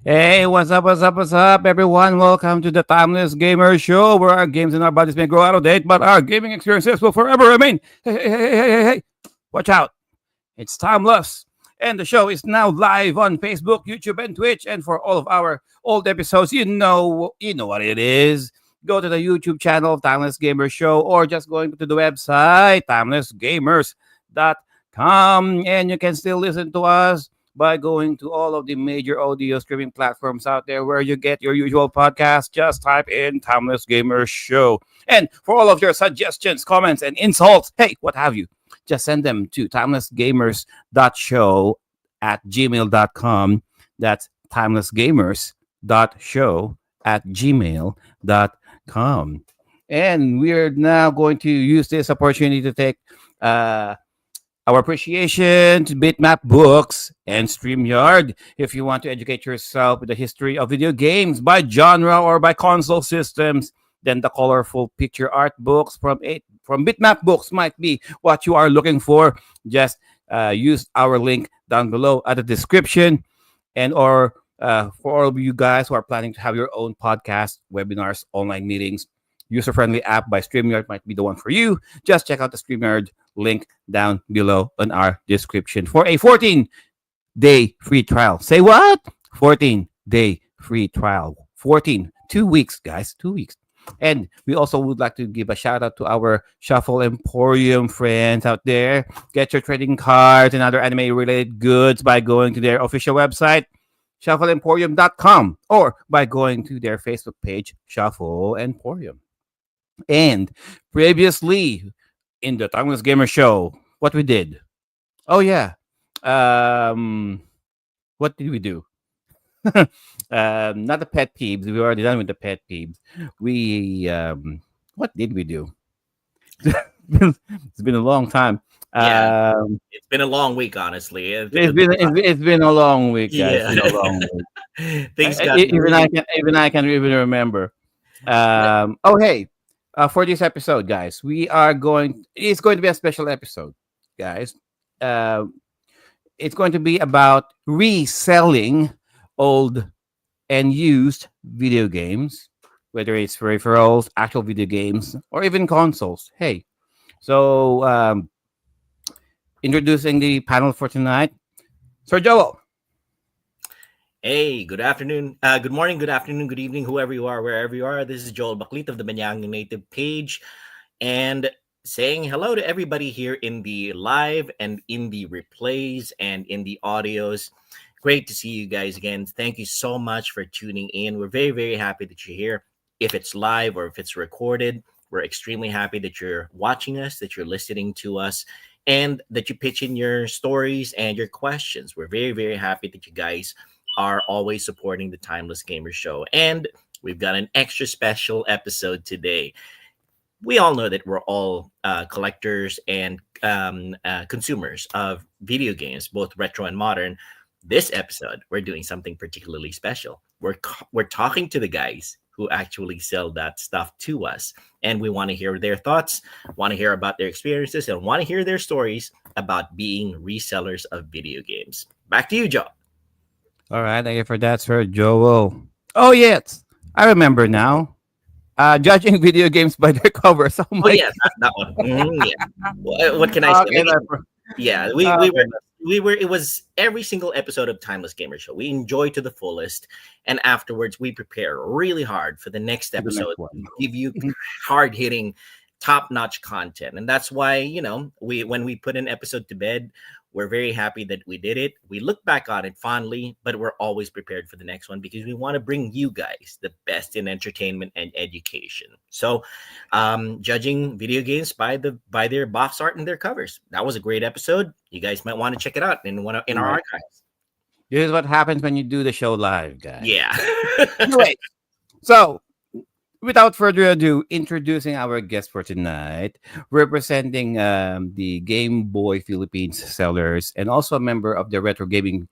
Hey, what's up, everyone? Welcome to the Timeless Gamer Show, where our games and our bodies may grow out of date, but our gaming experiences will forever remain. Hey. Watch out. It's timeless. And the show is now live on Facebook, YouTube, and Twitch. And for all of our old episodes, you know what it is. Go to the YouTube channel of Timeless Gamer Show, or just going to the website, timelessgamers.com. And you can still listen to us by going to all of the major audio streaming platforms out there where you get your usual podcast. Just type in Timeless Gamer Show. And for all of your suggestions, comments, and insults, hey, what have you, just send them to timelessgamers.show at gmail.com. That's timelessgamers.show at gmail.com. And we're now going to use this opportunity to take our appreciation to BitMap Books and Streamyard. If you want to educate yourself with the history of video games by genre or by console systems, then the colorful picture art books from BitMap Books might be what you are looking for. Just use our link down below at the description, and or for all of you guys who are planning to have your own podcast, webinars, online meetings, user-friendly app by Streamyard might be the one for you. Just check out the Streamyard link down below in our description for a 14-day free trial. Say what? 14-day free trial. 2 weeks, guys, 2 weeks. And we also would like to give a shout out to our Shuffle Emporium friends out there. Get your trading cards and other anime related goods by going to their official website, shuffleemporium.com, or by going to their Facebook page, Shuffle Emporium. And previously in the Timeless Gamer Show, what we did? Oh yeah, what did we do? Not the pet peeves. We already done with the pet peeves. We what did we do? It's been a long time. It's been a long week, honestly. It's been a long week, guys. Yeah. It's been a long week. Things got even I can even remember. Hey, for this episode, guys, it's going to be a special episode, guys. It's going to be about reselling old and used video games, whether it's peripherals, actual video games, or even consoles. Hey, so introducing the panel for tonight, Sir Joel. Hey, good afternoon, good morning, good afternoon, good evening, whoever you are, wherever you are. This is Joel Baklit of the Manyang Native page, and saying hello to everybody here in the live and in the replays and in the audios. Great to see you guys again. Thank you so much for tuning in. We're very, very happy that you're here. If it's live or if it's recorded, we're extremely happy that you're watching us, that you're listening to us, and that you pitch in your stories and your questions. We're very, very happy that you guys are always supporting the Timeless Gamer Show. And we've got an extra special episode today. We all know that we're all collectors and consumers of video games, both retro and modern. This episode, we're doing something particularly special. We're talking to the guys who actually sell that stuff to us, and we want to hear their thoughts, want to hear about their experiences, and want to hear their stories about being resellers of video games. Back to you, Joe. All right, thank you for that, Sir Joel. Oh yes, I remember now. Judging video games by their covers. Oh yes, that one. Yeah. What can I say? Yeah, we were. It was every single episode of Timeless Gamer Show. We enjoy to the fullest, and afterwards we prepare really hard for the next episode. Give you hard hitting, top notch content, and that's why when we put an episode to bed, we're very happy that we did it. We look back on it fondly, but we're always prepared for the next one because we want to bring you guys the best in entertainment and education. So, judging video games by their box art and their covers. That was a great episode. You guys might want to check it out in our archives. This is what happens when you do the show live, guys. Yeah. Anyway, so without further ado, introducing our guest for tonight, representing the Game Boy Philippines sellers and also a member of the Retro Gaming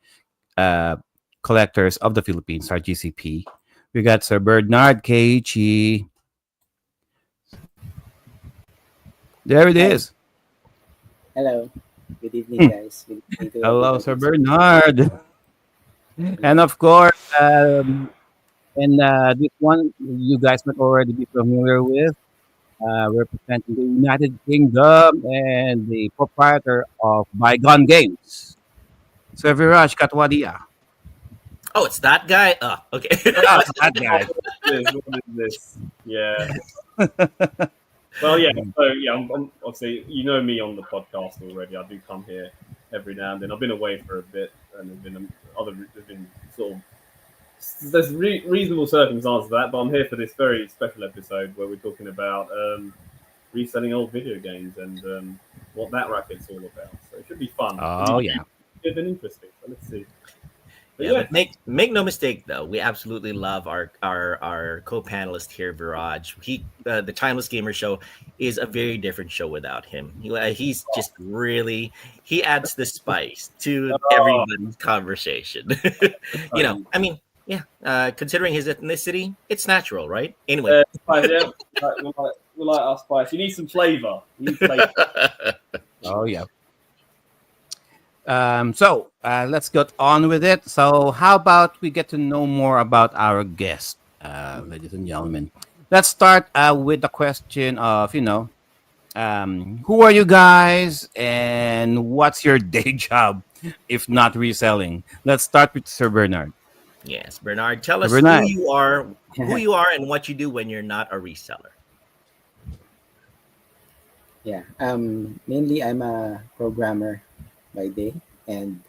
Collectors of the Philippines, RGCP. We got Sir Bernard Keiichi. There it is. Hello. Good evening, guys. Good evening to Hello, everybody. Sir Bernard. And of course, and this one you guys might already be familiar with, representing the United Kingdom and the proprietor of Bygone Games. So Viraj Kathwadia. Oh, it's that guy. Oh, okay. Ah, so that Oh, guy. what is this? What is this? Yeah. Well, yeah. So yeah, I'm obviously you know me on the podcast already. I do come here every now and then. I've been away for a bit, and there's been sort of reasonable circumstances for that. But I'm here for this very special episode where we're talking about reselling old video games and what that racket's all about. So it should be fun. Oh yeah. It's been interesting. So let's see. But Yeah, yeah, but make no mistake though, we absolutely love our co-panelist here, Viraj. The Timeless Gamer Show is a very different show without him. He's just really he adds the spice to oh, everybody's conversation. I mean, yeah. Considering his ethnicity, it's natural, right? Anyway, spice, yeah. We like our spice. You need some flavor. You need flavor. Oh yeah. So let's get on with it. So how about we get to know more about our guest, ladies and gentlemen. Let's start with the question of who are you guys and what's your day job, if not reselling? Let's start with Sir Bernard. yes, Bernard, tell Sir us who Bernard. you are, and what you do when you're not a reseller. Yeah. Mainly, I'm a programmer by day and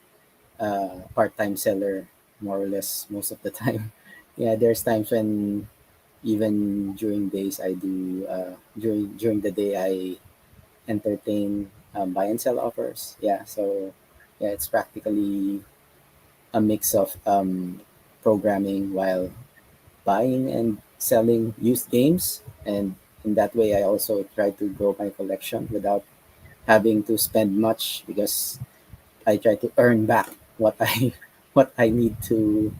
part-time seller, more or less most of the time. Yeah, there's times when even during days I do during the day I entertain buy and sell offers. Yeah, so yeah, it's practically a mix of programming while buying and selling used games, and in that way I also try to grow my collection without having to spend much because I try to earn back what I what I need to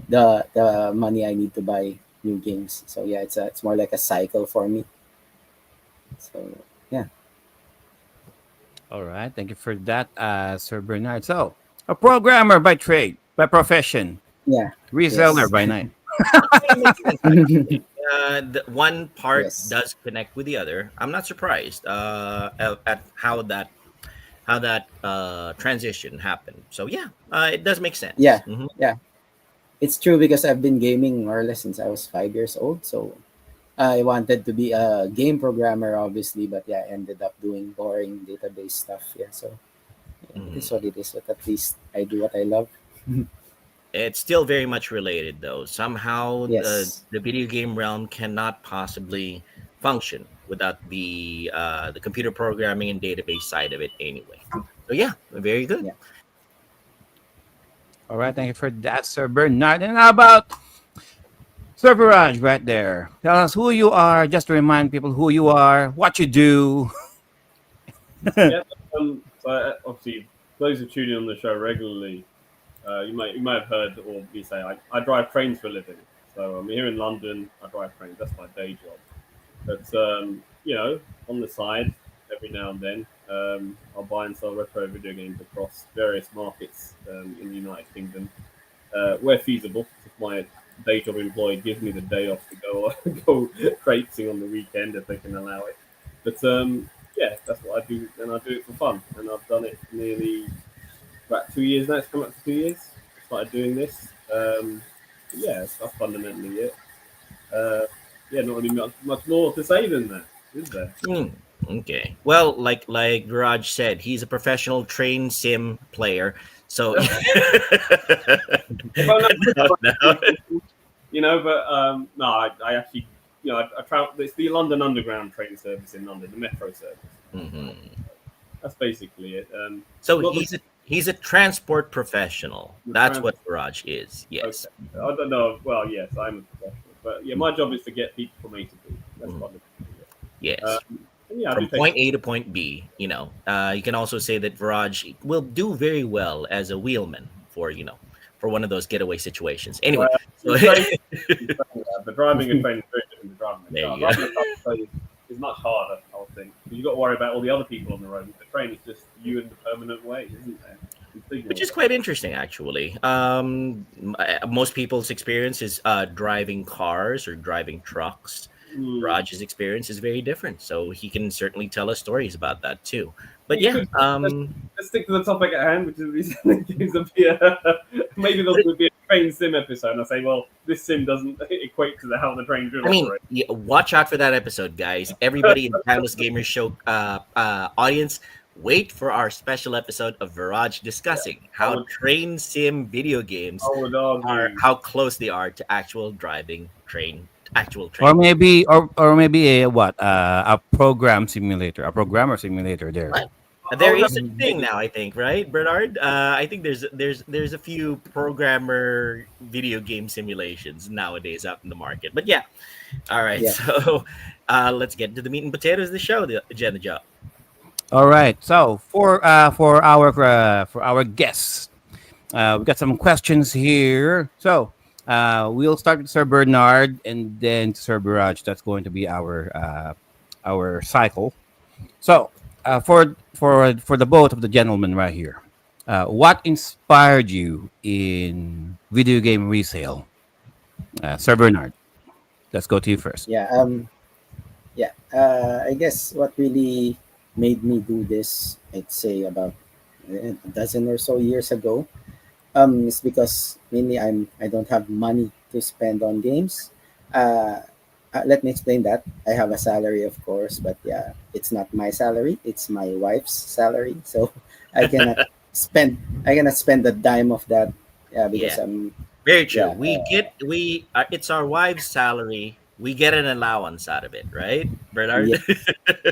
the money I need to buy new games. So yeah, it's more like a cycle for me. So yeah, All right, thank you for that, Sir Bernard. So a programmer by trade, by profession, yeah, reseller yes, by night. It makes sense, actually. The one part yes, does connect with the other. I'm not surprised at how that transition happened. So yeah, it does make sense. yeah, yeah. It's true because I've been gaming more or less since I was 5 years old. So I wanted to be a game programmer, obviously, but yeah, I ended up doing boring database stuff. Yeah, so yeah, it is Mhm. what it is. But at least I do what I love. It's still very much related, though. Somehow, Yes. the video game realm cannot possibly function without the computer programming and database side of it, anyway. So yeah, very good. Yeah. All right, thank you for that, Sir Bernard. And how about Sir Viraj right there? Tell us who you are, just to remind people who you are, what you do. Yeah. So obviously, those who tune in on the show regularly, you might have heard or me say I drive trains for a living. So I'm here in London. I drive trains. That's my day job. But on the side, every now and then, I'll buy and sell retro video games across various markets in the United Kingdom, where feasible. If my day job employee gives me the day off to go go traipsing on the weekend, if they can allow it. But yeah, that's what I do, and I do it for fun. And I've done it nearly about 2 years now. It's come up to 2 years. I started doing this. Yeah, that's fundamentally it. Uh, yeah, not really much more to say than that, is there? Hmm, okay. Well, like Viraj said, he's a professional train sim player. So Well, no, no. but no, I actually, I travel. It's the London Underground train service in London, the Metro service. Mhm. That's basically it. So Not he's a transport professional. the That's trans. what Viraj is. Okay, Yes. I don't know. Well, yes, I'm a professional, but yeah, my job is to get people from A to B. That's Mhm. what it is. Yes. And yeah, I do From take. point A to point B. You can also say that Viraj will do very well as a wheelman for one of those getaway situations. Anyway, Well, so but driving a train is very different to driving a there car. you Driving a go. car is much harder, I would think. Because you've got to worry about all the other people on the road. The train is just you in the permanent way, isn't there? Big which one. is quite interesting, actually. Most people's experience is driving cars or driving trucks. Mm. Raj's experience is very different, so he can certainly tell us stories about that too. But You yeah, could let's stick to the topic at hand, which is reselling games. Maybe there'll be a train sim episode, and I say, well, this sim doesn't equate to how the trains will I mean, operate. yeah, watch out for that episode, guys. Everybody in the Timeless Gamers Show audience, wait for our special episode of Viraj discussing I how would, train sim video games I would are, argue. how close they are to actual driving actual Or train. maybe, or maybe a what? A program simulator, a programmer simulator. There. What? I There would is have such to a say thing now, I think, right, Bernard? I think there's a few programmer video game simulations nowadays out in the market. But yeah, all right. Yeah. So let's get into the meat and potatoes of the show, the Jenna Joe. All right. So for our guests, we got some questions here. So we'll start with Sir Bernard and then Sir Biraj. That's going to be our cycle. So for the both of the gentlemen right here, what inspired you in video game resale? Sir Bernard, let's go to you first. Yeah. Yeah. I guess what really made me do this, I'd say about a dozen or so years ago, is because mainly I don't have money to spend on games. Uh, Let me explain that. I have a salary, of course, but yeah, it's not my salary. It's my wife's salary. So I cannot I cannot spend a dime of that. Yeah, because Yeah, I'm very true. yeah We it's our wife's salary. We get an allowance out of it, right, yeah Bernard?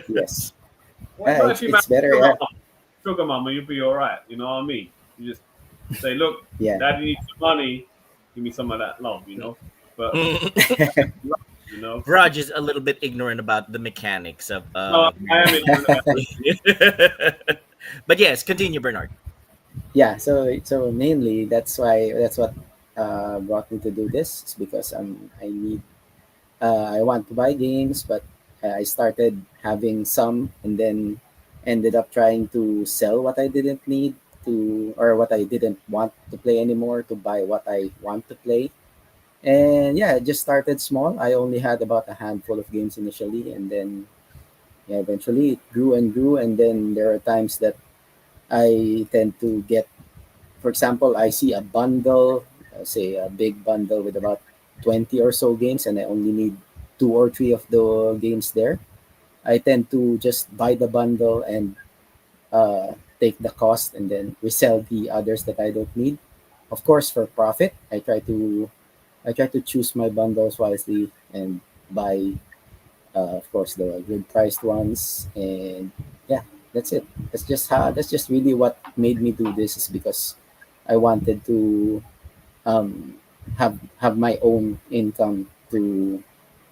yes. What if you marry It's better. sugar mama? You'll be all right. You know what I mean? You just say, look, Yeah. daddy needs some money. Give me some of that love, you know. But you know, Viraj is a little bit ignorant about the mechanics of. no, I am But yes, continue, Bernard. Yeah. So mainly that's what brought me to do this. It's because I want to buy games, but I started having some, and then ended up trying to sell what I didn't need to, or what I didn't want to play anymore, to buy what I want to play. And yeah, it just started small. I only had about a handful of games initially, and then yeah, eventually it grew and grew. And then there are times that I tend to get, for example, I see a bundle, say a big bundle with about 20 or so games, and I only need two or three of the games there. I tend to just buy the bundle and take the cost, and then resell the others that I don't need. Of course, for profit, I try to choose my bundles wisely and buy, of course, the good priced ones. And yeah, that's it. That's just really what made me do this, is because I wanted to um, have my own income to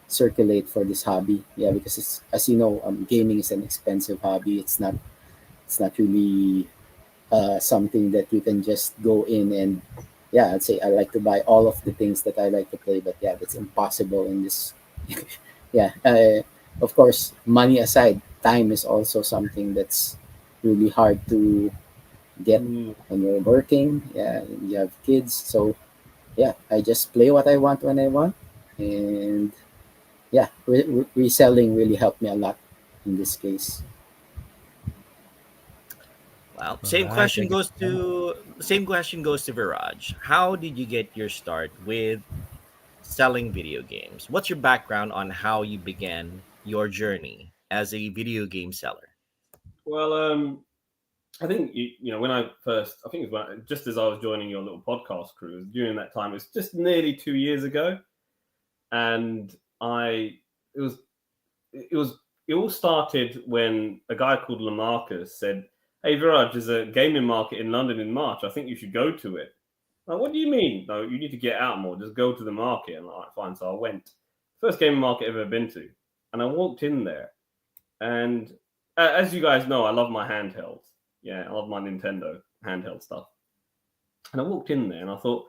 circulate for this hobby. Yeah, because it's, as you know, gaming is an expensive hobby. It's not really something that you can just go in and yeah, I'd say I like to buy all of the things that I like to play, but yeah, that's impossible in this. Yeah, of course, money aside, time is also something that's really hard to get Mm. when you're working. Yeah, you have kids, so yeah, I just play what I want when I want, and yeah, reselling really helped me a lot in this case. Well, All right. Thank you. same question goes to Viraj. How did you get your start with selling video games? What's your background on how you began your journey as a video game seller? Well, I think you know when I first, I think it was just as I was joining your little podcast crew. It was during that time. It's just nearly 2 years ago, and I it was it was it all started when a guy called Lamarcus said, "Hey, Viraj, there's a gaming market in London in March. I think you should go to it." Like, what do you mean? No, you need to get out more. Just go to the market. And I'm like, fine. So I went. First gaming market I've ever been to, and I walked in there, and as you guys know, I love my handhelds. Yeah, I love my Nintendo handheld stuff. And I walked in there and I thought,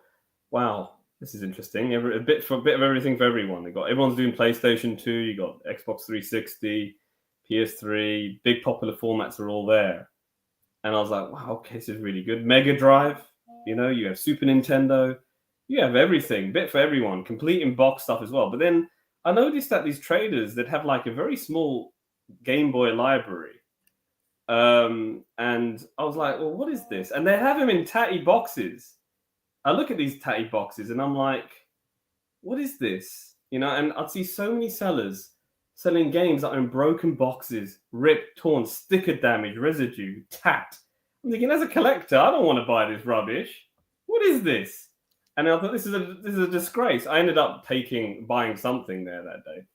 wow, this is interesting. A bit of everything for everyone. Everyone's doing PlayStation 2. You got Xbox 360, PS3. Big popular formats are all there. And I was like, wow, okay, this is really good. Mega Drive, you know, you have Super Nintendo, you have everything, bit for everyone, complete in box stuff as well. But then I noticed that these traders that have like a very small Game Boy library. And I was like, well, what is this? And they have them in tatty boxes. I look at these tatty boxes and I'm like, what is this? You know, and I'd see so many sellers selling games that are in broken boxes, ripped, torn, sticker damage, residue, tat. I'm thinking, as a collector, I don't want to buy this rubbish. What is this? And I thought, this is a disgrace. I ended up buying something there that day,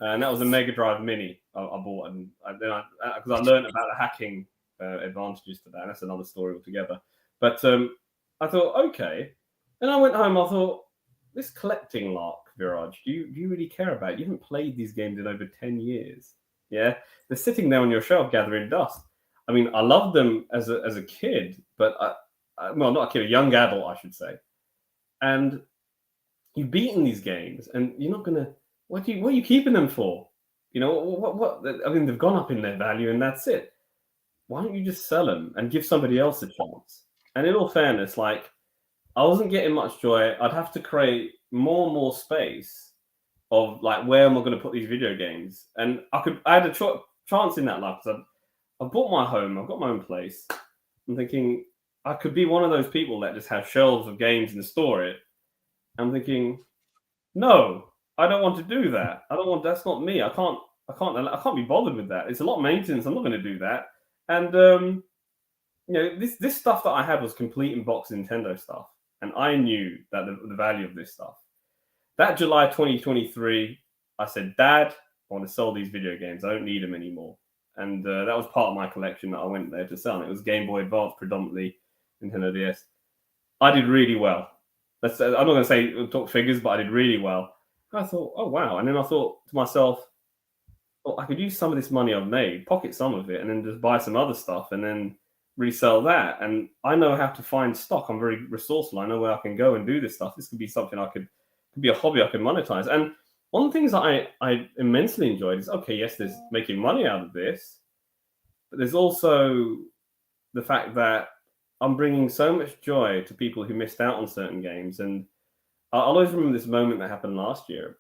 and that was a Mega Drive Mini I bought, and because I learned about the hacking advantages to that. And that's another story altogether. But I thought, okay, and I went home. I thought, this collecting lark, Viraj, do you really care about it? You haven't played these games in over 10 years. Yeah, they're sitting there on your shelf gathering dust. I mean, I loved them as a kid, but well, not a kid, a young adult, I should say. And you've beaten these games, and you're not gonna. What are you keeping them for? You know what? I mean, they've gone up in their value, and that's it. Why don't you just sell them and give somebody else a chance? And in all fairness, like, I wasn't getting much joy. I'd have to create more and more space of like, where am I going to put these video games? And I had a chance in that life, because I've bought my home, I've got my own place. I'm thinking I could be one of those people that just have shelves of games and store it. I'm thinking, no, I don't want to do that. That's not me. I can't be bothered with that. It's a lot of maintenance. I'm not going to do that. And you know, this stuff that I had was complete in box Nintendo stuff. And I knew that the value of this stuff. That July 2023, I said, Dad, I want to sell these video games. I don't need them anymore. And that was part of my collection that I went there to sell. And it was Game Boy Advance, predominantly Nintendo DS. I did really well. I'm not going to say talk figures, but I did really well. And I thought, oh, wow. And then I thought to myself, well, I could use some of this money I've made, pocket some of it, and then just buy some other stuff and then resell that. And I know how to find stock. I'm very resourceful. I know where I can go and do this stuff. This could be something could be a hobby I could monetize. And one of the things that I immensely enjoyed is, okay, yes, there's making money out of this, but there's also the fact that I'm bringing so much joy to people who missed out on certain games. And I'll always remember this moment that happened last year.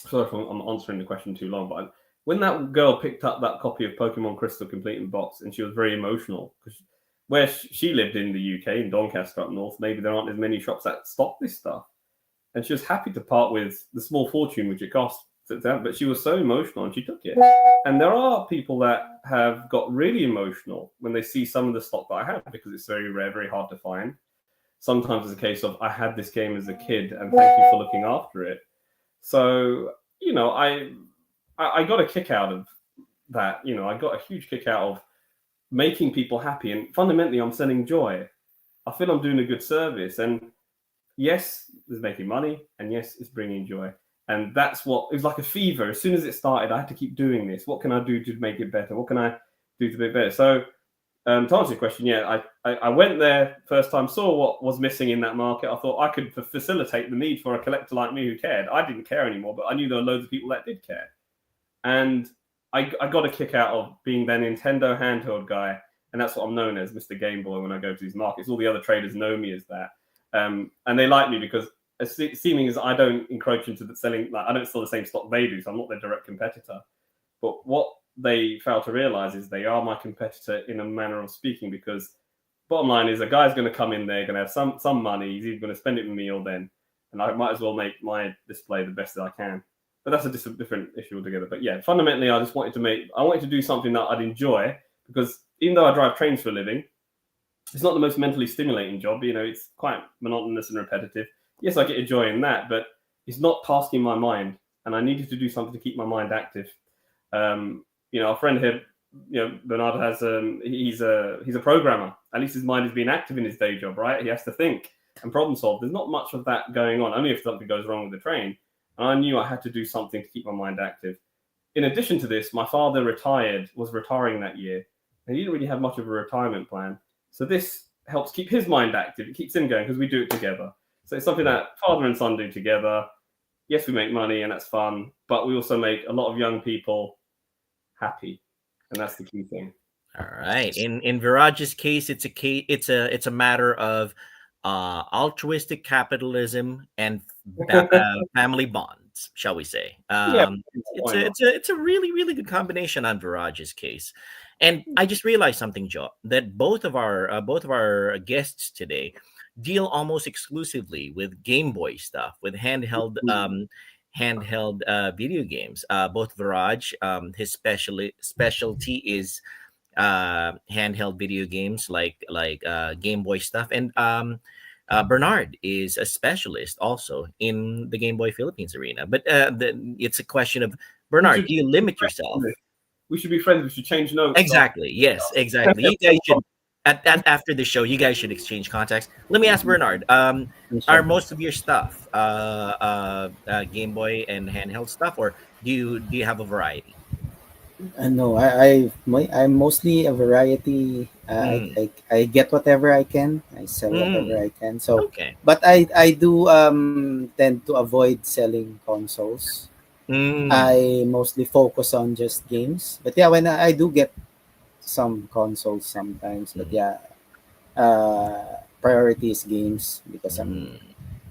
Sorry if I'm answering the question too long, but when that girl picked up that copy of Pokemon Crystal complete in box, and she was very emotional, because where she lived in the UK, in Doncaster up north, maybe there aren't as many shops that stock this stuff. And she was happy to part with the small fortune which it cost, but she was so emotional and she took it. And there are people that have got really emotional when they see some of the stock that I have, because it's very rare, very hard to find. Sometimes it's a case of, I had this game as a kid and thank you for looking after it. So, you know, I got a kick out of that. You know, I got a huge kick out of making people happy. And fundamentally, I'm selling joy. I feel I'm doing a good service. And yes, it's making money. And yes, it's bringing joy. And that's what, it was like a fever. As soon as it started, I had to keep doing this. What can I do to make it better? What can I do to make it better? So to answer your question, yeah, I went there first time, saw what was missing in that market. I thought I could facilitate the need for a collector like me who cared. I didn't care anymore, but I knew there were loads of people that did care. And I got a kick out of being the Nintendo handheld guy. And that's what I'm known as, Mr. Game Boy, when I go to these markets. All the other traders know me as that. And they like me because, seeming as I don't encroach into the selling, like I don't sell the same stock they do, so I'm not their direct competitor. But what they fail to realize is they are my competitor in a manner of speaking, because bottom line is, a guy's going to come in there, going to have some money, he's either going to spend it with me or then, and I might as well make my display the best that I can. But that's a different issue altogether. But yeah, fundamentally, I wanted to do something that I'd enjoy, because even though I drive trains for a living, it's not the most mentally stimulating job. You know, it's quite monotonous and repetitive. Yes, I get a joy in that, but it's not tasking my mind, and I needed to do something to keep my mind active. You know, our friend here, you know, Bernardo has he's a programmer. At least his mind has been active in his day job, right? He has to think and problem solve. There's not much of that going on, only if something goes wrong with the train. And I knew I had to do something to keep my mind active. In addition to this, my father was retiring that year, and he didn't really have much of a retirement plan. So this helps keep his mind active. It keeps him going because we do it together. So it's something that father and son do together. Yes, we make money and that's fun, but we also make a lot of young people happy. And that's the key thing. All right. In Viraj's case, it's a matter of altruistic capitalism and family bonds, shall we say? Yeah, It's why a not? it's a it's a really really good combination on Viraj's case. And I just realized something, Joe, that both of our guests today deal almost exclusively with Game Boy stuff, with handheld video games. Both Viraj, his specialty is handheld video games like Game Boy stuff, and Bernard is a specialist also in the Game Boy Philippines arena. But it's a question of We Bernard. should Do you be limit friends on yourself? this. We should be friends. We should change notes. Exactly. Yes. Exactly. You guys should. After the show, you guys should exchange contacts. Let me ask Bernard. Are Sure. most of your stuff Game Boy and handheld stuff, or do you have a variety? No, I'm mostly a variety. Mm. I get whatever I can. I sell whatever Mm. I can. So, Okay. but I do tend to avoid selling consoles. Mm. I mostly focus on just games. But yeah, when I do get some consoles sometimes. But Mm. yeah, priority is games because Mm.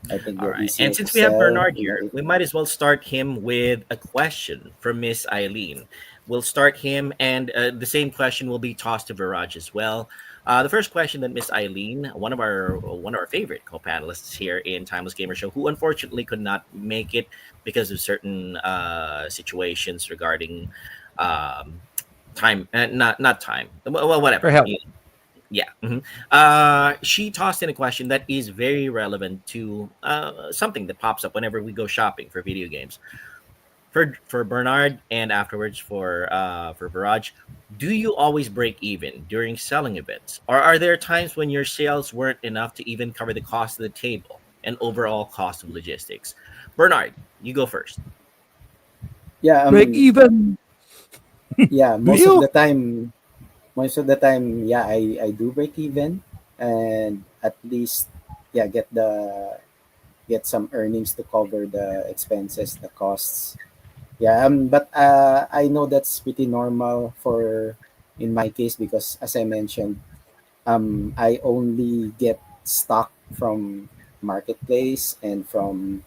I think All they're right. And easier to since we have sell. Bernard here, we might as well start him with a question from Miss Eileen. We'll start him, and the same question will be tossed to Viraj as well. The first question that Miss Eileen, one of our favorite co-panelists here in Timeless Gamer Show, who unfortunately could not make it because of certain situations regarding um, time, not time. Well, For whatever. help. Yeah. She tossed in a question that is very relevant to something that pops up whenever we go shopping for video games. For Bernard and afterwards for Viraj, do you always break even during selling events, or are there times when your sales weren't enough to even cover the cost of the table and overall cost of logistics? Bernard, you go first. Yeah, Break even. yeah. Do you? Most of the time, yeah, I do break even, and at least yeah get some earnings to cover the expenses, the costs. Yeah, but I know that's pretty normal for in my case because as I mentioned, I only get stock from marketplace and from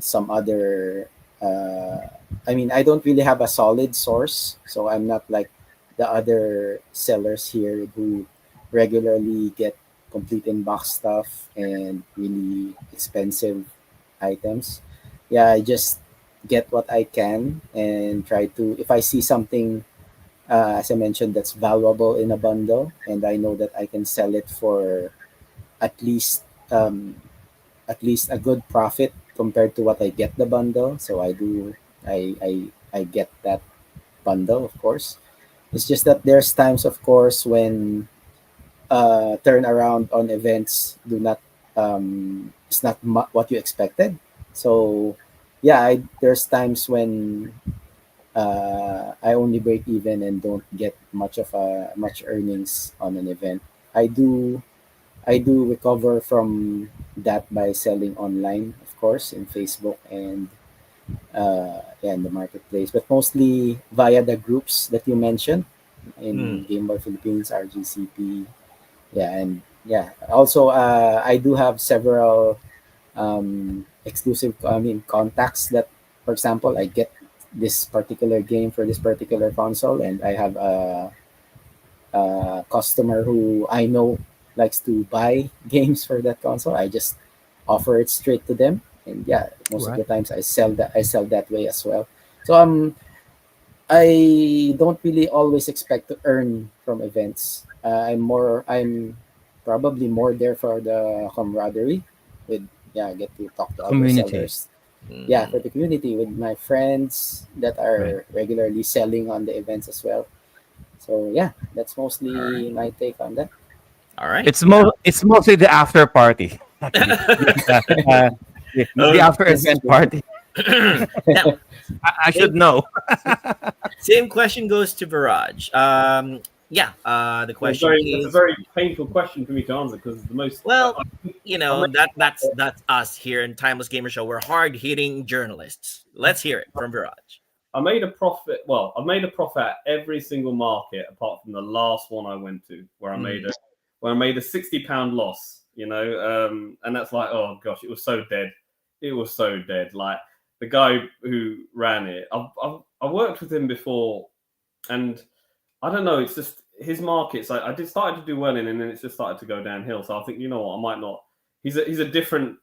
some other. I mean, I don't really have a solid source, so I'm not like the other sellers here who regularly get complete in box stuff and really expensive items. Yeah, I just get what I can and try to. If I see something as I mentioned, that's valuable in a bundle, and I know that I can sell it for at least um, at least a good profit compared to what I get the bundle. So I do, I get that bundle, of course. It's just that there's times, of course, when turnaround on events do not it's not what you expected. So yeah, there's times when I only break even and don't get much earnings on an event. I do I do recover from that by selling online, of course, in Facebook and yeah, in the marketplace, but mostly via the groups that you mentioned in Mm. Game Boy Philippines, RGCP. Yeah, and yeah, also I do have several exclusive, I mean, contacts that, for example, I get this particular game for this particular console, and I have a customer who I know likes to buy games for that console. I just offer it straight to them, and yeah, most of Right. the times I sell that way as well. So I don't really always expect to earn from events. I'm probably more there for the camaraderie with yeah, I get to talk to other Community. sellers. Yeah, Mhm. for the community with my friends that Right. are regularly selling on the events as well. So yeah, that's All mostly right. my take on that. All right. It's mostly the after party. Actually, the, uh, the Okay. after That's event true. party. Now, I same should know. same question goes to Viraj. Yeah. The question That's a is, very painful question for me to answer because the most. well, I mean, that's us here in Timeless Gamer Show. We're hard hitting journalists. Let's hear it from Viraj. I made a profit. Well, I made a profit at every single market apart from the last one I went to, where I made a £60 loss. And that's like, oh gosh, it was so dead. It was so dead. Like the guy who ran it, I worked with him before, and I don't know. It's just his markets. I did started to do well in, and then it's just started to go downhill. So I think, you know what, I might not. He's a different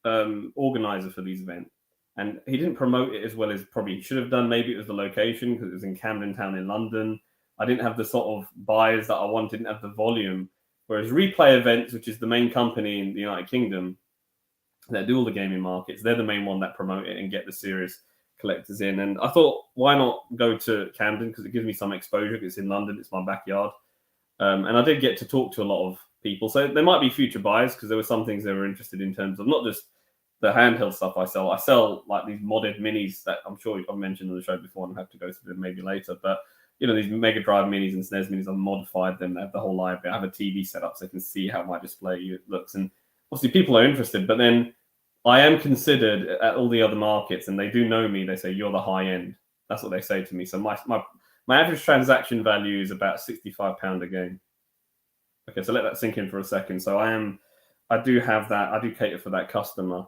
organizer for these events. And he didn't promote it as well as probably he should have done. Maybe it was the location because it was in Camden Town in London. I didn't have the sort of buyers that I wanted, didn't have the volume. Whereas Replay Events, which is the main company in the United Kingdom that do all the gaming markets, they're the main one that promote it and get the serious collectors in. And I thought, why not go to Camden? Because it gives me some exposure. It's in London. It's my backyard. And I did get to talk to a lot of people. So there might be future buyers because there were some things they were interested in terms of not just the handheld stuff I sell. I sell like these modded minis that I'm sure I've mentioned on the show before, and I have to go through them maybe later. But these Mega Drive minis and SNES minis, I've modified them. They have the whole library. I have a TV set up so they can see how my display looks. And obviously people are interested, but then I am considered at all the other markets, and they do know me. They say, you're the high end. That's what they say to me. So my average transaction value is about £65 a game. Okay, so let that sink in for a second. So I do have that. I do cater for that customer.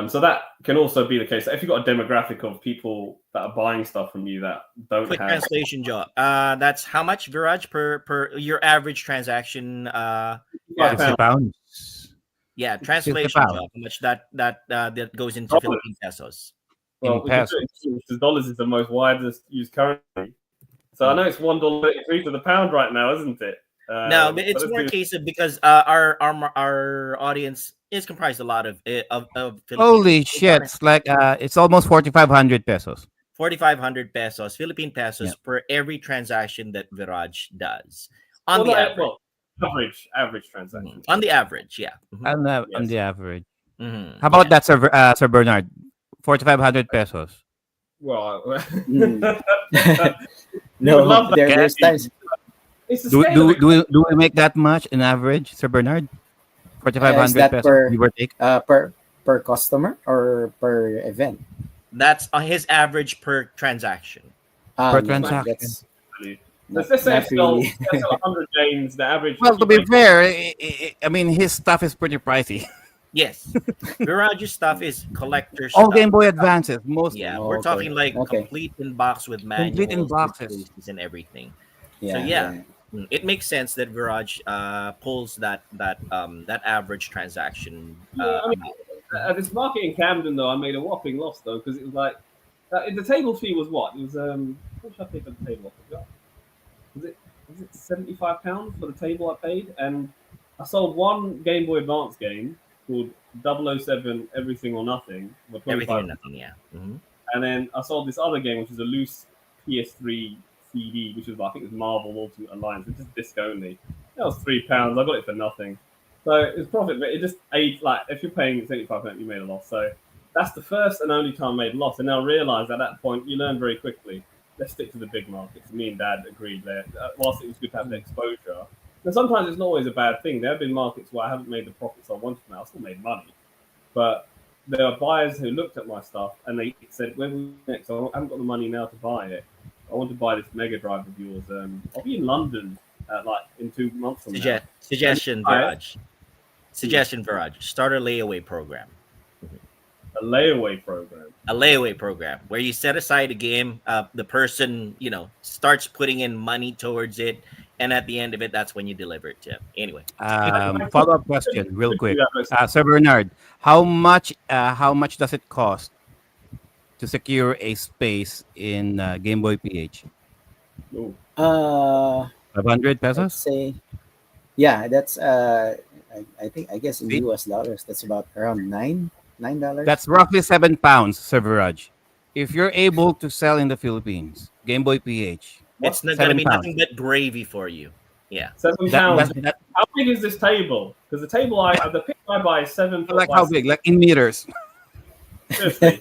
So that can also be the case. If you've got a demographic of people that are buying stuff from you that don't Quick have... translation, Joe. That's how much, Viraj, per your average transaction? £60. Yeah, translation, Joe. How much that goes into Philippine pesos? Well, because dollars is the most widest used currency. So I know it's $1.33 to the pound right now, isn't it? No, but it's more a case of because our audience is comprised a lot of Philippines. Holy shit! It's like it's almost 4,500 pesos. 4,500 pesos, Philippine pesos per every transaction that Viraj does on the average. Average transaction. On the average, yeah. Mm-hmm. On the average. Mm-hmm. How about that, Sir Bernard? 4,500 pesos. Well, no, there's times. Do we make that much in average, Sir Bernard? 4,500 pesos per customer or per event? That's his average per transaction. Per transaction. Let's say it's 100 games. The average. Well, to be fair, I mean his stuff is pretty pricey. Yes, Viraj's stuff is collector's all stuff. Game Boy Advances, most. Yeah, we're talking like complete in box with manuals, complete in boxes and everything. Yeah, so it makes sense that Viraj pulls that average transaction. At this market in Camden, though, I made a whopping loss though because it was like the table fee was what? It was what should I pay for the table? I forgot. Was it £75 for the table I paid? And I sold one Game Boy Advance game called 007 Everything or Nothing. Everything or Nothing, yeah. Mm-hmm. And then I sold this other game, which is a loose PS3 CD, which was, I think it was Marvel Ultimate Alliance, which is disc only. That was £3. I got it for nothing. So it was profit, but it just ate, like, if you're paying 75%, you made a loss. So that's the first and only time I made a loss. And I realized at that point, you learn very quickly. Let's stick to the big markets. Me and Dad agreed there. Whilst it was good to have the exposure, and sometimes it's not always a bad thing. There have been markets where I haven't made the profits I wanted now. I still made money. But there are buyers who looked at my stuff and they said, when we next, I haven't got the money now to buy it. I want to buy this Mega Drive of yours. I'll be in London like in 2 months from now. Suggestion, Viraj. Suggestion, Viraj. Start a layaway program. A layaway program. A layaway program where you set aside a game, the person, starts putting in money towards it, and at the end of it, that's when you deliver it to him. Anyway. Follow-up question, real quick. Sir Bernard, how much does it cost to secure a space in Game Boy PH? 500 pesos? Say, yeah, that's I guess in US dollars, that's about around $9. That's roughly £7, Sir Viraj. If you're able to sell in the Philippines, Game Boy PH, it's not going to be nothing but gravy for you. Yeah. £7. How big is this table? Because the table the pick I buy is 7 foot. Like how big? Like in meters? Seriously.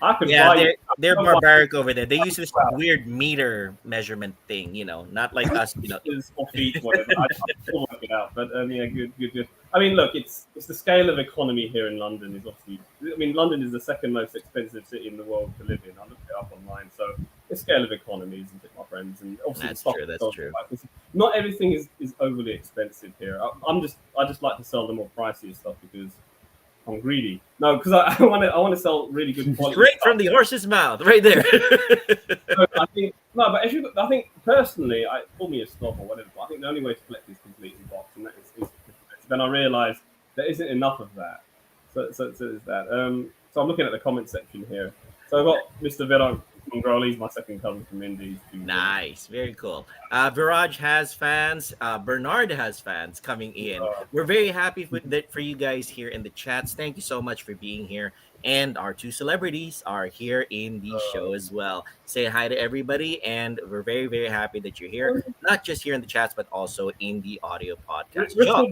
I could buy they're don't want barbaric over there. They use this weird meter measurement thing, not like us, meters or feet, whatever. I still work it out, but yeah, good. I mean, look, it's the scale of economy here in London is obviously. I mean, London is the second most expensive city in the world to live in. I looked it up online, so the scale of economy, isn't it, my friends? And obviously, That's the stock true. That's itself is true. quite expensive. Not everything is overly expensive here. I just like to sell the more pricier stuff because I'm greedy. No, because I want to sell really good quality Straight stuff. from the horse's mouth, right there. So I think no, but if you, I think personally, I call me a snob or whatever. But I think the only way to collect is completely boxed, and that is then I realised there isn't enough of that. So is that. So I'm looking at the comment section here. So I've got Mr. Viraj from he's my second cousin from Indies. Nice, very cool. Viraj has fans. Bernard has fans coming in. We're very happy with that for you guys here in the chats. Thank you so much for being here. And our two celebrities are here in the show as well. Say hi to everybody, and we're very, very happy that you're here. Not just here in the chats, but also in the audio podcast. Go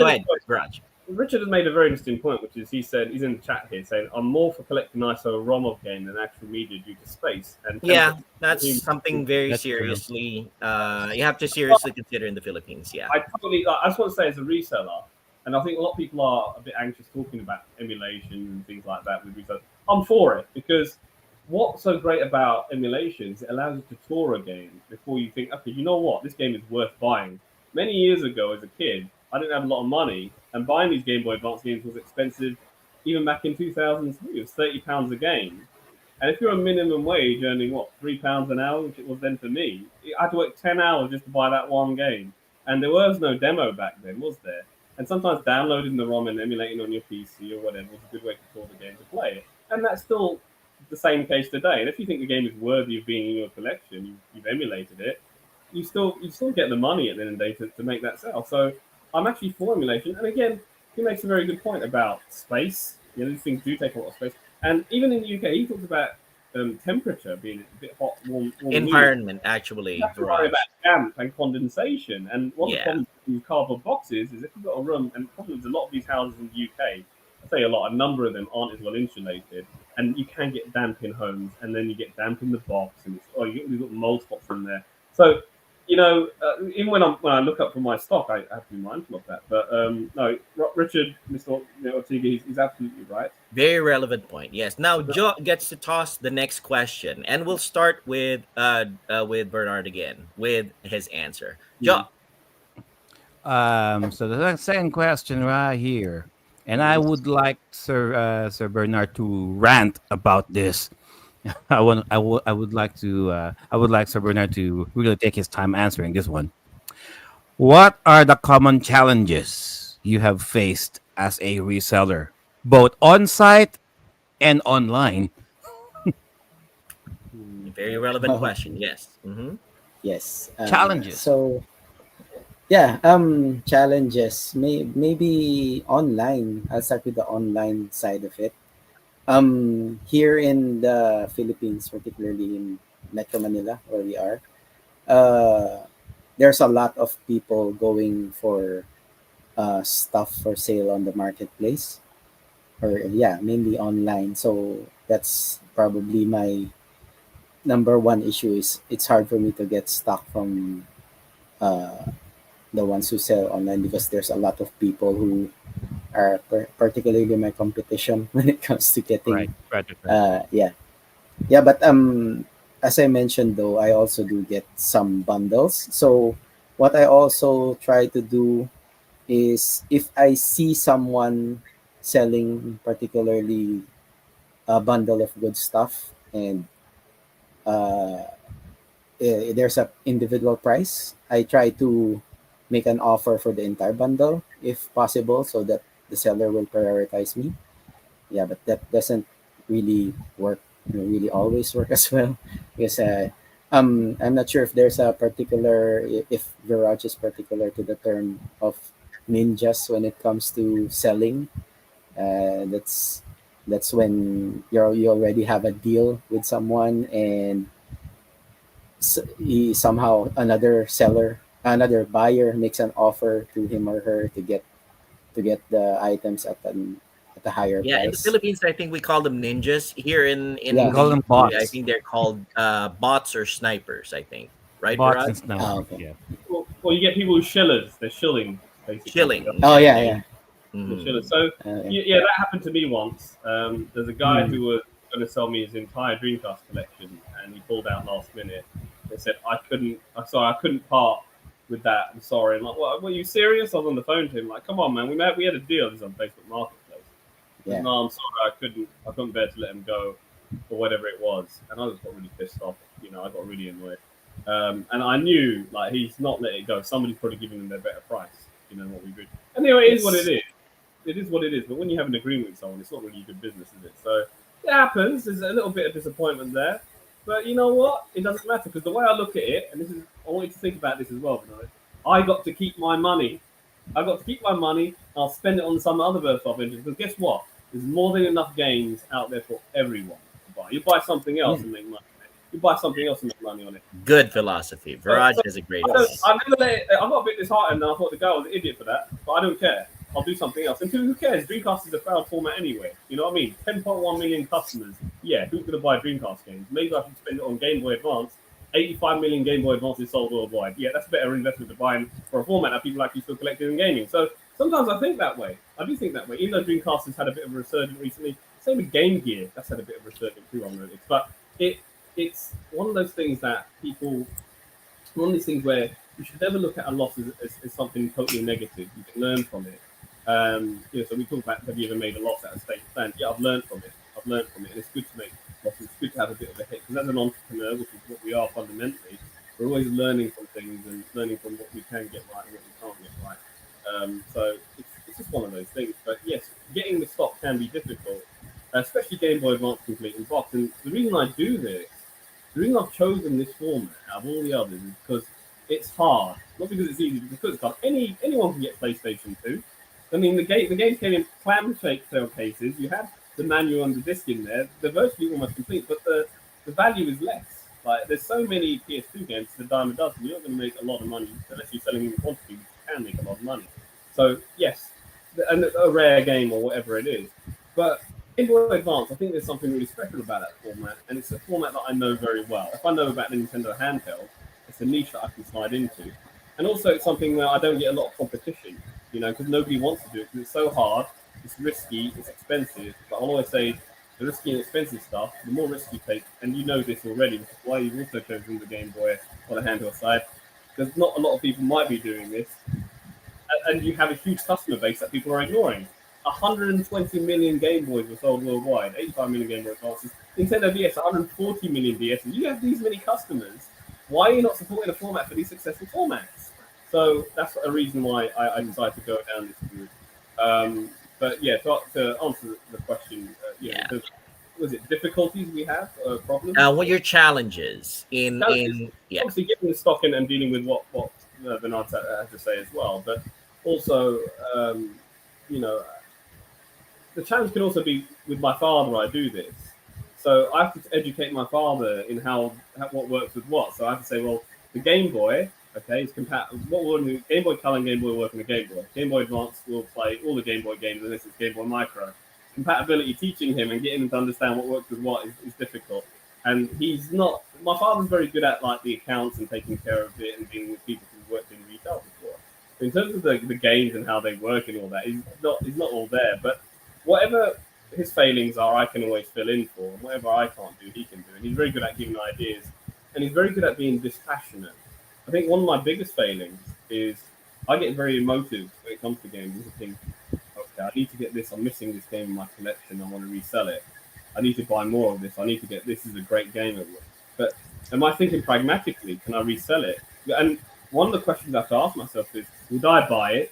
ahead, Viraj. Richard has made a very interesting point, which is he said he's in the chat here saying I'm more for collecting ISO ROM of game than actual media due to space. And yeah, that's something very That's seriously. You have to seriously consider in the Philippines. Yeah, I just want to say as a reseller, and I think a lot of people are a bit anxious talking about emulation and things like that with resellers. I'm for it because what's so great about emulation is it allows you to tour a game before you think, okay, you know what, this game is worth buying. Many years ago, as a kid, I didn't have a lot of money, and buying these Game Boy Advance games was expensive. Even back in 2003, it was £30 a game. And if you're a minimum wage earning, what, £3 an hour, which it was then for me, I had to work 10 hours just to buy that one game. And there was no demo back then, was there? And sometimes downloading the ROM and emulating on your PC or whatever was a good way to tour the game to play it. And that's still the same case today. And if you think the game is worthy of being in your collection, you've emulated it, you still get the money at the end of the day to make that sell. So I'm actually for emulation. And again, he makes a very good point about space. These things do take a lot of space. And even in the UK, he talks about temperature being a bit hot, warm. environment actually. You have to worry about damp and condensation. And one of the problems with cardboard boxes is if you've got a room, and the problem is a lot of these houses in the UK, I say a lot, a number of them aren't as well insulated, and you can get damp in homes, and then you get damp in the box, and you've got mold spots in there. So even when I look up for my stock, I have to be mindful of that. But no, Richard, Mr. Ortega, he's absolutely right. Very relevant point. Yes. Now Joe gets to toss the next question, and we'll start with Bernard again with his answer. Joe. So the second question right here, and I would like Sir Bernard to rant about this. I would like Sir Bernard to really take his time answering this one. What are the common challenges you have faced as a reseller, both on site and online? Very relevant question. Yes. Mm-hmm. Yes. Challenges. So yeah, challenges. Maybe online. I'll start with the online side of it. Here in the Philippines, particularly in Metro Manila, where we are, there's a lot of people going for stuff for sale on the marketplace, or yeah, mainly online. So that's probably my number one issue. Is it's hard for me to get stock from uh, the ones who sell online because there's a lot of people who are particularly my competition when it comes to getting Right. yeah, but as I mentioned, though, I also do get some bundles. So what I also try to do is if I see someone selling particularly a bundle of good stuff, and uh, there's a individual price, I try to make an offer for the entire bundle if possible, so that the seller will prioritize me. Yeah, but that doesn't really work, really always work as well, because I'm not sure if there's a particular, if Viraj is particular to the term of ninjas when it comes to selling. That's when you already have a deal with someone, and somehow another buyer makes an offer to him or her to get the items at at a higher Yeah, in the price. Philippines, I think we call them ninjas. Here in Yeah. We the call them UK, I bots, think they're called bots or snipers. I think, right, bots Viraj? and Oh, snipers. okay. Yeah. Well, you get people with shillers. They're shilling basically. Chilling. Oh, Yeah, yeah, there yeah. you. The Mhm. shillers. So Yeah. yeah, that happened to me once. There's a guy Hmm. who was going to sell me his entire Dreamcast collection, and he pulled out last minute. They said I couldn't. I'm sorry, I couldn't part with that. I'm sorry. I'm like, what? Were you serious? I was on the phone to him. Like, come on, man. We had a deal. This is on Facebook Marketplace. He said, Yeah. no, I'm sorry. I couldn't bear to let him go, or whatever it was. And I just got really pissed off. I got really annoyed. And I knew like he's not let it go. Somebody's probably giving him their better price. What we agreed. Anyway, it is what it is. It is what it is. But when you have an agreement with someone, it's not really good business, is it? So it happens. There's a little bit of disappointment there. But you know what? It doesn't matter because the way I look at it, and I want you to think about this as well, Bernard. I got to keep my money. I got to keep my money. I'll spend it on some other versatile ventures. Because guess what? There's more than enough games out there for everyone to buy. You buy something else and make money. You buy something else and make money on it. Good philosophy. Viraj So has a great I philosophy. never let it. I got a bit disheartened, and I thought the guy was an idiot for that. But I don't care. I'll do something else. And who cares? Dreamcast is a failed format anyway. You know what I mean? 10.1 million customers. Yeah, who's going to buy Dreamcast games? Maybe I should spend it on Game Boy Advance. 85 million Game Boy Advances sold worldwide. Yeah, that's a better investment to buy for a format that people actually still collecting in gaming. So sometimes I think that way. I do think that way. Even though Dreamcast has had a bit of a resurgence recently, same with Game Gear, that's had a bit of a resurgence too on Linux. But it's one of those things that people, one of these things where you should never look at a loss as something totally negative. You can learn from it. So we talk about, have you ever made a loss at a state plan? Yeah, I've learned from it. And it's good to make losses. It's good to have a bit of a hit because as an entrepreneur, which is what we are fundamentally, we're always learning from things and learning from what we can get right and what we can't get right. So it's just one of those things. But yes, getting the stock can be difficult, especially Game Boy Advance Complete and Box. And the reason I do this, the reason I've chosen this format out of all the others is because it's hard. Not because it's easy, because it's hard. Anyone can get PlayStation 2. I mean, the game came in clamshell cases. You have the manual and the disc in there. They're virtually almost complete, but the value is less. Like, there's so many PS2 games, it's a dime a dozen. You're not going to make a lot of money unless you're selling in quantity. You can make a lot of money. So, yes, and a rare game or whatever it is. But Game Boy Advance, I think there's something really special about that format, and it's a format that I know very well. If I know about the Nintendo handheld, it's a niche that I can slide into. And also, it's something where I don't get a lot of competition, because nobody wants to do it because it's so hard, it's risky, it's expensive. But I'll always say the risky and expensive stuff, the more risk you take, and you know this already, which is why you've also chosen the Game Boy on the handheld side, because not a lot of people might be doing this, and you have a huge customer base that people are ignoring. 120 million Game Boys were sold worldwide, 85 million Game Boy Advances. Nintendo DS, 140 million DSs. You have these many customers. Why are you not supporting a format for these successful formats? So that's a reason why I decided to go down this route. But yeah, to answer the question, was it difficulties we have, problems? What your challenges in Obviously getting the stock in and dealing with what Bernard had to say as well, but also the challenge can also be with my father. I do this, so I have to educate my father in how what works with what. So I have to say, well, the Game Boy, okay, is compatible. What will Game Boy Color and Game Boy work on the Game Boy? Game Boy Advance will play all the Game Boy games, and this is Game Boy Micro. Compatibility, teaching him and getting him to understand what works with what is difficult. And he's not. My father's very good at like the accounts and taking care of it and dealing with people who've worked in retail before. In terms of the games and how they work and all that, he's not all there. But whatever his failings are, I can always fill in for. And whatever I can't do, he can do. And he's very good at giving ideas, and he's very good at being dispassionate. I think one of my biggest failings is I get very emotive when it comes to games. I think, okay, I need to get this. I'm missing this game in my collection. I want to resell it. I need to buy more of this. I need to get this. Is a great game. But am I thinking pragmatically? Can I resell it? And one of the questions I have to ask myself is, would I buy it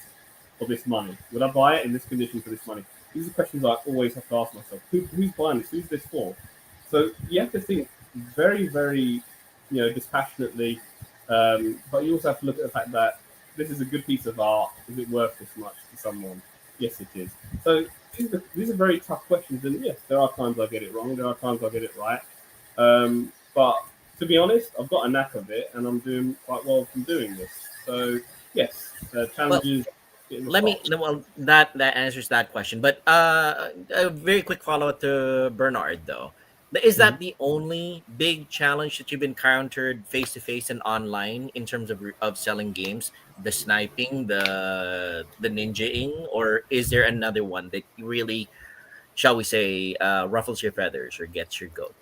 for this money? Would I buy it in this condition for this money? These are questions I always have to ask myself. Who's buying this? Who's this for? So you have to think very, very, dispassionately. But you also have to look at the fact that this is a good piece of art. Is it worth this much to someone? Yes, it is. So these are very tough questions. And yes, there are times I get it wrong. There are times I get it right. But to be honest, I've got a knack of it, and I'm doing quite well from doing this. So yes, challenges. get in the Let me, pot. well, that answers that question, but a very quick follow-up to Bernard, though. Is Mhm. that the only big challenge that you've encountered face to face and online in terms of selling games? The sniping, the ninjaing, or is there another one that really, shall we say, ruffles your feathers or gets your goat?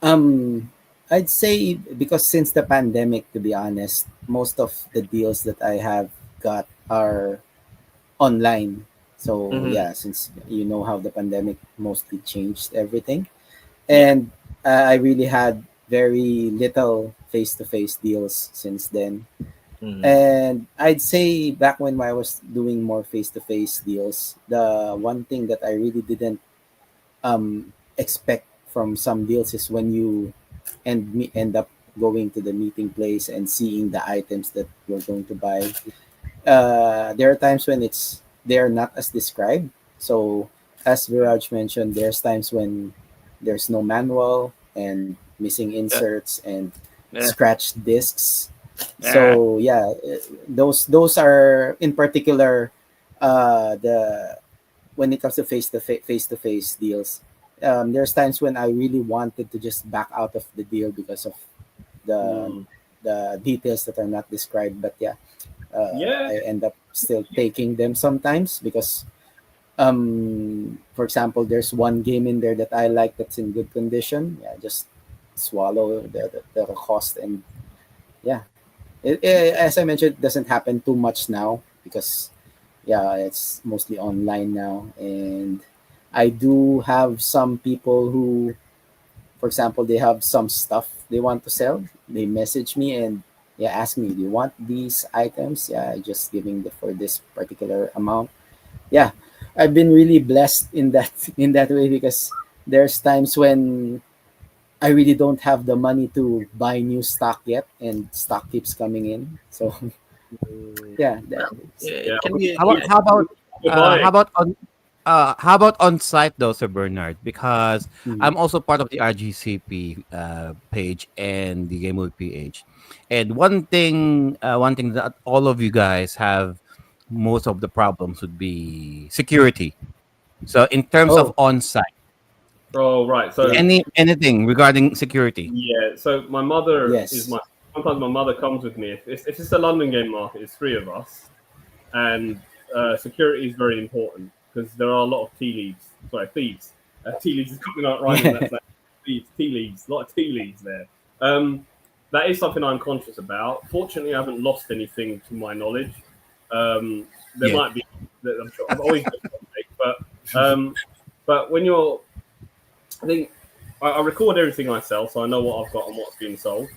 Um, I'd say because since the pandemic, to be honest, most of the deals that I have got are online. So Mm-hmm. yeah, since you know how the pandemic mostly changed everything, Yeah. and I really had very little face-to-face deals since then. Mm-hmm. And I'd say back when I was doing more face-to-face deals, the one thing that I really didn't expect from some deals is when you end up going to the meeting place and seeing the items that you're going to buy. There are times when they are not as described. So as Viraj mentioned, there's times when there's no manual and missing Yeah. inserts and Yeah. scratched discs. Yeah. So yeah, those are in particular the when it comes to face to face deals. There's times when I really wanted to just back out of the deal because of the Mm. the details that are not described. But yeah, Yeah, I end up still taking them sometimes because for example, there's one game in there that I like that's in good condition. Yeah, just swallow the cost. And yeah, as I mentioned, it doesn't happen too much now because yeah, it's mostly online now. And I do have some people who, for example, they have some stuff they want to sell. They message me and yeah, ask me, do you want these items? Yeah, I just giving for this particular amount. Yeah, I've been really blessed in that in that way because there's times when I really don't have the money to buy new stock yet, and stock keeps coming in. So mm, yeah, Well, yeah. it can be. How about how about You're buying. how about on site though, Sir Bernard? Because mhm. I'm also part of the RGCP page and the Game Movie PH, and one thing that all of you guys have most of the problems would be security. So in terms of Oh on site, Oh, right. yeah, So anything regarding security. yeah. So my mother is yes, my. Sometimes my mother comes with me. If it's a London game market, it's three of us, and security is very important because there are a lot of tea leaves. Sorry, thieves. Tea leaves is probably not rhyming. yeah, That's that. Thieves, tea leaves. A lot of tea leaves there. Um, that is something I'm conscious about. Fortunately, I haven't lost anything to my knowledge. There Yeah. might be. I'm sure I've always made mistakes, but when you're, I think I record everything myself, so I know what I've got and what's being sold.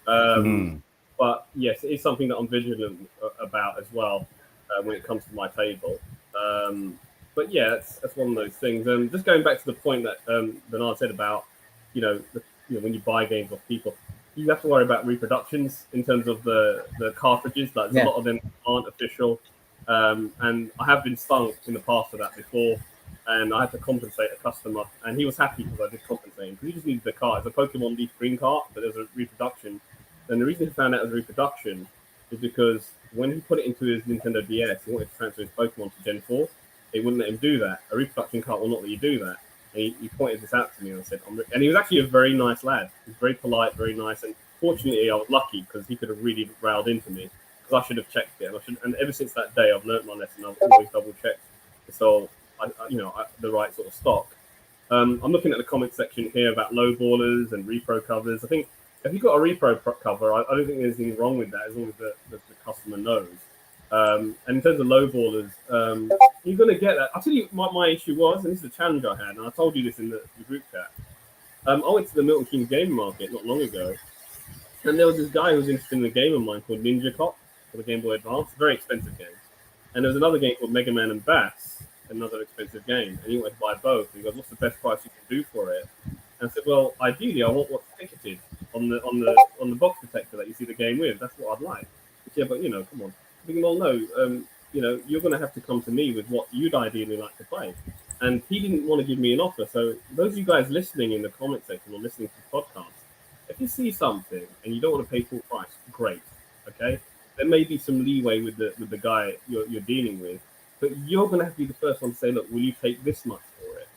Um, Mm. but yes, it is something that I'm vigilant about as well when it comes to my table. But yeah, that's one of those things. Just going back to the point that Bernard said about, when you buy games off people, you have to worry about reproductions in terms of the cartridges. Like, there's a yeah, lot of them aren't official, and I have been stung in the past for that before. And I had to compensate a customer, and he was happy because I did compensate him because he just needed the cart. It's a Pokemon Leaf Green cart, but there's a reproduction. And the reason he found out it was reproduction is because when he put it into his Nintendo DS, he wanted to transfer his Pokemon to Gen 4. It wouldn't let him do that. A reproduction cart will not let you do that. And he pointed this out to me and I said, and he was actually a very nice lad. He was very polite, very nice. And fortunately, I was lucky because he could have really railed into me because I should have checked it. And ever since that day, I've learned my lesson. I've always double checked. So, the right sort of stock. I'm looking at the comment section here about low ballers and repro covers. I think if you've got a repro cover, I don't think there's anything wrong with that as long as the customer knows. And in terms of low ballers, you're going to get that. I'll tell you what my issue was, and this is a challenge I had, and I told you this in the group chat. I went to the Milton Keynes game market not long ago, and there was this guy who was interested in a game of mine called Ninja Cop for the Game Boy Advance, very expensive game. And there was another game called Mega Man and Bass, another expensive game. And he wanted to buy both. And he goes, "What's the best price you can do for it?" And I said, "Well, ideally, I want what's ticketed on the box protector that you see the game with. That's what I'd like." He said, "Yeah, but come on." I think, "Well, no, you're going to have to come to me with what you'd ideally like to play." And he didn't want to give me an offer. So those of you guys listening in the comment section or listening to the podcast, if you see something and you don't want to pay full price, great. Okay. there may be some leeway with the guy you're dealing with, but you're going to have to be the first one to say, look, will you take this much for it?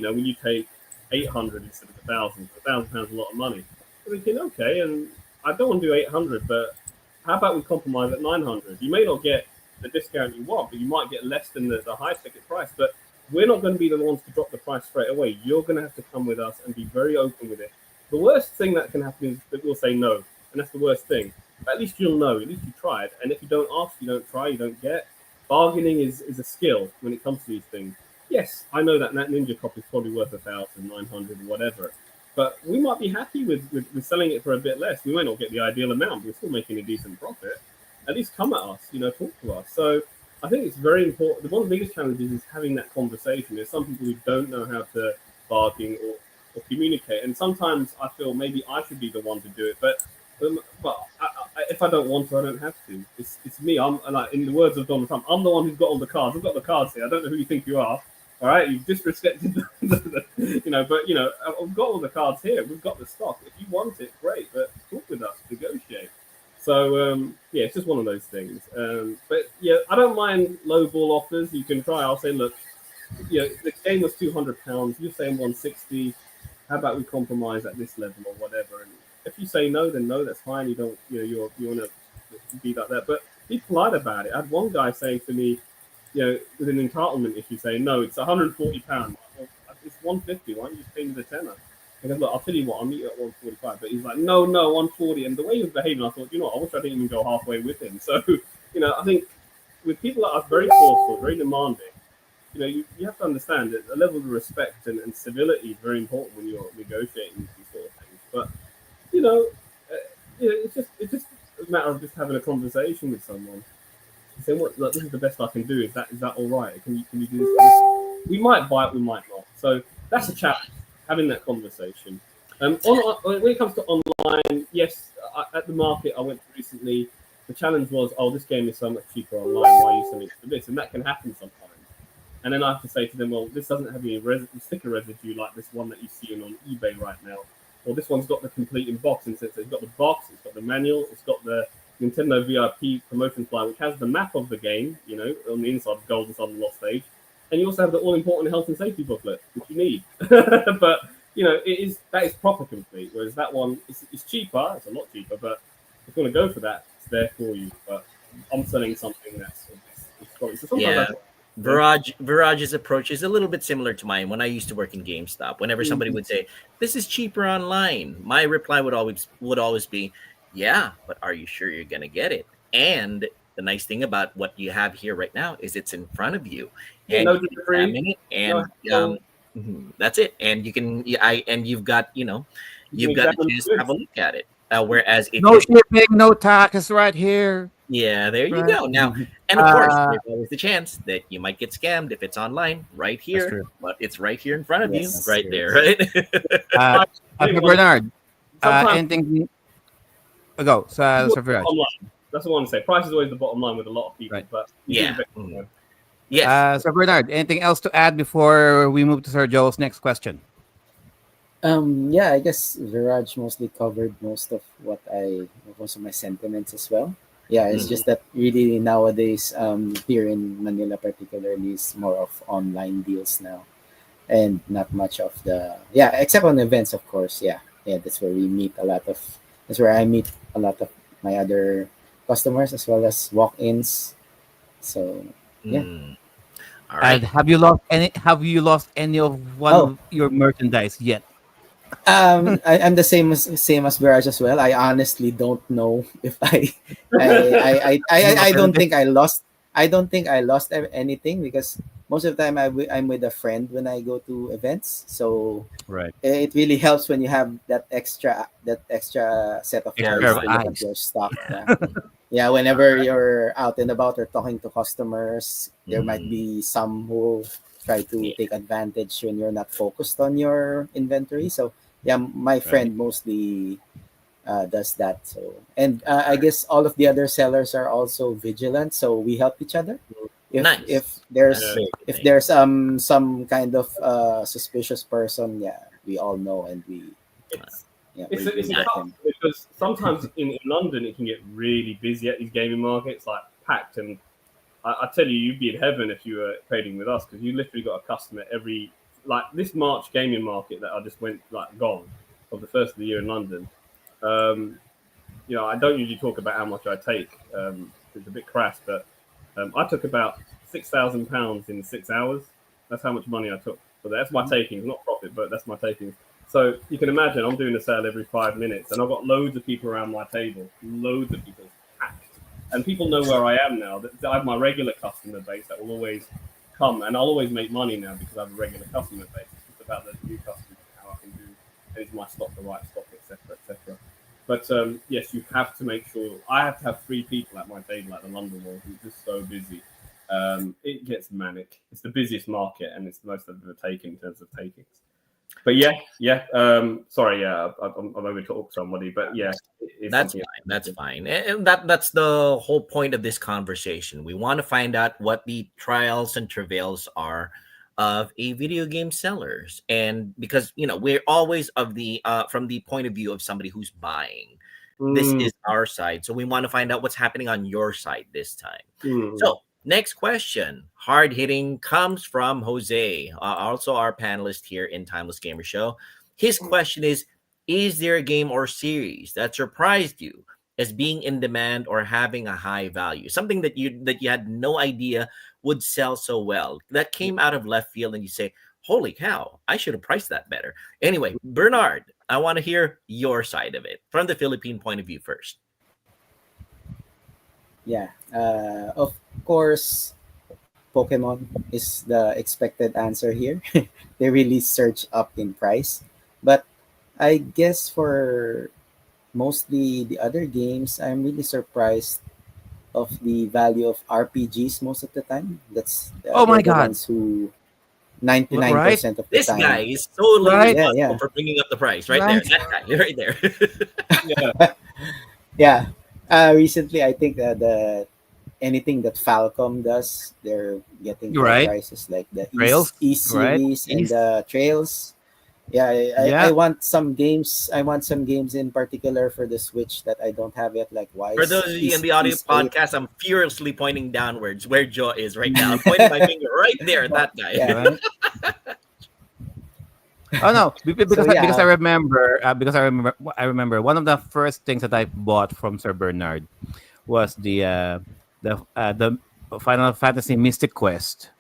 Will you take 800 instead of 1,000? £1,000 is a lot of money. I'm thinking, okay, and I don't want to do 800, but how about we compromise at 900? You may not get the discount you want, but you might get less than the high ticket price. But we're not going to be the ones to drop the price straight away. You're going to have to come with us and be very open with it. The worst thing that can happen is that we'll say no, and that's the worst thing. But at least you'll know, at least you tried. And if you don't ask, you don't try, you don't get. Bargaining is a skill when it comes to these things. Yes, I know that Ninja copy is probably worth 1,000, 900, or whatever. But we might be happy with selling it for a bit less. We might not get the ideal amount, but we're still making a decent profit. At least come at us, talk to us. So I think it's very important. One of the biggest challenges is having that conversation. There's some people who don't know how to bargain or communicate. And sometimes I feel maybe I should be the one to do it. But if I don't want to, I don't have to. It's me. I'm like, in the words of Donald Trump, I'm the one who's got all the cards. I've got the cards here. I don't know who you think you are. All right, you've disrespected but I've got all the cards here. We've got the stock. If you want it, great, but talk with us, negotiate. So it's just one of those things. But yeah, I don't mind low ball offers. You can try. I'll say, look, the game was £200. You're saying 160. How about we compromise at this level or whatever? And if you say no, then no, that's fine. You don't, you want to be like that. But be polite about it. I had one guy saying to me, with an entitlement issue, saying, no, it's £140. Well, it's 150. Why don't you just pay me the tenner? I go, look, I'll tell you what, I'll meet you at 145. But he's like, no, 140. And the way he was behaving, I thought, I wish I didn't even go halfway with him. So, I think with people that are very forceful, very demanding, you have to understand that a level of respect and civility is very important when you're negotiating these sort of things. But, it's just a matter of just having a conversation with someone. Saying, look, this is the best I can do. Is that all right? Can you do this? We might buy it, we might not. So that's a challenge, having that conversation. When it comes to online, yes, at the market I went to recently, the challenge was, this game is so much cheaper online. Why are you selling it for this? And that can happen sometimes. And then I have to say to them, well, this doesn't have any sticker residue like this one that you see on eBay right now. Or this one's got the complete in box. And so it's got the box, it's got the manual, it's got the Nintendo VIP promotion flyer, which has the map of the game, on the inside, gold and on the lost stage. And you also have the all-important health and safety booklet, which you need. But, that is proper complete. Whereas that one, it's cheaper, it's a lot cheaper, but if you want to go for that, it's there for you. But I'm selling something that's quality. So sometimes Viraj's approach is a little bit similar to mine. When I used to work in GameStop, whenever somebody would say, this is cheaper online, my reply would always be, yeah, but are you sure you're going to get it? And the nice thing about what you have here right now is it's in front of you. And you can examine it, and that's it. And you can, and you've got, you've got a chance to have a look at it. Whereas if no shipping, no tax, right here. Yeah, there you go. Now, and of course, there's always the chance that you might get scammed if it's online, right here. But it's right here in front of you, right there, right? Bernard, anything? Go, so Viraj. That's what I want to say. Price is always the bottom line with a lot of people, right. But yes. So Bernard, anything else to add before we move to Sir Joel's next question? I guess Viraj mostly covered most of my sentiments as well. Yeah, it's just that really nowadays, here in Manila particularly, is more of online deals now, and not much of except on events, of course. Yeah, that's where we meet that's where I meet a lot of my other customers as well as walk-ins. So yeah. All right. And have you lost any of of your merchandise yet? I'm the same as Viraj as well. I honestly don't know if I don't think I lost. I don't think I lost anything because most of the time I'm with a friend when I go to events. So it really helps when you have that extra set of eyes to look at your stock. Yeah, whenever you're out and about or talking to customers, there might be some who try to take advantage when you're not focused on your inventory. So yeah, my friend mostly does that. So, and I guess all of the other sellers are also vigilant, so we help each other. If there's some kind of suspicious person, we all know, and we it's a tough because sometimes in London it can get really busy at these gaming markets, like packed. And I tell you, you'd be in heaven if you were trading with us, because you literally got a customer every, like this March gaming market that I just went like gone of the first of the year in London. You know, I don't usually talk about how much I take. It's a bit crass, but I took about £6,000 in 6 hours. That's how much money I took. So that's my takings, not profit, but that's my takings. So you can imagine I'm doing a sale every 5 minutes, and I've got loads of people around my table, loads of people packed. And people know where I am now. I have my regular customer base that will always come, and I'll always make money now because I have a regular customer base. It's about the new customers, how I can do, and is my stock the right stock, etc., etc. But yes, you have to make sure. I have to have 3 people at my table at the London one. It's just so busy. It gets manic. It's the busiest market, and it's the most I've ever taken in terms of takings. But sorry, I'm over to talk to somebody, but yeah, That's fine. That's fine. And that's the whole point of this conversation. We want to find out what the trials and travails are of a video game sellers. And because, you know, we're always of the from the point of view of somebody who's buying. This is our side. So we want to find out what's happening on your side this time. So next question, hard hitting, comes from Jose, also our panelist here in Timeless Gamer Show. His question is there a game or series that surprised you as being in demand or having a high value? Something that you had no idea would sell so well, that came out of left field, and you say, holy cow, I should have priced that better. Anyway, Bernard, I want to hear your side of it from the Philippine point of view first. Yeah, of course, Pokemon is the expected answer here. They really surge up in price. But I guess for mostly the other games, I'm really surprised of the value of RPGs most of the time. Oh my they're the God. ones who Right? 99% of the This time. guy is totally Right. responsible Yeah. for bringing up the price right Right. there. That guy right there. Yeah. Yeah. Recently, I think the anything that Falcom does, they're getting You're high right. prices, like the Trails, E right? series and East. the Trails. Yeah, Yeah. I want some games. I want some games in particular for the Switch that I don't have yet, like For those of you in the audio podcast, I'm furiously pointing downwards where Joe is right now. I'm pointing my finger right there at that guy. Yeah. Right? Oh no, because I remember I remember one of the first things that I bought from Sir Bernard was the Final Fantasy Mystic Quest,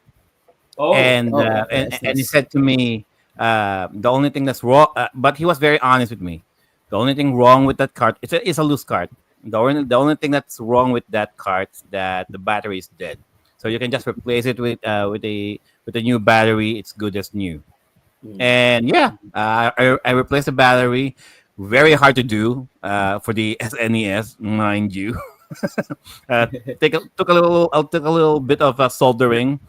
and and he nice. said to me, the only thing that's wrong, but he was very honest with me. The only thing wrong with that cart, it's a loose cart. The only thing that's wrong with that cart is that the battery is dead. So you can just replace it with a new battery. It's good as new. And yeah, I replaced the battery. Very hard to do for the SNES, mind you. Took a little bit of soldering,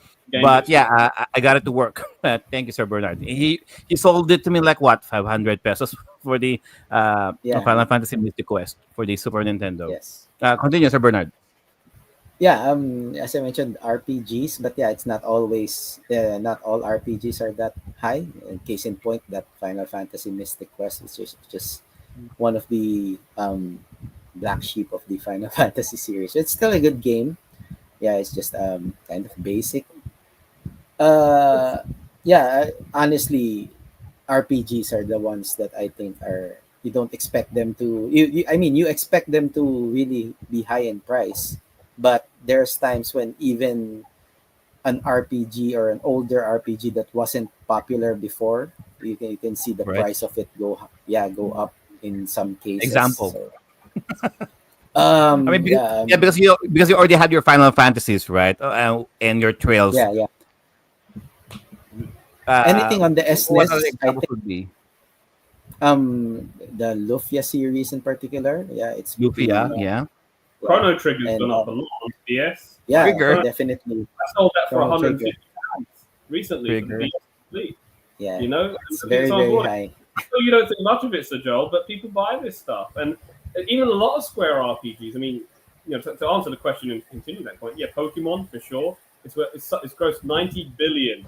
but yeah, I got it to work. Thank you, Sir Bernard. He sold it to me like what, 500 pesos for the Final Fantasy Mystic Quest for the Super Nintendo. Yes. Continue, Sir Bernard. Yeah, as I mentioned, RPGs, but yeah, it's not always, not all RPGs are that high. Case in point, that Final Fantasy Mystic Quest is just one of the black sheep of the Final Fantasy series. It's still a good game. Yeah, it's just kind of basic. Honestly, RPGs are the ones that I think are, you don't expect them to. I mean, you expect them to really be high in price, but there's times when even an RPG or an older RPG that wasn't popular before, you can see the Right. price of it go up in some cases. Example. So, I mean, because you already have your Final Fantasies, right? And your Trails. yeah. Uh, Anything on the what SNES, other I examples think would be? the Lufia series in particular, yeah, it's Luffy, yeah, pretty, yeah. Chrono Trigger's and gone up a lot on DS. yeah, Trigger. definitely. I sold that for Chrono Trigger. £150 recently for the Trigger. DS Complete. Yeah, You know, it's and very, so very what- high. So you don't think much of it, Sir Joel, but people buy this stuff, and even a lot of Square RPGs. I mean, you know, to answer the question and continue that point, yeah, Pokemon for sure. It's grossed 90 billion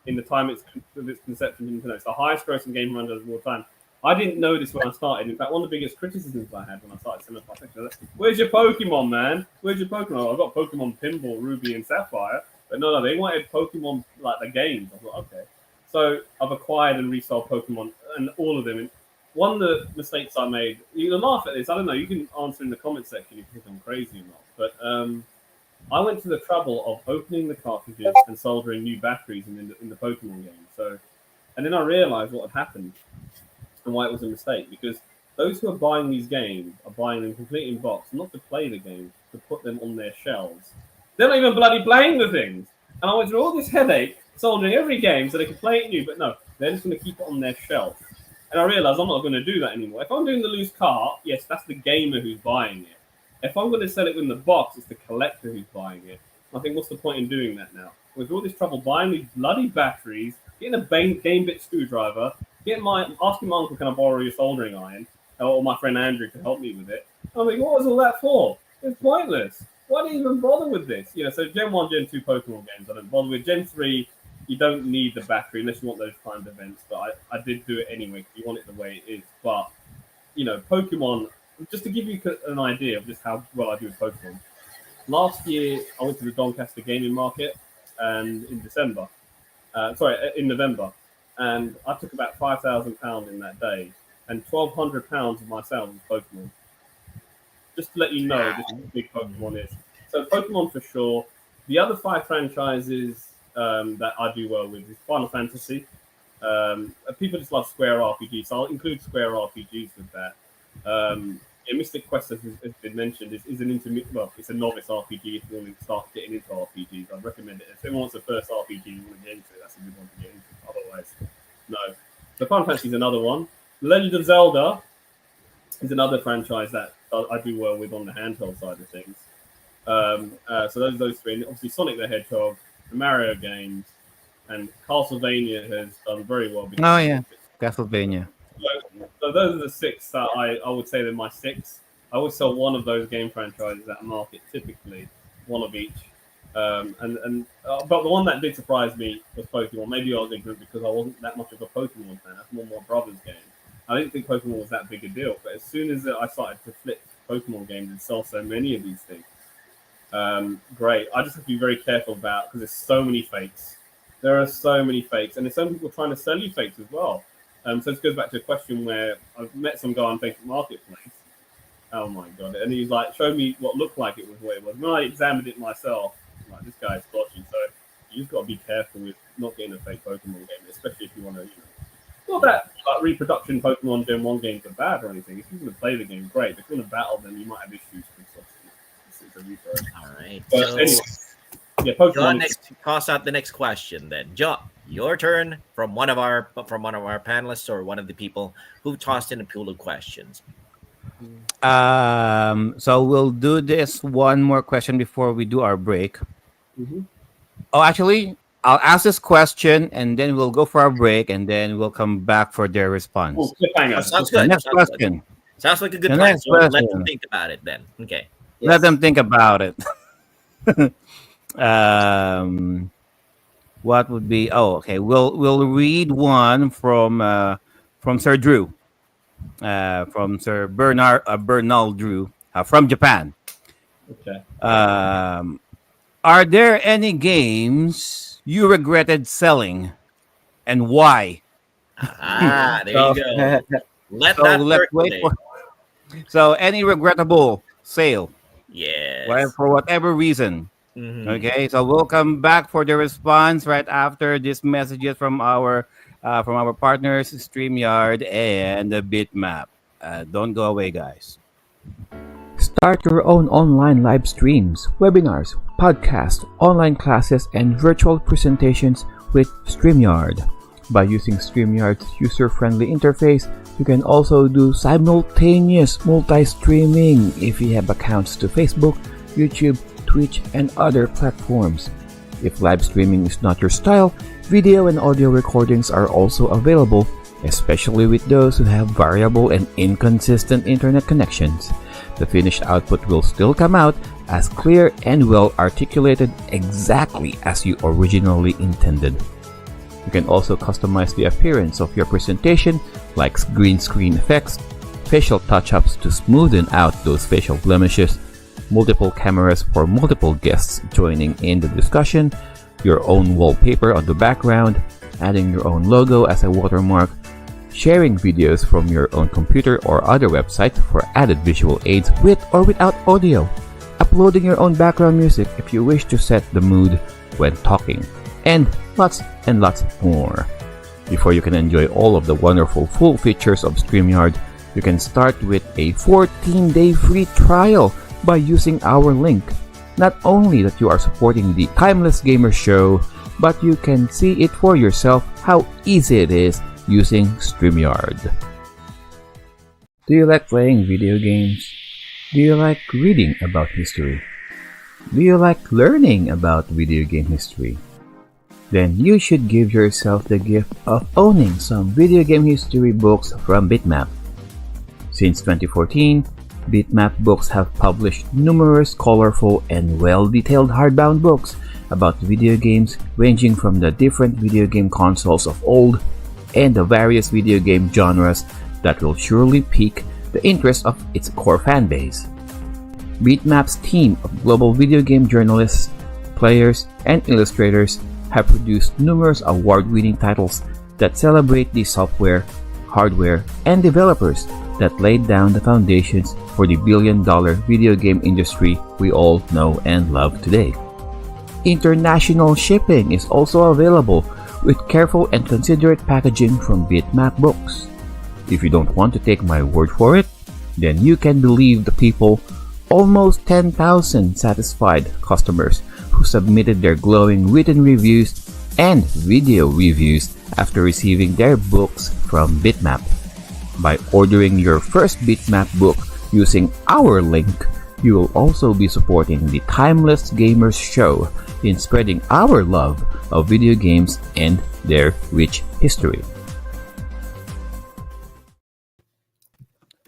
in the time of its conception. It's the highest grossing game run of all time. I didn't know this when I started. In fact, one of the biggest criticisms I had when I started selling my section, where's your Pokemon, man? Where's your Pokemon? Oh, I've got Pokemon Pinball, Ruby, and Sapphire. But no, they wanted Pokemon like the games. I thought, okay. So I've acquired and resold Pokemon, and all of them. And one of the mistakes I made, you can laugh at this, I don't know, you can answer in the comment section if you think I'm crazy or not. But I went to the trouble of opening the cartridges and soldering new batteries in the Pokemon game. So, and then I realized what had happened and why it was a mistake, because those who are buying these games are buying them completely in box, not to play the game, to put them on their shelves. They're not even bloody playing the things. And I went through all this headache soldering every game so they could play it new, but no, they're just going to keep it on their shelf. And I realized I'm not going to do that anymore. If I'm doing the loose cart, yes, that's the gamer who's buying it. If I'm going to sell it in the box, it's the collector who's buying it. I think, what's the point in doing that now? With all this trouble buying these bloody batteries, getting a game bit screwdriver, asking my uncle, can I borrow your soldering iron? Or my friend Andrew to help me with it. I'm like, what was all that for? It's pointless. Why do you even bother with this? So Gen 1, Gen 2 Pokemon games, I don't bother with. Gen 3, you don't need the battery unless you want those timed events. But I did do it anyway because you want it the way it is. But, Pokemon, just to give you an idea of just how well I do with Pokemon. Last year, I went to the Doncaster Gaming Market and in November. And I took about £5,000 in that day. And £1,200 of my sales was Pokemon. Just to let you know just how big Pokemon is. So Pokemon for sure. The other 5 franchises that I do well with is Final Fantasy. People just love Square RPGs, so I'll include Square RPGs with that. Mystic Quest, as has been mentioned, is an it's a novice RPG. If you want to start getting into RPGs, I'd recommend it. If anyone wants the first RPG you want to get into, that's a good one to get into. Otherwise, no. So Final Fantasy is another one. Legend of Zelda is another franchise that I do well with on the handheld side of things. So those 3. And obviously Sonic the Hedgehog, the Mario games, and Castlevania has done very well. Oh, yeah. Castlevania. So those are the 6 that I would say they're my 6. I always sell one of those game franchises at market, typically one of each. But the one that did surprise me was Pokemon. Maybe I was ignorant because I wasn't that much of a Pokemon fan. That's more my brother's game. I didn't think Pokemon was that big a deal. But as soon as I started to flip Pokemon games and sell so many of these things, great. I just have to be very careful about, because there's so many fakes. There are so many fakes, and there's some people trying to sell you fakes as well. So this goes back to a question where I've met some guy on Facebook Marketplace. Oh my god! And he's like, showed me what looked like it was what it was. When I examined it myself, I'm like, this guy's dodgy. So you just got to be careful with not getting a fake Pokemon game, especially if you want to. Not that reproduction Pokemon Gen 1 games are bad or anything. If you're going to play the game, great. If you're going to battle them, you might have issues because it's a repro. All right. But so, anyway, yeah, Pokemon. Toss out the next question then. John, your turn from one of our panelists or one of the people who tossed in a pool of questions. So we'll do this one more question before we do our break. Mm-hmm. Oh, actually, I'll ask this question and then we'll go for our break and then we'll come back for their response. Oh, cliffhanger. Sounds The good. next question. Sounds like a good The plan. next So let question. them think about it then. Okay. Yes. Let them think about it. What would be? Oh, okay. We'll read one from Sir Drew, from Sir Bernal Drew, from Japan. Okay. Are there any games you regretted selling, and why? There you go. Let that let's wait percolate. So any regrettable sale, Yes. for whatever reason. Mhm. Okay, so we'll come back for the response right after these messages from our partners, Streamyard and the BitMap. Don't go away, guys. Start your own online live streams, webinars, podcasts, online classes, and virtual presentations with Streamyard. By using Streamyard's user-friendly interface, you can also do simultaneous multi-streaming if you have accounts to Facebook, YouTube, Twitch, and other platforms. If live streaming is not your style, video and audio recordings are also available, especially with those who have variable and inconsistent internet connections. The finished output will still come out as clear and well articulated exactly as you originally intended. You can also customize the appearance of your presentation like green screen effects, facial touch-ups to smoothen out those facial blemishes, multiple cameras for multiple guests joining in the discussion, your own wallpaper on the background, adding your own logo as a watermark, sharing videos from your own computer or other website for added visual aids with or without audio, uploading your own background music if you wish to set the mood when talking, and lots more. Before you can enjoy all of the wonderful full features of StreamYard, you can start with a 14-day free trial by using our link. Not only that you are supporting the Timeless Gamers Show, but you can see it for yourself how easy it is using StreamYard. Do you like playing video games? Do you like reading about history? Do you like learning about video game history? Then you should give yourself the gift of owning some video game history books from BitMap. Since 2014, BitMap Books have published numerous colorful and well-detailed hardbound books about video games ranging from the different video game consoles of old and the various video game genres that will surely pique the interest of its core fanbase. BitMap's team of global video game journalists, players, and illustrators have produced numerous award-winning titles that celebrate the software, hardware, and developers that laid down the foundations for the billion-dollar video game industry we all know and love today. International shipping is also available with careful and considerate packaging from BitMap Books. If you don't want to take my word for it, then you can believe the people, almost 10,000 satisfied customers who submitted their glowing written reviews and video reviews after receiving their books from BitMap. By ordering your first BitMap book using our link, you will also be supporting the Timeless Gamers Show in spreading our love of video games and their rich history.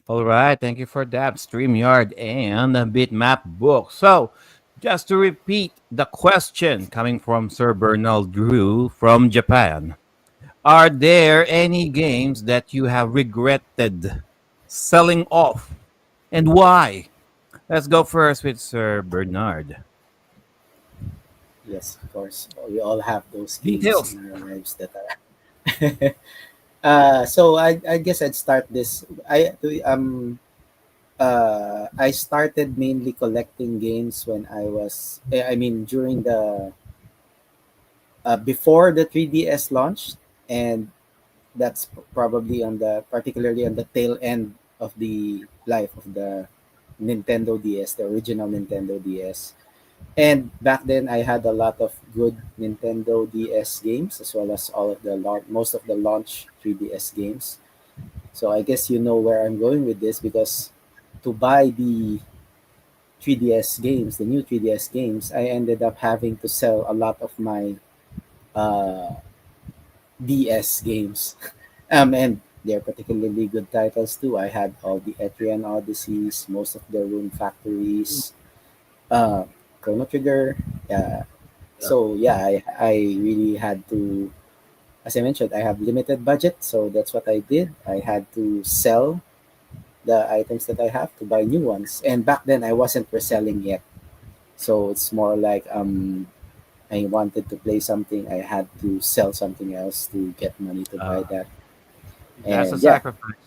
All right, thank you for that, StreamYard and BitMap Books. So, just to repeat the question coming from Sir Bernal Drew from Japan. Are there any games that you have regretted selling off, and why? Let's go first with Sir Bernard. Yes, of course. We all have those games Details. in our lives that are. So I guess I'd start this. I started mainly collecting games when I was. I mean, during the before the 3DS launched, and that's probably particularly on the tail end of the life of the Nintendo DS, the original Nintendo DS. And back then, I had a lot of good Nintendo DS games, as well as all of the most of the launch 3DS games. So I guess you know where I'm going with this, because to buy the 3DS games, the new 3DS games, I ended up having to sell a lot of my uh, DS games. And they're particularly good titles too. I had all the Etrian Odysseys, most of the Rune Factories, uh, Chrono Trigger. So yeah, I really had to, as I mentioned, I have limited budget, so that's what I did. I had to sell the items that I have to buy new ones. And back then, I wasn't reselling yet, so it's more like I wanted to play something, I had to sell something else to get money to buy that. That's a And yeah, sacrifice.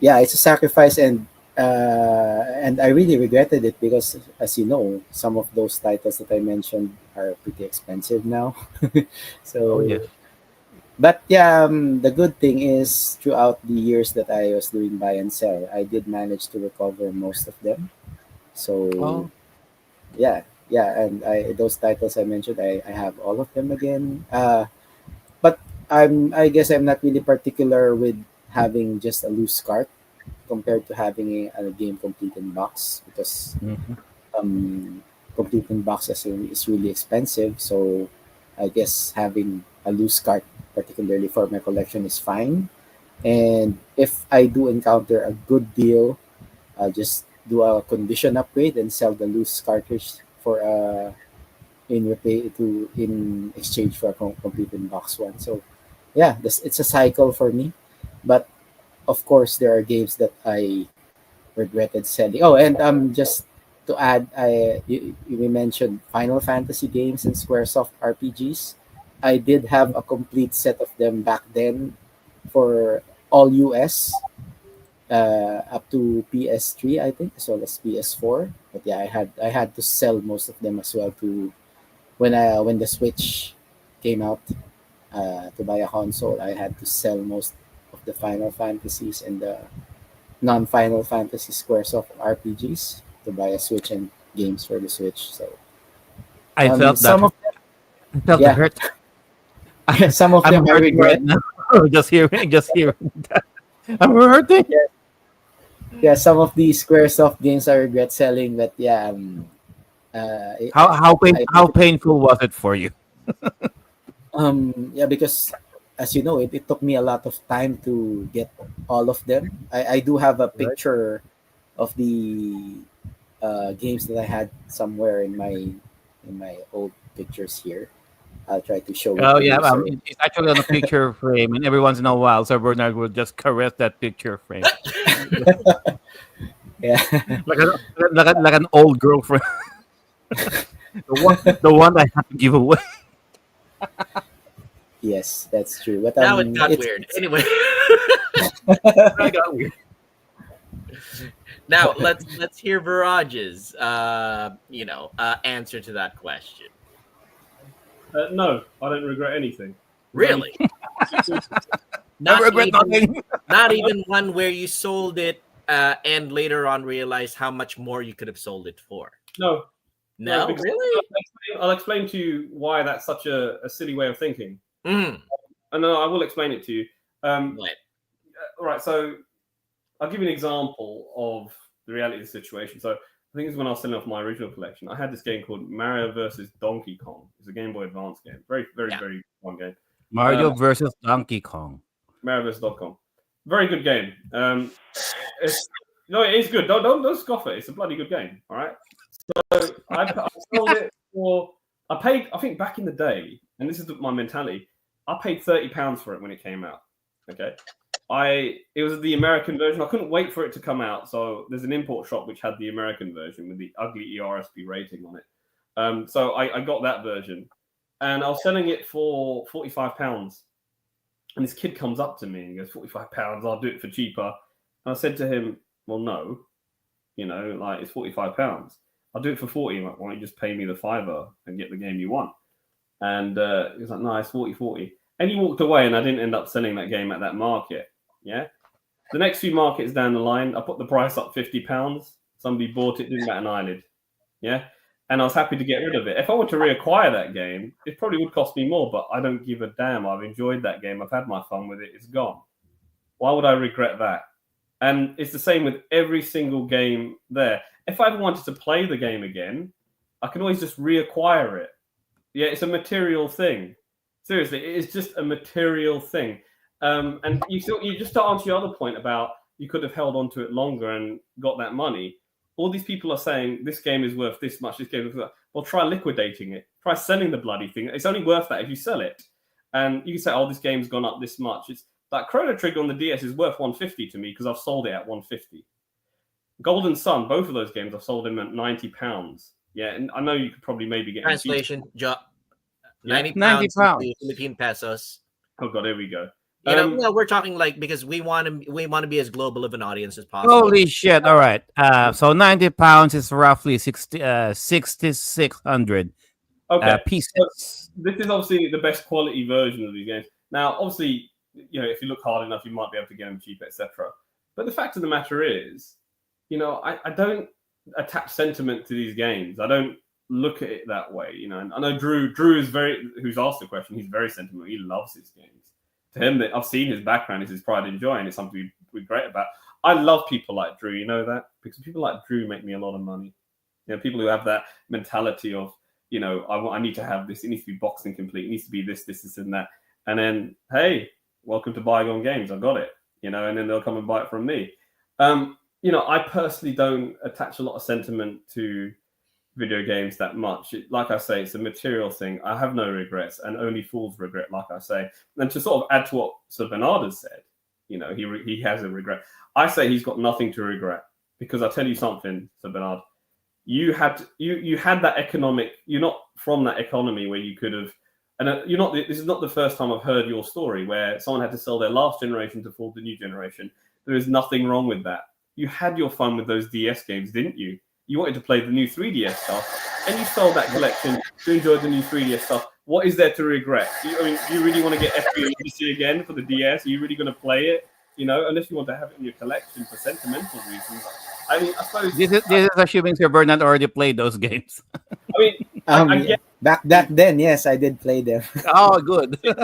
yeah, it's a sacrifice, and I really regretted it, because, as you know, some of those titles that I mentioned are pretty expensive now. Oh, So, yeah. but yeah, the good thing is, throughout the years that I was doing buy and sell, I did manage to recover most of them. So Oh, yeah, yeah, and those titles I mentioned, I have all of them again. But I guess I'm not really particular with having just a loose cart compared to having a game complete in box, because mhm. um, complete in box is really expensive. So I guess having a loose cart, particularly for my collection, is fine. And if I do encounter a good deal, I'll just do a condition upgrade and sell the loose cartridge for in exchange for a complete in box one. So yeah, it's a cycle for me. But of course, there are games that I regretted selling. Oh, and just to add, we mentioned Final Fantasy games and SquareSoft RPGs. I did have a complete set of them back then for all US, up to PS3, I think, as well as PS4. But yeah, I had to sell most of them as well to when the Switch came out, to buy a console. I had to sell most of the Final Fantasies and the non-Final Fantasy Squaresoft RPGs to buy a Switch and games for the Switch. So I felt that. some of them, I felt the yeah, hurt. some of I'm them I hurting regret. right now. Just hearing that. I'm hurting. Yeah, some of the Squaresoft games I regret selling, but yeah, I How painful was it for you? yeah, because as you know, it took me a lot of time to get all of them. I do have a Right. picture of the games that I had somewhere in my old pictures here. I'll try to show it Oh to yeah, you. So it's actually on a picture frame, and every once in a while, Sir Bernard will just caress that picture frame, yeah, like like an old girlfriend, the one I have to give away. yes, that's true. But Now it got it's weird. Anyway, I got weird. now let's hear Viraj's answer to that question. No, I don't regret anything. Really? I Not regret even, nothing. not even one where you sold it and later on realized how much more you could have sold it for. No, No, because really? I'll explain to you why that's such a silly way of thinking. Mm. And I will explain it to you. What? All right, so I'll give you an example of the reality of the situation. So I think it's when I was selling off my original collection. I had this game called Mario versus Donkey Kong. It's a Game Boy Advance game. Very, very, Yeah. very fun game. Mario versus Donkey Kong. Mario vs. Donkey Kong. Very good game. No, it is good. Don't scoff it. It's a bloody good game. All right. So I sold it for. I paid. I think back in the day, and this is my mentality. I paid £30 for it when it came out. Okay. It was the American version. I couldn't wait for it to come out. So there's an import shop which had the American version with the ugly ERSB rating on it. So I got that version, and I was selling it for £45. And this kid comes up to me and goes, £45, I'll do it for cheaper. And I said to him, well, no, like it's £45. I'll do it for 40. Like, why don't you just pay me the £5 and get the game you want? And he was like, no, it's 40. And he walked away, and I didn't end up selling that game at that market. Yeah. The next few markets down the line, I put the price up £50. Somebody bought it, didn't bat an eyelid. Yeah. And I was happy to get rid of it. If I were to reacquire that game, it probably would cost me more, but I don't give a damn. I've enjoyed that game. I've had my fun with it. It's gone. Why would I regret that? And it's the same with every single game there. If I ever wanted to play the game again, I can always just reacquire it. Yeah, it's a material thing. Seriously, it is just a material thing. And you just to answer your other point about you could have held on to it longer and got that money. All these people are saying this game is worth this much, this game is worth that. Well, try liquidating it. Try selling the bloody thing. It's only worth that if you sell it. And you can say, oh, this game's gone up this much. It's like Chrono Trigger on the DS is worth 150 to me because I've sold it at 150. Golden Sun, both of those games, I've sold them at £90. Yeah, and I know you could probably maybe get Translation, Yeah. 90 90 pounds pounds. into Philippine pesos. Oh god, here we go. We're talking like because we want to be as global of an audience as possible. Holy shit! All right. So 90 pounds is roughly 6,600 Okay. pieces. This is obviously the best quality version of these games. Now, obviously, if you look hard enough, you might be able to get them cheap, etc. But the fact of the matter is, I don't attach sentiment to these games. I don't look at it that way. And I know Drew is who's asked the question. He's very sentimental. He loves his games. To him, that I've seen his background, is his pride and joy, and it's something we're great about. I love people like Drew. You know that because people like Drew make me a lot of money. People who have that mentality of I need to have this. It needs to be boxing complete. It needs to be this, and that. And then, hey, welcome to Bygone Games. I got it. And then they'll come and buy it from me. I personally don't attach a lot of sentiment to video games that much. Like I say, it's a material thing. I have no regrets, and only fools regret, like I say. And to sort of add to what Sir Bernard has said, he has a regret. I say he's got nothing to regret, because I'll tell you something, Sir Bernard. You had that economic. You're not from that economy where you could have, and you're not. This is not the first time I've heard your story where someone had to sell their last generation to afford the new generation. There is nothing wrong with that. You had your fun with those DS games, didn't you? You wanted to play the new 3DS stuff, and you sold that collection to enjoy the new 3DS stuff. What is there to regret? Do you really want to get FB Odyssey again for the DS? Are you really going to play it? Unless you want to have it in your collection for sentimental reasons. I mean, I suppose This is assuming Sir Bernard already played those games. I mean, I get back then, yes, I did play them. Oh, good. there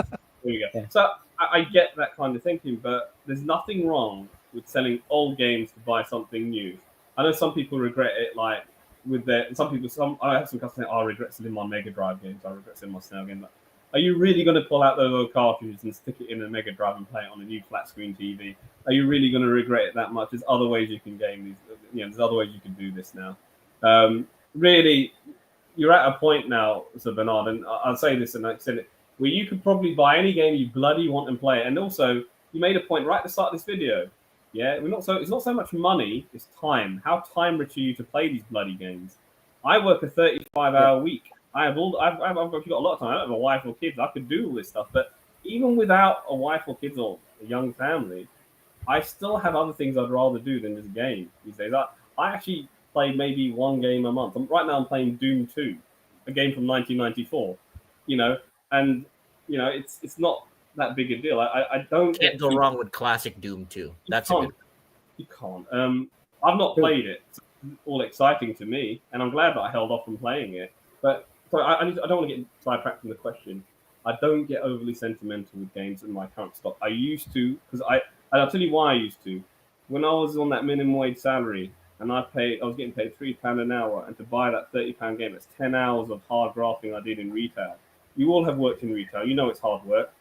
we go. Yeah. So I get that kind of thinking, but there's nothing wrong with selling old games to buy something new. I know some people regret it, like with their I have some customers saying, I regret selling my Mega Drive games, I regret selling my SNES game. Are you really going to pull out those old cartridges and stick it in a Mega Drive and play it on a new flat screen TV? Are you really going to regret it that much? There's other ways you can game these. There's other ways you can do this now. Really, you're at a point now, Sir Bernard, and I'll say this, and I said it, where you could probably buy any game you bloody want and play it. And also, you made a point right at the start of this video. Yeah, it's not so much money, it's time. How time rich are you to play these bloody games? I work a 35-hour week. I've actually got a lot of time. I don't have a wife or kids. I could do all this stuff. But even without a wife or kids or a young family, I still have other things I'd rather do than just game these days. I actually play maybe one game a month. Right now I'm playing Doom 2, a game from 1994. It's not that big a deal. I don't Can't go wrong with classic Doom 2. That's a good. You can't. I've not played it. It's all exciting to me, and I'm glad that I held off from playing it. But I don't want to get sidetracked from the question. I don't get overly sentimental with games in my current stock. I used to, because I'll tell you why I used to. When I was on that minimum wage salary and I was getting paid £3 an hour, and to buy that £30 game, it's 10 hours of hard grafting I did in retail. You all have worked in retail. You know it's hard work.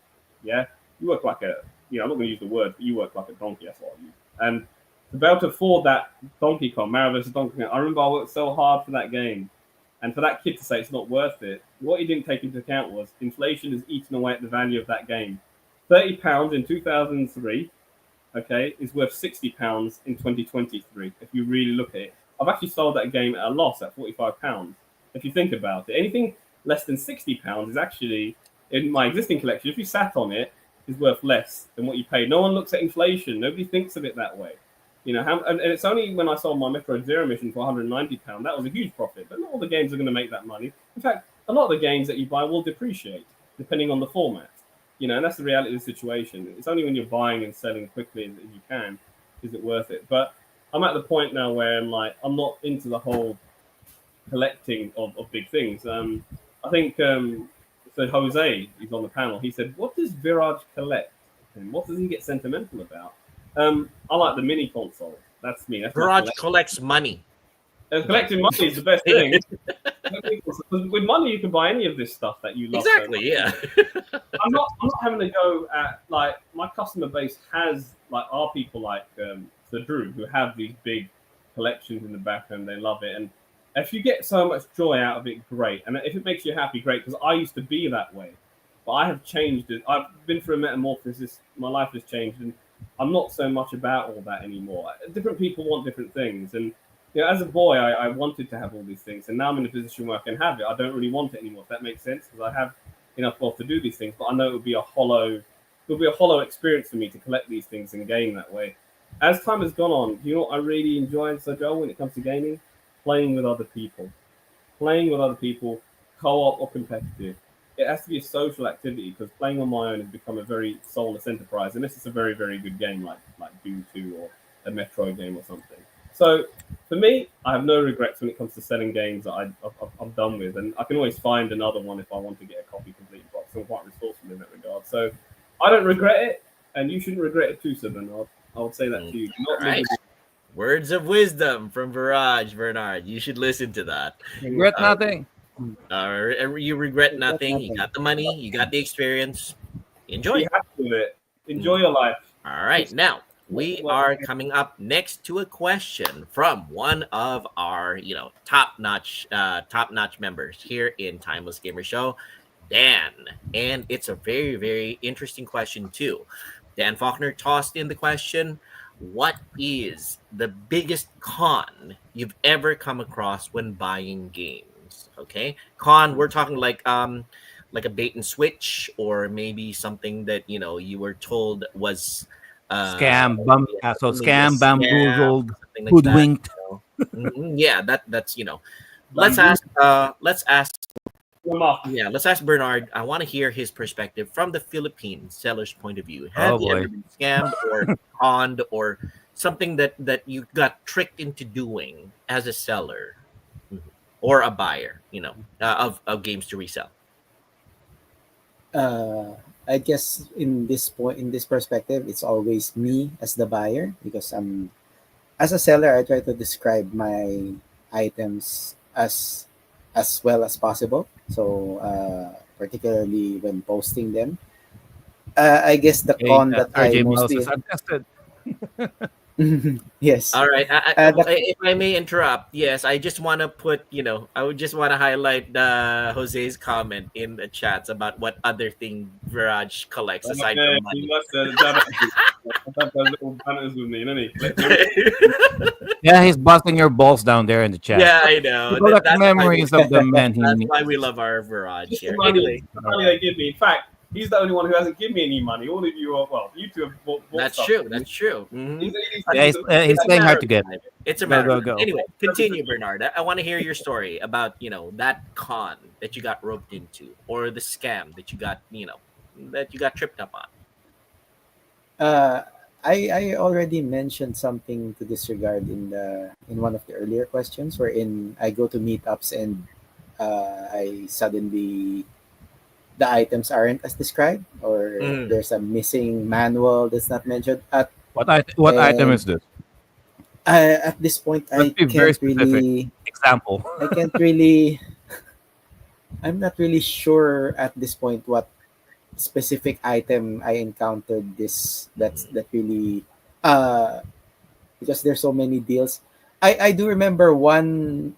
Yeah, you work like I'm not going to use the word, but you work like a donkey. That's what I use. And to be able to afford that Donkey Kong, Mario vs. Donkey Kong, I remember I worked so hard for that game. And for that kid to say it's not worth it, what he didn't take into account was inflation has eaten away at the value of that game. £30 in 2003, okay, is worth £60 in 2023, if you really look at it. I've actually sold that game at a loss at £45, if you think about it. Anything less than £60 is actually, in my existing collection, if you sat on it, is worth less than what you paid. No one looks at inflation. Nobody thinks of it that way. And it's only when I sold my Metroid Zero Mission for £190, that was a huge profit. But not all the games are going to make that money. In fact, a lot of the games that you buy will depreciate, depending on the format. And that's the reality of the situation. It's only when you're buying and selling quickly as you can, is it worth it. But I'm at the point now where I'm not into the whole collecting of big things. I think so Jose, he's on the panel, he said, what does Viraj collect? And what does he get sentimental about? I like the mini console. That's me. That's Viraj collects money. Collecting money is the best thing. With money, you can buy any of this stuff that you love. Exactly, yeah. I'm not having to go at, my customer base are people like Sir Drew, who have these big collections in the background. They love it. And if you get so much joy out of it, great. And if it makes you happy, great, because I used to be that way. But I have changed it. I've been through a metamorphosis. My life has changed, and I'm not so much about all that anymore. Different people want different things. And as a boy, I wanted to have all these things. And now I'm in a position where I can have it. I don't really want it anymore, if that makes sense, because I have enough wealth to do these things. But I know it would be a hollow experience for me to collect these things and game that way. As time has gone on, you know what I really enjoy, Sir Joel, when it comes to gaming? Playing with other people. Co-op or competitive. It has to be a social activity, because playing on my own has become a very soulless enterprise, unless it's a very, very good game like Doom 2 or a Metroid game or something. So for me, I have no regrets when it comes to selling games that I'm done with, and I can always find another one if I want to get a copy complete box. I'm quite resourceful in that regard. So I don't regret it, and you shouldn't regret it too, Sir Bernard. I would say that to you. All right. Words of wisdom from Viraj, Bernard. You should listen to that. Regret nothing. You regret nothing. You got the money. You got the experience. Enjoy. Be happy with it. Enjoy your life. All right. Now, we are coming up next to a question from one of our, top-notch members here in Timeless Gamer Show, Dan. And it's a very, very interesting question, too. Dan Faulkner tossed in the question: what is the biggest con you've ever come across when buying games? Okay, con, we're talking like a bait and switch, or maybe something that you were told was maybe a Scam, scam, bamboozled, something like that. hoodwinked. Yeah, that's let's Bamboo. ask Them up. yeah, let's ask Bernard. I want to hear his perspective from the Philippine seller's point of view. Have Oh you ever boy. been scammed or conned or something that you got tricked into doing as a seller, Mhm, or a buyer, of games to resell? Uh, I guess in this perspective, it's always me as the buyer because as a seller, I try to describe my items as well as possible. So particularly when posting them, I guess the Hey, con that Sir I J Mouse is mostly untested. yes, All right. the If I may interrupt, yes, I just want to I would just want to highlight Jose's comment in the chats about what other thing Viraj collects aside Okay, from he money. must have jab at you. Have those little banners with me, doesn't he? Yeah, he's busting your balls down there in the chat. Yeah, I He know. collects That's why memories of the men he that's meets. why we love our Viraj Just here. Anyway, the money they give me. In fact, he's the only one who hasn't given me any money. All of you are, well, you two have bought that's stuff true. from me. That's true. Hmm. Yeah, he's It's a playing matter hard of to get. time. It's a Go, matter of go, time. go. Anyway, continue, Bernard. I want to hear your story about that con that you got roped into, or the scam that you got tripped up on. uh, I already mentioned something to this regard in one of the earlier questions, wherein I go to meetups and I suddenly the items aren't as described, or Mm. there's a missing manual that's not mentioned. What item And is this? at this point, Let's be very specific. Example. I can't really, I'm not really sure at this point what specific item I encountered that really, uh, because there's so many deals. I do remember one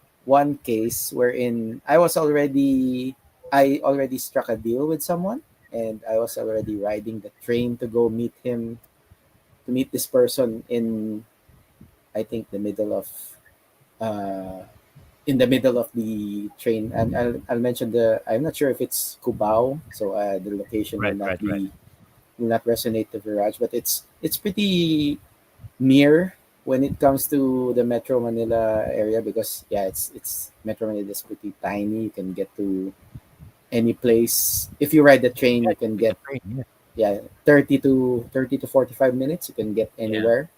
case wherein I already struck a deal with someone, and I was already riding the train to go meet him, to meet this person in, I think, uh in the middle of the train. And I'll mention I'm not sure if it's Cubao, so the location Right, right, right. will not resonate to Viraj, but it's pretty near when it comes to the Metro Manila area, because yeah, it's Metro Manila is pretty tiny. You can get to any place if you ride the train. You can get, Yeah, yeah, 30 to 45 minutes. You can get Yeah, anywhere.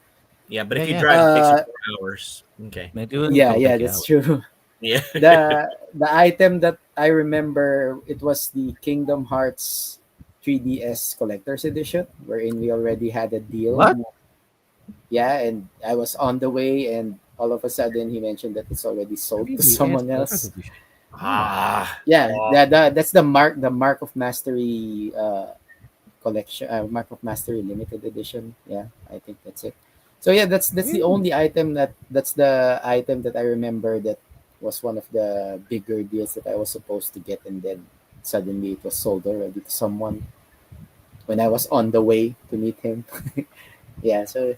yeah. But if yeah, you yeah. drive, it takes you Uh, 4 hours. Okay. yeah, It'll yeah, take you that's out. true. Yeah. The item that I remember, it was the Kingdom Hearts 3DS Collector's Edition, wherein we already had a deal. What? Yeah, and I was on the way, and all of a sudden he mentioned that it's already sold to 3DS someone Collector's else. Edition. Ah. Yeah, Oh, that's the Mark of Mastery collection, Mark of Mastery limited edition. Yeah, I think that's it. So yeah, that's the Really? only item that's the item that I remember that was one of the bigger deals that I was supposed to get, and then suddenly it was sold already to someone when I was on the way to meet him. Yeah, so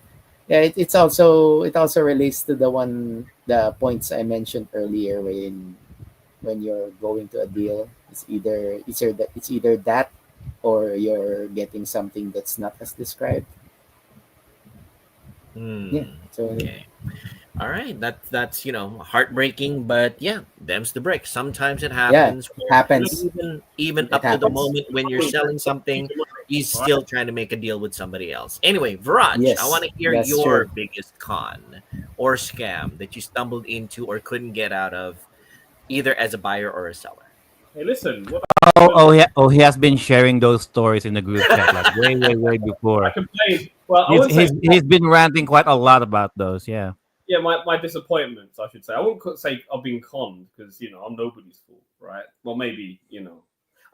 yeah, it also relates to the points I mentioned earlier, when you're going to a deal, it's either that or you're getting something that's not as described. Yeah, Hmm. so Okay. All right. That's heartbreaking, but yeah, them's the brick. Sometimes it yeah, happens where happens. even It up to the happens. moment when you're selling something, he's right. still trying to make a deal with somebody else. Anyway, Viraj, I want Yes, to hear that's your true. biggest con or scam that you stumbled into or couldn't get out of, either as a buyer or a seller. Hey, listen, what He has been sharing those stories in the group chat like way I before. complained. Well, I He's wouldn't say, he's he's been ranting quite a lot about those. Yeah. yeah, my disappointments, I should say. I wouldn't say I've been conned because, I'm nobody's fault, right? Well, maybe,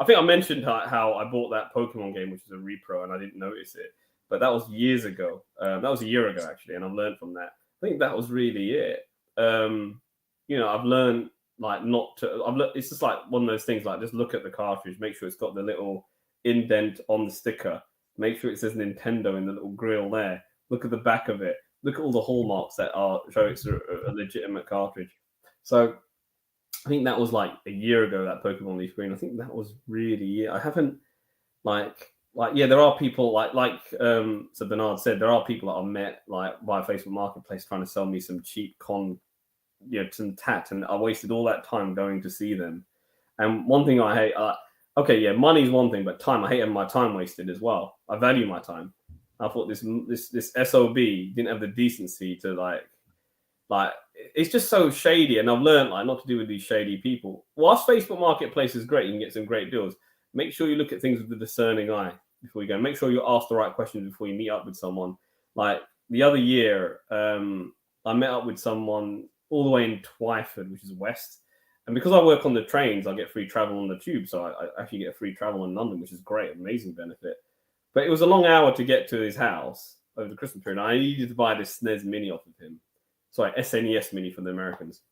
I think I mentioned how I bought that Pokemon game, which is a repro, and I didn't notice it. But that was years ago. That was a year ago, actually, and I've learned from that. I think that was really it. I've learned like not to. It's just like one of those things. Like just look at the cartridge, make sure it's got the little indent on the sticker, Make sure it says Nintendo in the little grill there. Look at the back of it. Look at all the hallmarks that show it's a legitimate cartridge. So I think that was like a year ago, that Pokemon Leaf Green. I think that was really I haven't there are people so Bernard said, there are people that I've met like via Facebook Marketplace trying to sell me some cheap some tat, and I wasted all that time going to see them. And one thing I hate, money's one thing, but time, I hate having my time wasted as well. I value my time. I thought this SOB didn't have the decency to like it's just so shady, and I've learned not to do with these shady people. Whilst Facebook Marketplace is great, you can get some great deals. Make sure you look at things with a discerning eye before you go. Make sure you ask the right questions before you meet up with someone. Like the other year, I met up with someone all the way in Twyford, which is west. And because I work on the trains, I get free travel on the tube. So I actually get free travel in London, which is great, amazing benefit. But it was a long hour to get to his house over the Christmas period. I needed to buy this SNES Mini off of him. Sorry, SNES Mini for the Americans.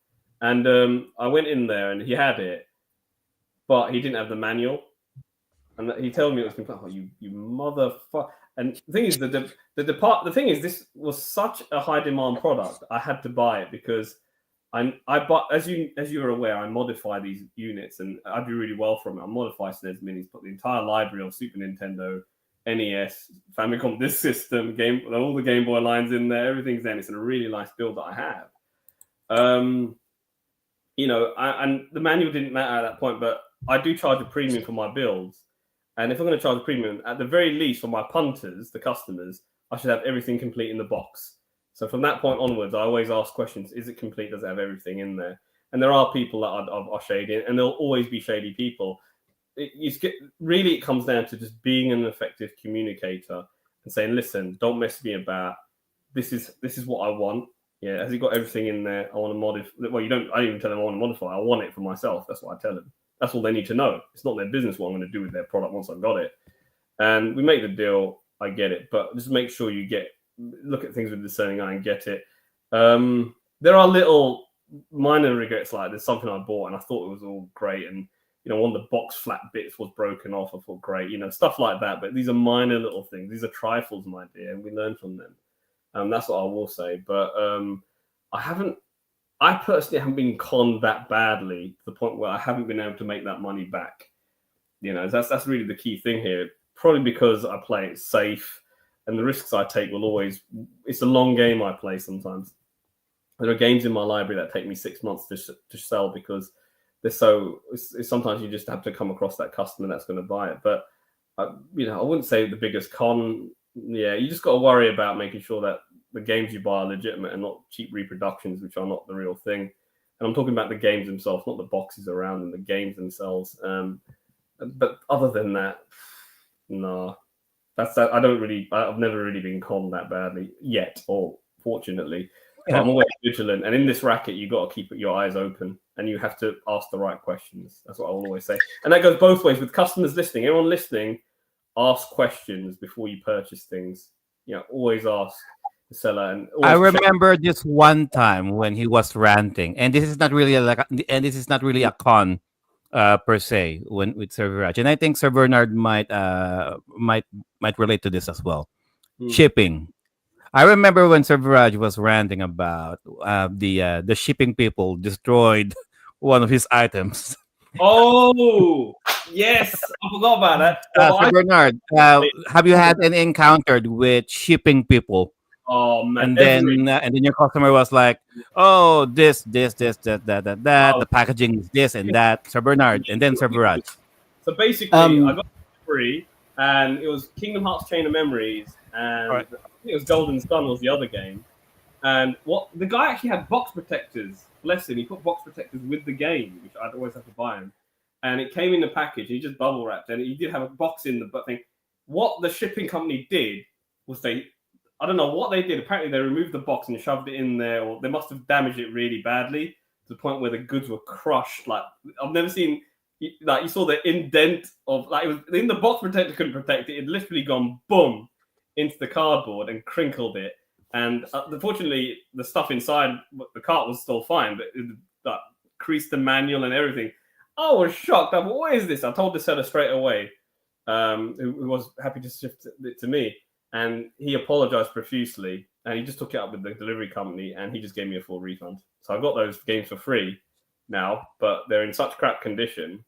And I went in there and he had it, but he didn't have the manual. And he told me it was complete. Oh, you motherfucker! And the thing is, the thing is, this was such a high demand product. I had to buy it because I bought, as you are aware, I modify these units and I do really well from it. I modify SNES Minis, put the entire library of Super Nintendo, NES, Famicom Disk System, all the Game Boy lines in there. Everything's in. It's a really nice build that I have. And the manual didn't matter at that point, but I do charge a premium for my builds. And if I'm going to charge a premium, at the very least for my punters, the customers, I should have everything complete in the box. So from that point onwards, I always ask questions: is it complete? Does it have everything in there? And there are people that are shady, and there'll always be shady people. It comes down to just being an effective communicator and saying, "Listen, don't mess me about. This is what I want. Yeah, has it got everything in there? I want to modify." Well, I don't even tell them I want to modify. I want it for myself. That's what I tell them. That's all they need to know. It's not their business what I'm going to do with their product once I've got it. And we make the deal. I get it, but just make sure you look at things with a discerning eye and get it. There are little minor regrets, like there's something I bought and I thought it was all great, and one of the box flat bits was broken off. I thought great, stuff like that. But these are minor little things. These are trifles, my dear, and we learn from them. That's what I will say. But I personally haven't been conned that badly to the point where I haven't been able to make that money back. That's really the key thing here. Probably because I play it safe, and the risks I take it's a long game I play sometimes. There are games in my library that take me 6 months to sell because they're sometimes you just have to come across that customer that's going to buy it. But, I wouldn't say the biggest con. Yeah, you just got to worry about making sure that the games you buy are legitimate and not cheap reproductions, which are not the real thing. And I'm talking about the games themselves, not the boxes around them, the games themselves. But other than that, no, I've never really been conned that badly yet, or fortunately. Yeah. I'm always vigilant, and in this racket, you got to keep your eyes open, and you have to ask the right questions. That's what I will always say, and that goes both ways with customers listening. Everyone listening, ask questions before you purchase things. Always ask the seller. And I remember this one time when he was ranting, and this is not really a con. Per se, with Sir Viraj, and I think Sir Bernard might relate to this as well. Shipping. I remember when Sir Viraj was ranting about the shipping people destroyed one of his items. Oh yes, I forgot about that. Sir Bernard, have you had an encounter with shipping people? Oh man! And then your customer was like, "Oh, this, that. The packaging is this and that." Sir Bernard, and then Sir Viraj. So basically, I got it free, and it was Kingdom Hearts Chain of Memories, and I think it was Golden Sun was the other game. And the guy actually had box protectors. Bless him, he put box protectors with the game, which I'd always have to buy him. And it came in the package. He just bubble wrapped, and he did have a box in the thing. What the shipping company did was I don't know what they did. Apparently, they removed the box and shoved it in there, or they must have damaged it really badly to the point where the goods were crushed. Like I've never seen. Like you saw the indent of it was in the box protector couldn't protect it. It had literally gone boom into the cardboard and crinkled it. And unfortunately, the stuff inside the cart was still fine, but it creased the manual and everything. I was shocked. I thought, what is this? I told the seller straight away. who was happy to shift it to me, and he apologized profusely, and he just took it up with the delivery company, and he just gave me a full refund. So I got those games for free now, but they're in such crap condition.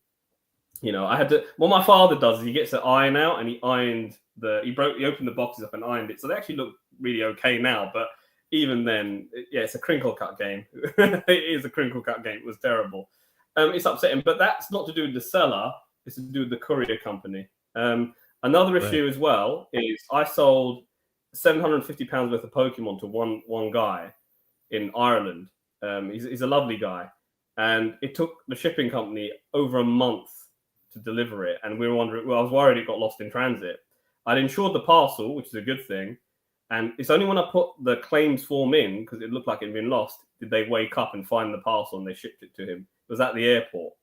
I had to. What my father does is he gets an iron out, and he opened the boxes up and ironed it, so they actually look really okay now. But even then, it's a crinkle cut game. It is a crinkle cut game. It was terrible. It's upsetting, but that's not to do with the seller. It's to do with the courier company. Another issue as well is I sold £750 worth of Pokemon to one guy in Ireland. He's a lovely guy, and it took the shipping company over a month to deliver it. And we were wondering. Well, I was worried it got lost in transit. I'd insured the parcel, which is a good thing. And it's only when I put the claims form in, because it looked like it had been lost, did they wake up and find the parcel and they shipped it to him. It was at the airport,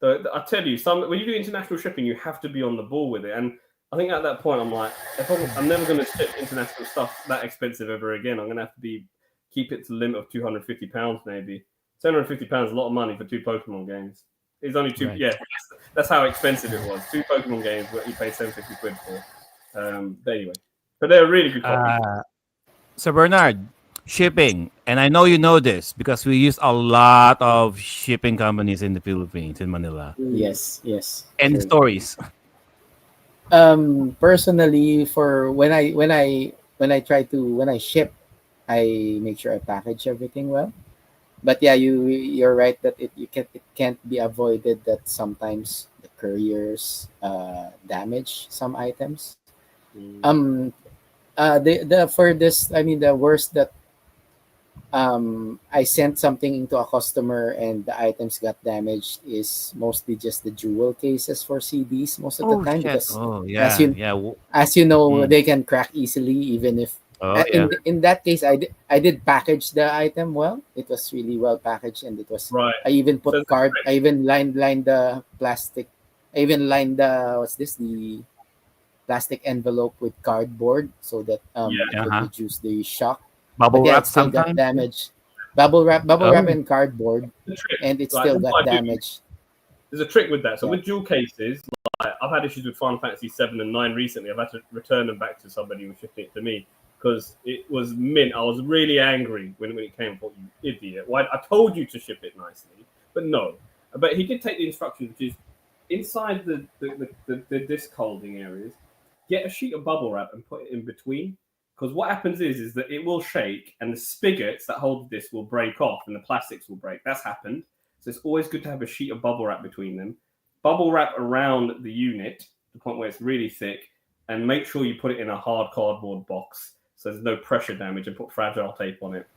So I tell you, when you do international shipping, you have to be on the ball with it. And I think at that point, I'm like, I'm never going to ship international stuff that expensive ever again. I'm going to have to keep it to the limit of £250 maybe. £750 is a lot of money for 2 Pokemon games. It's only 2. Right. Yeah, that's how expensive it was. 2 Pokemon games what you paid £750 for. But anyway. But they're really good copies. So Bernard, shipping, and I know you know this because we use a lot of shipping companies in the Philippines, in Manila. Yes. Any stories? Personally, for when I ship, I make sure I package everything well. But yeah, you're right that it can't be avoided that sometimes the couriers damage some items. The worst that I sent something into a customer and the items got damaged is mostly just the jewel cases for CDs most of the time, because as you know, they can crack easily even if in that case I did package the item well. It was really well packaged, and it was right. I even put I even lined the plastic. I even lined the plastic envelope with cardboard so that it would reduce the shock. Bubble wrap it still got damaged. Bubble wrap and cardboard, and it still got damaged. There's a trick with that. So with jewel cases, I've had issues with Final Fantasy 7 and 9 recently. I've had to return them back to somebody who shipped it to me because it was mint. I was really angry when it came. I thought, you idiot! Why? I told you to ship it nicely, but no. But he did take the instructions, which is inside the disc holding areas. Get a sheet of bubble wrap and put it in between. Because what happens is that it will shake and the spigots that hold the disc will break off and the plastics will break. That's happened. So it's always good to have a sheet of bubble wrap between them. Bubble wrap around the unit to the point where it's really thick, and make sure you put it in a hard cardboard box so there's no pressure damage, and put fragile tape on it.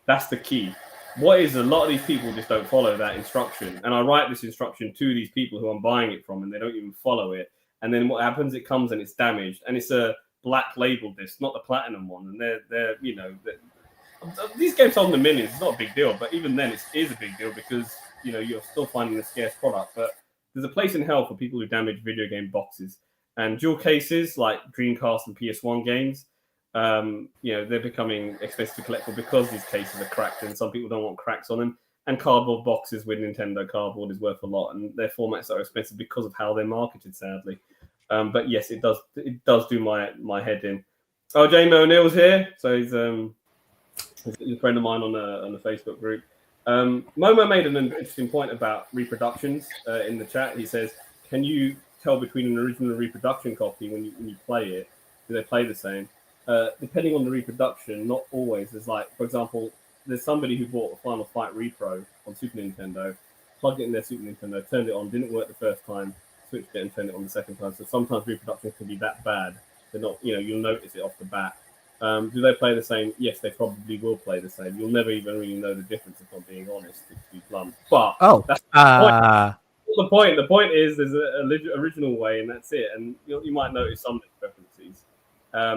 That's the key. What is a lot of these people just don't follow that instruction. And I write this instruction to these people who I'm buying it from, and they don't even follow it. And then what happens, it comes and it's damaged. And it's a black label disc, not the platinum one, and they're these games sold in the millions. It's not a big deal, but even then, it is a big deal because you're still finding a scarce product. But there's a place in hell for people who damage video game boxes, and jewel cases like Dreamcast and PS1 games. They're becoming expensive to collect for because these cases are cracked, and some people don't want cracks on them. And cardboard boxes with Nintendo cardboard is worth a lot, and their formats are expensive because of how they're marketed, sadly. But yes, it does do my head in. Oh, Jamie O'Neill's here, so he's a friend of mine on the Facebook group. Momo made an interesting point about reproductions in the chat. He says, "Can you tell between an original and reproduction copy when you play it? Do they play the same?" Depending on the reproduction, not always. There's for example, there's somebody who bought a Final Fight Repro on Super Nintendo, plugged it in their Super Nintendo, turned it on, didn't work the first time. Switched it and turned it on the second time. So sometimes reproduction can be that bad. They're not, you'll notice it off the bat. Do they play the same? Yes, they probably will play the same. You'll never even really know the difference, if I'm being honest, to be blunt. But that's the point. The point is there's an original way, and that's it. And you might notice some discrepancies. I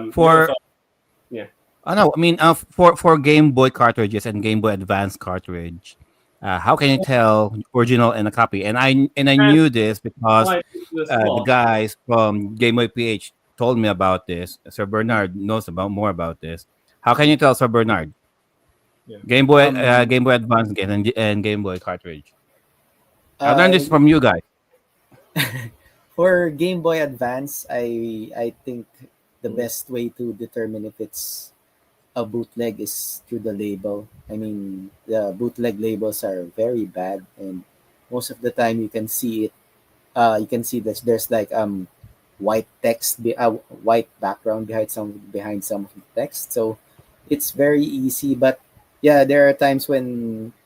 know. I mean, for Game Boy cartridges and Game Boy Advance cartridge, how can you tell original and a copy? And I knew this because the guys from Game Boy PH told me about this. Sir Bernard knows more about this. How can you tell, Sir Bernard? Yeah. Game Boy Advance and Game Boy cartridge. I learned this from you guys. For Game Boy Advance, I think the Mm. best way to determine if it's a bootleg is through the label. I mean, the bootleg labels are very bad, and most of the time you can see it. You can see that there's like white text, white background behind some of the text. So it's very easy. But yeah, there are times when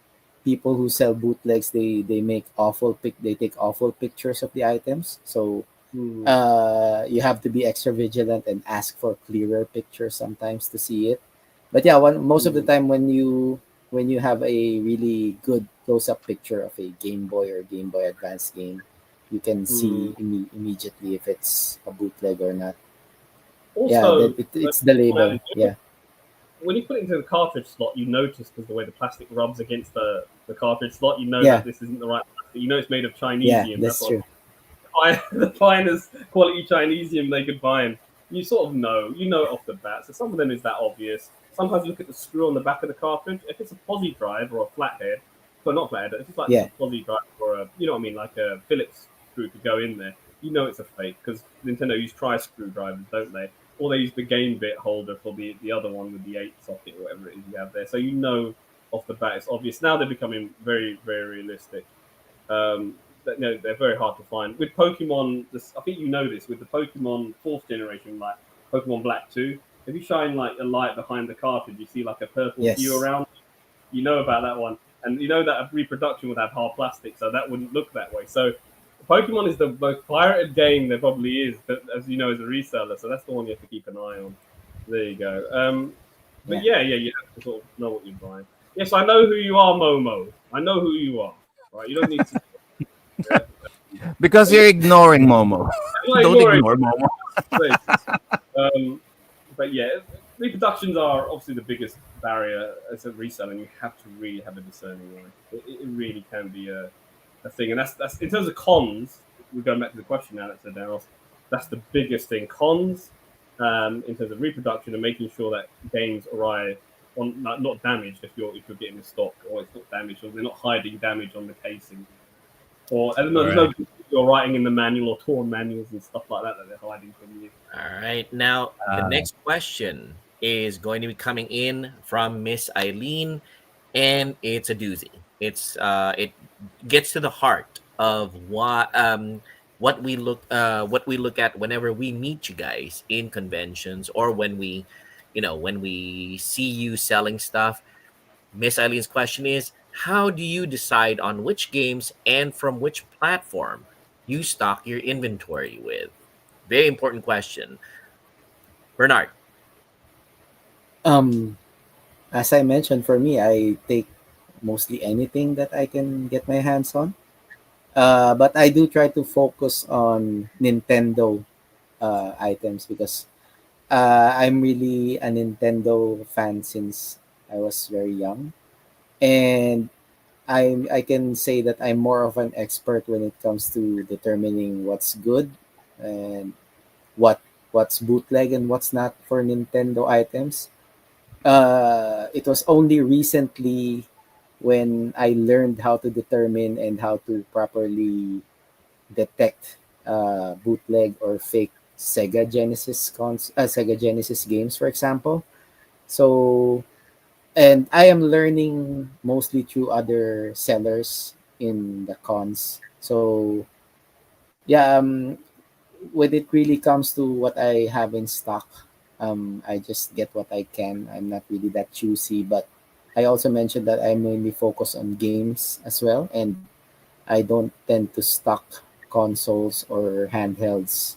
people who sell bootlegs they take awful pictures of the items. So Mm. you have to be extra vigilant and ask for clearer pictures sometimes to see it. But yeah, most of the Mm. time when you have a really good close up picture of a Game Boy or Game Boy Advance game, you can see Mm. immediately if it's a bootleg or not. Yeah, Also, it's the label. Yeah, when you put it into the cartridge slot, you notice because the way the plastic rubs against the cartridge slot, you know that yeah, this isn't the right plastic. You know it's made of yeah. Chinesium. That's That's what true. the finest quality Chinesium they could find. You sort of know, you know it off the bat. So some of them is that obvious. Sometimes you look at the screw on the back of the cartridge. If it's a posi drive or a flathead, well not flathead, if it's like just Yeah, a posi drive or a, you know what I mean, like a Phillips screw to go in there, you know it's a fake because Nintendo use tri screwdrivers, don't they? Or they use the game bit holder for the other one with the 8 socket or whatever it is you have there. So you know off the bat it's obvious. Now they're becoming very realistic. They're very hard to find. With Pokemon, I think you know this with the Pokemon fourth generation, like Pokemon Black 2. If you shine like a light behind the cartridge, you see like a purple hue yes, around. You know about that one, and you know that a reproduction would have hard plastic, so that wouldn't look that way. So Pokemon is the most pirated game there probably is, as you know, as a reseller. So that's the one you have to keep an eye on. There you go. But yeah. yeah, you have to sort of know what you're buying. Yes, I know who you are, Momo. I know who you are. Right, you don't need to. Yeah. Because you're ignoring Momo. I'm not Don't ignoring ignore Momo. places. Um, but yeah, reproductions are obviously the biggest barrier as a reseller. You have to really have a discerning eye. It really can be a thing, and that's in terms of cons. We're going back to the question now that's asked. That's the biggest thing. Cons in terms of reproduction and making sure that games arrive on not damaged if you're getting a stock or it's not damaged or they're not hiding damage on the casing. Or I don't know. There's Right. no you're writing in the manual or torn manuals and stuff like that that they're hiding from you. All right. Now, the Uh, next question is going to be coming in from Miss Eileen, and it's a doozy. It gets to the heart of what we look at whenever we meet you guys in conventions or when we, when we see you selling stuff. Miss Eileen's question is, how do you decide on which games and from which platform you stock your inventory with? Very important question. Bernard. Um, as I mentioned, for me, I take mostly anything that I can get my hands on. But I do try to focus on Nintendo items because I'm really a Nintendo fan since I was very young, and I can say that I'm more of an expert when it comes to determining what's good and what what's bootleg and what's not for Nintendo items. It was only recently when I learned how to determine and how to properly detect bootleg or fake Sega Genesis games, for example. So, and I am learning mostly through other sellers in the cons. So, yeah, when it really comes to what I have in stock, I just get what I can. I'm not really that choosy, but I also mentioned that I mainly focus on games as well, and I don't tend to stock consoles or handhelds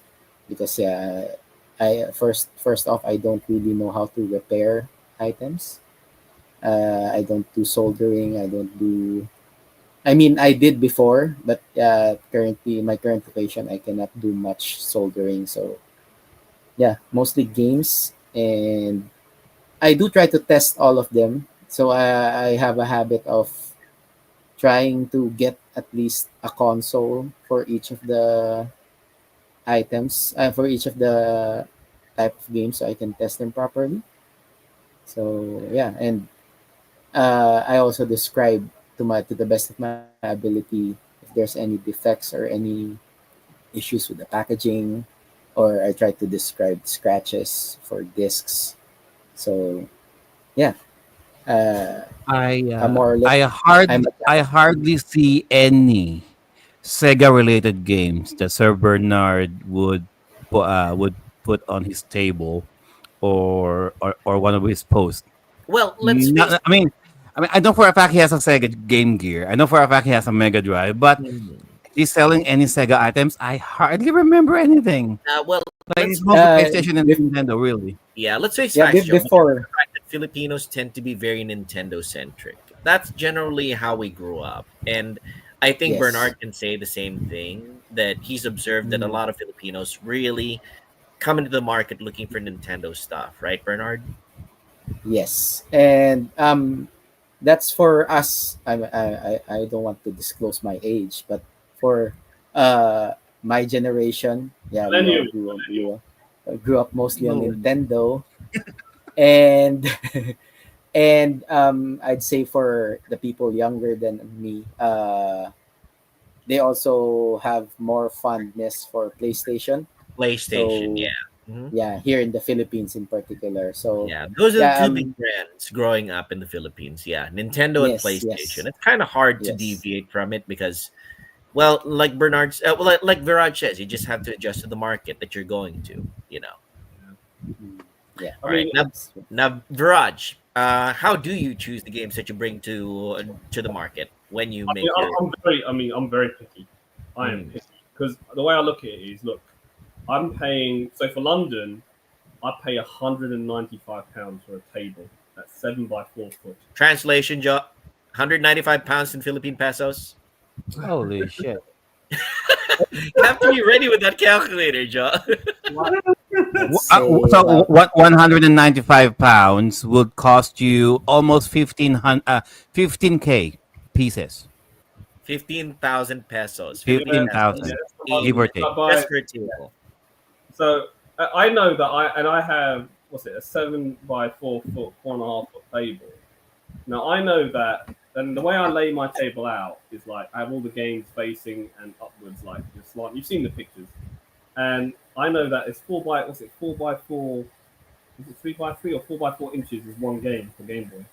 because yeah, I first off I don't really know how to repair items. I don't do soldering. I don't do. I mean, I did before, but currently in my current location, I cannot do much soldering. So yeah, mostly games, and I do try to test all of them. So I have a habit of trying to get at least a console for each of the items, for each of the type of games, so I can test them properly. So yeah, and I also describe to the best of my ability if there's any defects or any issues with the packaging, or I try to describe scratches for discs. So yeah, uh, I'm more or less I'm a I hardly see any Sega related games that Sir Bernard would put on his table or one of his posts. Well, let's face Not, I mean, I know for a fact he has a Sega Game Gear. I know for a fact he has a Mega Drive, but it. he's selling any Sega items. I hardly remember anything. Well, Like let's it's mostly uh, PlayStation and bef- Nintendo, really. yeah, let's face yeah, facts, Joe. before. The fact that Filipinos tend to be very Nintendo centric. That's generally how we grew up, and I think Yes. Bernard can say the same thing. That he's observed that a Mm, lot of Filipinos really come into the market looking for Nintendo stuff, right, Bernard? yes, and that's for us. I don't want to disclose my age, but for my generation, yeah, we all Millennium. grew up mostly on Lord. Nintendo, and and I'd say for the people younger than me, they also have more fondness for PlayStation. PlayStation, So yeah. Mhm. yeah, here in the Philippines in particular. So Yeah, those are the yeah, two big brands growing up in the Philippines. Yeah, Nintendo and yes, PlayStation. yes, It's kind of hard to yes. deviate from it because, well, like Bernard's, like Viraj says, you just have to adjust to the market that you're going to. You know. Mm, yeah, I All right, mean, that's now Viraj, how do you choose the games that you bring to the market when you I mean, make your? I'm very picky. I am Mm, picky because the way I look at it is, look, I'm paying. So for London, I pay £195 for a table that's 7 by 4 foot. translation, Joe, 195 pounds in Philippine pesos. Holy shit. You have to be ready with that calculator, Joe. let's say So about what 195 pounds would cost you almost 15k pieces. 15,000 pesos, Philippine pesos, 15,000, That's the one. give or in take. I buy. just for a table. So I know that I have what's it, a 7 by 4 foot, 1.5 foot table. Now I know that, and the way I lay my table out is like I have all the games facing and upwards, like just like you've seen the pictures, and I know that it's 4 by 4, is it 3 by 3 or 4 by 4 inches is one game for Game Boy,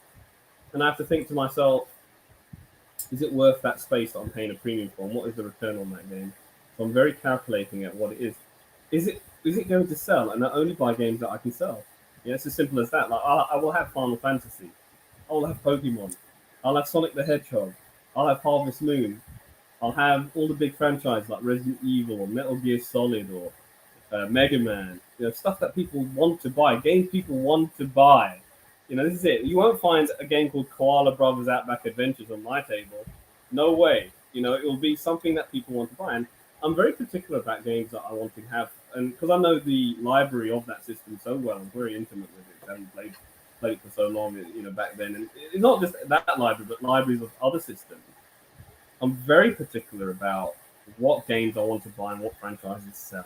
and I have to think to myself, is it worth that space that I'm paying a premium for, and what is the return on that game? So I'm very calculating at what it is. Is it going to sell? And I only buy games that I can sell. Yeah, it's as simple as that. Like I will have Final Fantasy, I'll have Pokemon, I'll have Sonic the Hedgehog, I'll have Harvest Moon, I'll have all the big franchises like Resident Evil or Metal Gear Solid or Mega Man. You know, stuff that people want to buy, games people want to buy. You know, this is it. You won't find a game called Koala Brothers Outback Adventures on my table. No way. You know, it will be something that people want to buy. And I'm very particular about games that I want to have, and because I know the library of that system so well, I'm very intimate with it. I haven't played it for so long, you know, back then. And it's not just that library, but libraries of other systems. I'm very particular about what games I want to buy and what franchises sell.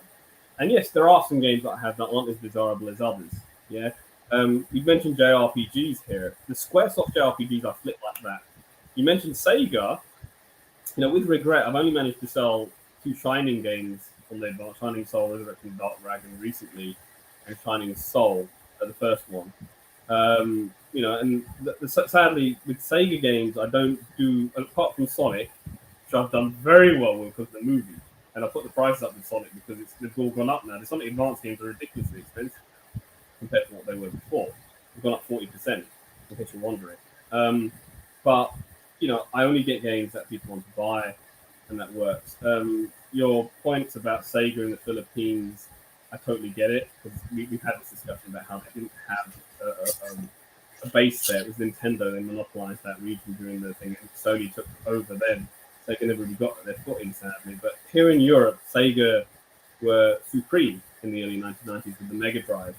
And yes, there are some games that I have that aren't as desirable as others. Yeah. You mentioned JRPGs here. The Squaresoft JRPGs I flip like that. You mentioned Sega. You know, with regret, I've only managed to sell two Shining games from their advance, Shining Soul, Resurrection Dark Dragon recently, and Shining Soul, the first one. You know, and sadly, with Sega games, I don't do, apart from Sonic, which I've done very well with because of the movie. And I put the price up with Sonic because they've all gone up now. The Sonic Advance games are ridiculously expensive compared to what they were before. They've gone up 40%, in case you're wondering. But, you know, I only get games that people want to buy, and that works. Your points about Sega in the Philippines, I totally get it, because we've had this discussion about how they didn't have a base there. It was Nintendo, they monopolized that region during the thing, and Sony took over then. Sega never really got their foot in, sadly. But here in Europe, Sega were supreme in the early 1990s with the Mega Drive.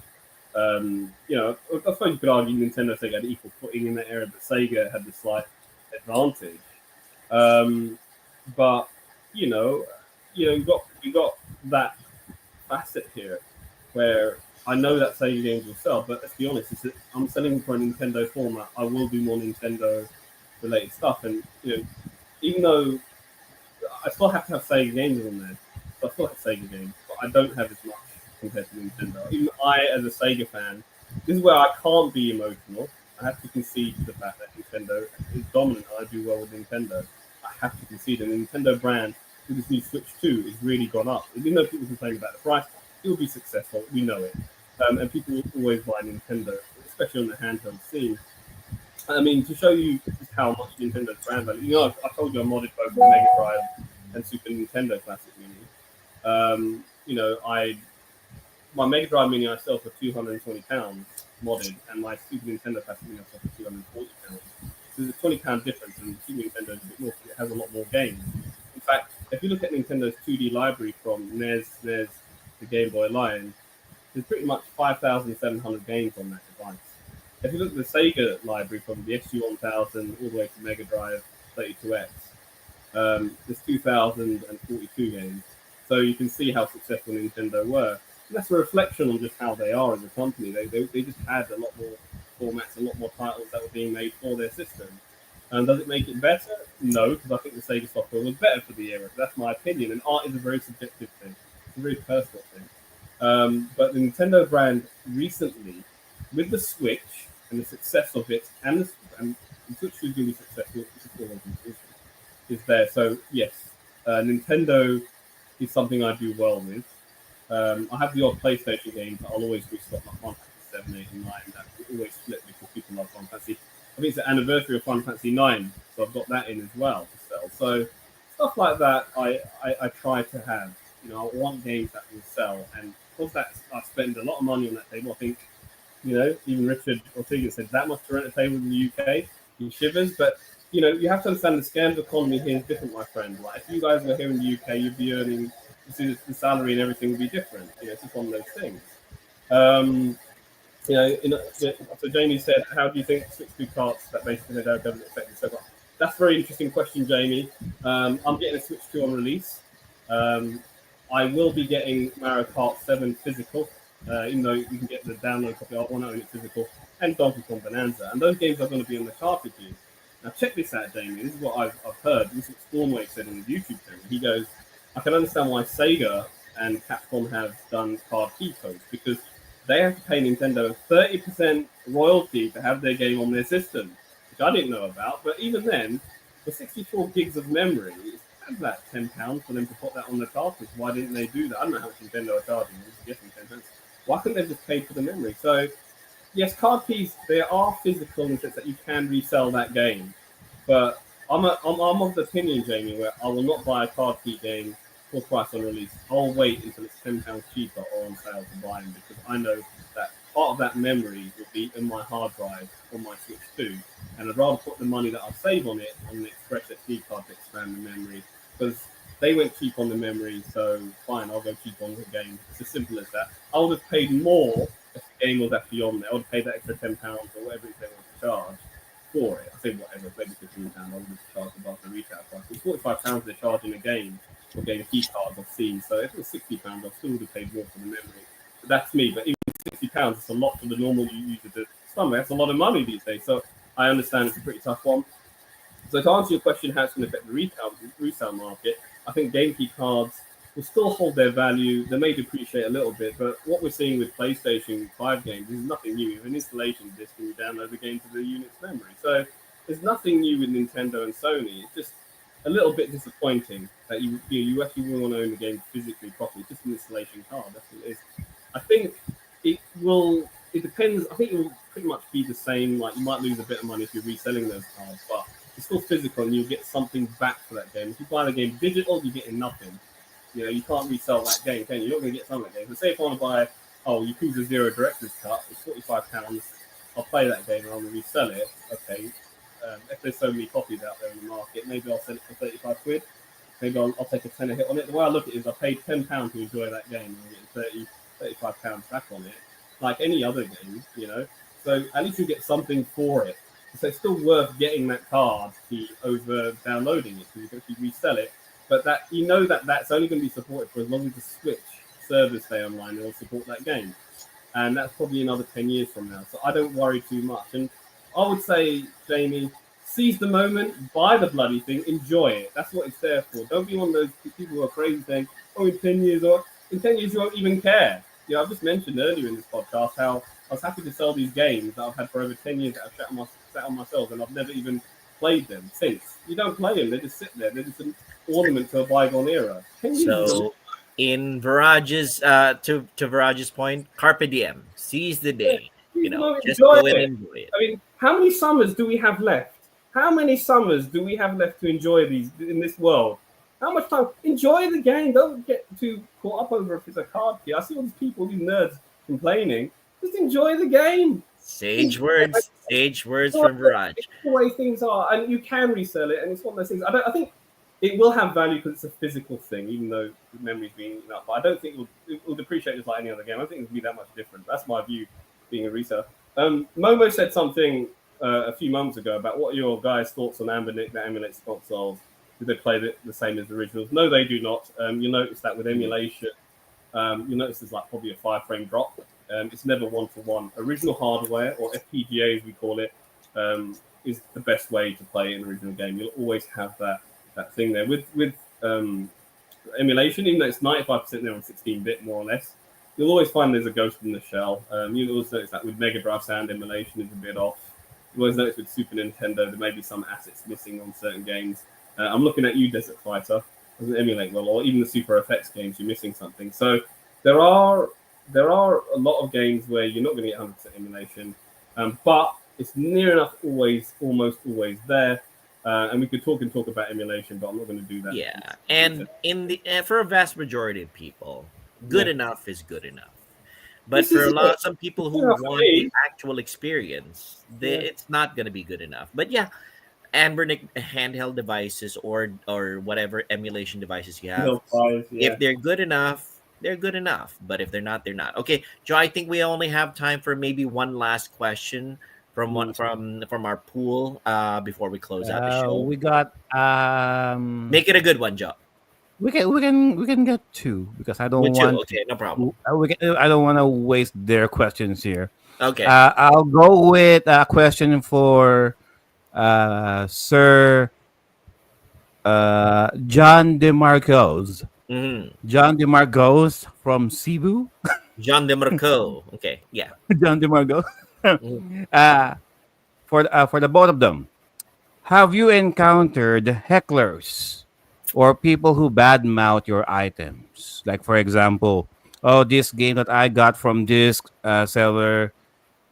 You know, I suppose you could argue Nintendo Sega had equal footing in that era, but Sega had the slight advantage. But you got that facet here where I know that Sega games will sell, but let's be honest, I'm selling for a Nintendo format. I will do more Nintendo related stuff, and you know, even though I still have to have Sega games on there, So I still have Sega games, but I don't have as much compared to Nintendo. Even I, as a Sega fan, this is where I can't be emotional. I have to concede to the fact that Nintendo is dominant. I do well with Nintendo. I have to concede, and the Nintendo brand with this new Switch 2 has really gone up. Even though people complain about the price, it will be successful. We know it, and people will always buy Nintendo, especially on the handheld scene. I mean, to show you just how much Nintendo's brand value. I told you I modded both the Mega Drive and Super Nintendo Classic Mini. My Mega Drive Mini I sell for £220 modded, and my Super Nintendo Classic Mini I sell for £240. So there's a £20 difference, and Super Nintendo is a bit more. It has a lot more games. In fact, if you look at Nintendo's 2D library from NES, SNES, the Game Boy Line, there's pretty much 5,700 games on that device. If you look at the Sega library from the SG-1000 all the way to Mega Drive 32X, there's 2,042 games. So you can see how successful Nintendo were. And that's a reflection on just how they are as a company. They just had a lot more formats, a lot more titles that were being made for their system. And does it make it better? No, because I think the Sega software was better for the era. That's my opinion. And art is a very subjective thing. It's a very personal thing. But the Nintendo brand recently, with the Switch and the success of it, and the Switch is going to be successful, is there. So yes, Nintendo is something I do well with. I have the odd PlayStation games that I'll always restock, like Final Fantasy 7, 8, and 9. That will always flip because people love Final Fantasy. I think it's the anniversary of Final Fantasy 9, so I've got that in as well to sell. So stuff like that, I try to have. I want games that will sell, and because that I spend a lot of money on that table. I think, even Richard Ortega said that much to rent a table in the UK, he shivers. But you have to understand the scale of economy here is different, my friend. Like if you guys were here in the UK, you'd be earning, the salary and everything would be different. It's just one of those things. So Jamie said, how do you think Switch 2 carts that basically don't affect it so much? That's a very interesting question, Jamie. I'm getting a Switch 2 on release. I will be getting Mario Kart 7 physical, even though you can get the download copy. I want to own it physical, and Donkey Kong Bonanza. And those games are going to be on the cartridges. Now, check this out, Jamie. This is what I've heard. This is what Stormwave said on the YouTube channel. He goes, I can understand why Sega and Capcom have done card key codes, because they have to pay Nintendo 30% royalty to have their game on their system, which I didn't know about. But even then, for 64 gigs of memory, it's about £10 for them to put that on the cartridge. Why didn't they do that? I don't know how much Nintendo are charging. I'm guessing 10 pence. Why couldn't they just pay for the memory? So, yes, card keys, they are physical in the sense that you can resell that game. But I'm of the opinion, Jamie, where I will not buy a card key game full price on release. I'll wait until it's £10 cheaper or on sale to buy them, because I know that part of that memory will be in my hard drive on my Switch 2, and I'd rather put the money that I'll save on it on the Express SD card to expand the memory, because they went cheap on the memory, so fine, I'll go cheap on the game. It's as simple as that. I would have paid more if the game was actually on there. I would have paid that extra £10 or whatever they want to charge for it. I say whatever, maybe £15, I would have charged above the retail price. It's £45 they're charging a game for game key cards I've seen. So if it was £60, I still would have paid more for the memory. But that's me. But even £60, it's a lot for the normal user to stomach. That's a lot of money these days. So I understand it's a pretty tough one. So to answer your question, how it's going to affect the resale market, I think game key cards will still hold their value. They may depreciate a little bit, but what we're seeing with PlayStation 5 games is nothing new. You have an installation disc and you download the game to the unit's memory. So there's nothing new with Nintendo and Sony. It's just a little bit disappointing that you actually will want to own the game physically properly. It's just an installation card. That's what it is. I think it will. It depends. I think it will pretty much be the same. Like you might lose a bit of money if you're reselling those cards, but it's still physical and you'll get something back for that game. If you buy the game digital, you're getting nothing. You can't resell that game, can you? You're not going to get some of that game. But say if I want to buy, Yakuza 0 Director's Cut, it's £45. I'll play that game and I'll resell it. Okay. If there's so many copies out there in the market, maybe I'll sell it for 35 quid. Maybe I'll take a tenner hit on it. The way I look at it is I paid £10 to enjoy that game and I'm getting £35 back on it, like any other game, So at least you get something for it. So it's still worth getting that card over downloading it, because you can actually resell it. But that's only going to be supported for as long as the Switch servers stay online. They'll support that game, and that's probably another 10 years from now. So I don't worry too much. And I would say, Jamie, seize the moment, buy the bloody thing, enjoy it. That's what it's there for. Don't be one of those people who are crazy saying, oh, in 10 years, or in 10 years, you won't even care. I've just mentioned earlier in this podcast how I was happy to sell these games that I've had for over 10 years that I've sat on my shelves, and I've never even played them since. You don't play them, they just sit there. They're just an ornament to a bygone era. 10 years is So, in Viraj's to Viraj's point, carpe diem, seize the day. you don't Just enjoy go and it. enjoy it. I mean, how many summers do we have left? How many summers do we have left to enjoy these in this world? How much time? Enjoy the game. Don't get too caught up over if it's a card key. I see all these people, these nerds complaining. Just enjoy the game. Sage words from Viraj. It's the way things are, and you can resell it, and it's one of those things. I think it will have value because it's a physical thing, even though the memory's being eaten up. But I don't think it will depreciate just like any other game. I don't think it'll be that much different. That's my view, being a reseller. Momo said something a few months ago about what are your guys' thoughts on Amber Nick that emulates consoles. Do they play the same as the originals? No, they do not. You notice that with emulation, you notice there's like probably a 5-frame drop. It's never one-to-one. Original hardware, or FPGA as we call it, is the best way to play an original game. You'll always have that thing there. With emulation, even though it's 95% there on 16-bit, more or less, you'll always find there's a ghost in the shell. You'll always notice that with Mega Drive sound emulation is a bit off. You always notice with Super Nintendo there may be some assets missing on certain games. I'm looking at you, Desert Fighter. Doesn't emulate well, or even the Super FX games, you're missing something. So there are a lot of games where you're not going to get 100% emulation, but it's near enough almost always there. And we could talk about emulation, but I'm not going to do that. Yeah, and in the for a vast majority of people, good enough is good enough. But This for is some people who enough for want me. the actual experience, it's not going to be good enough. But yeah, Anbernic handheld devices or whatever emulation devices you have, if they're good enough, they're good enough. But if they're not, they're not. Okay, Joe, I think we only have time for maybe one last question from our pool before we close out the show. We got Make it a good one, Joe. we can get two because I don't With two, want okay, no problem. I don't want to waste their questions here. Okay. I'll go with a question for Sir John DeMarcos. John DeMarcos from Cebu. John DeMarco. Okay, yeah. John DeMarcos. Mhm. For the both of them, have you encountered hecklers or people who badmouth your items? Like, for example, oh, this game that I got from this seller,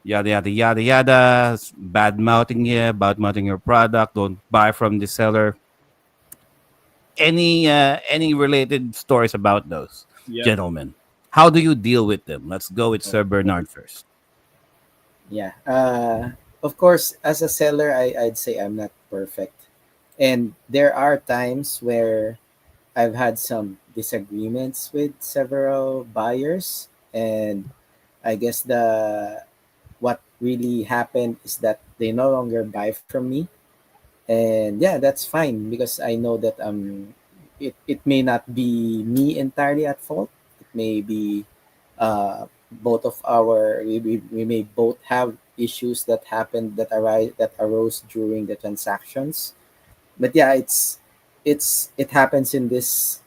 yada yada yada yada, bad mouthing you, bad mouthing your product. Don't buy from the seller. Any related stories about those gentlemen? How do you deal with them? Let's go with Sir Bernard first. Yeah. Of course, as a seller, I'd say I'm not perfect. And there are times where I've had some disagreements with several buyers. And I guess what really happened is that they no longer buy from me. And yeah, that's fine because I know that it may not be me entirely at fault. It may be both of we may both have issues that happened that arose during the transactions. But yeah, it happens in this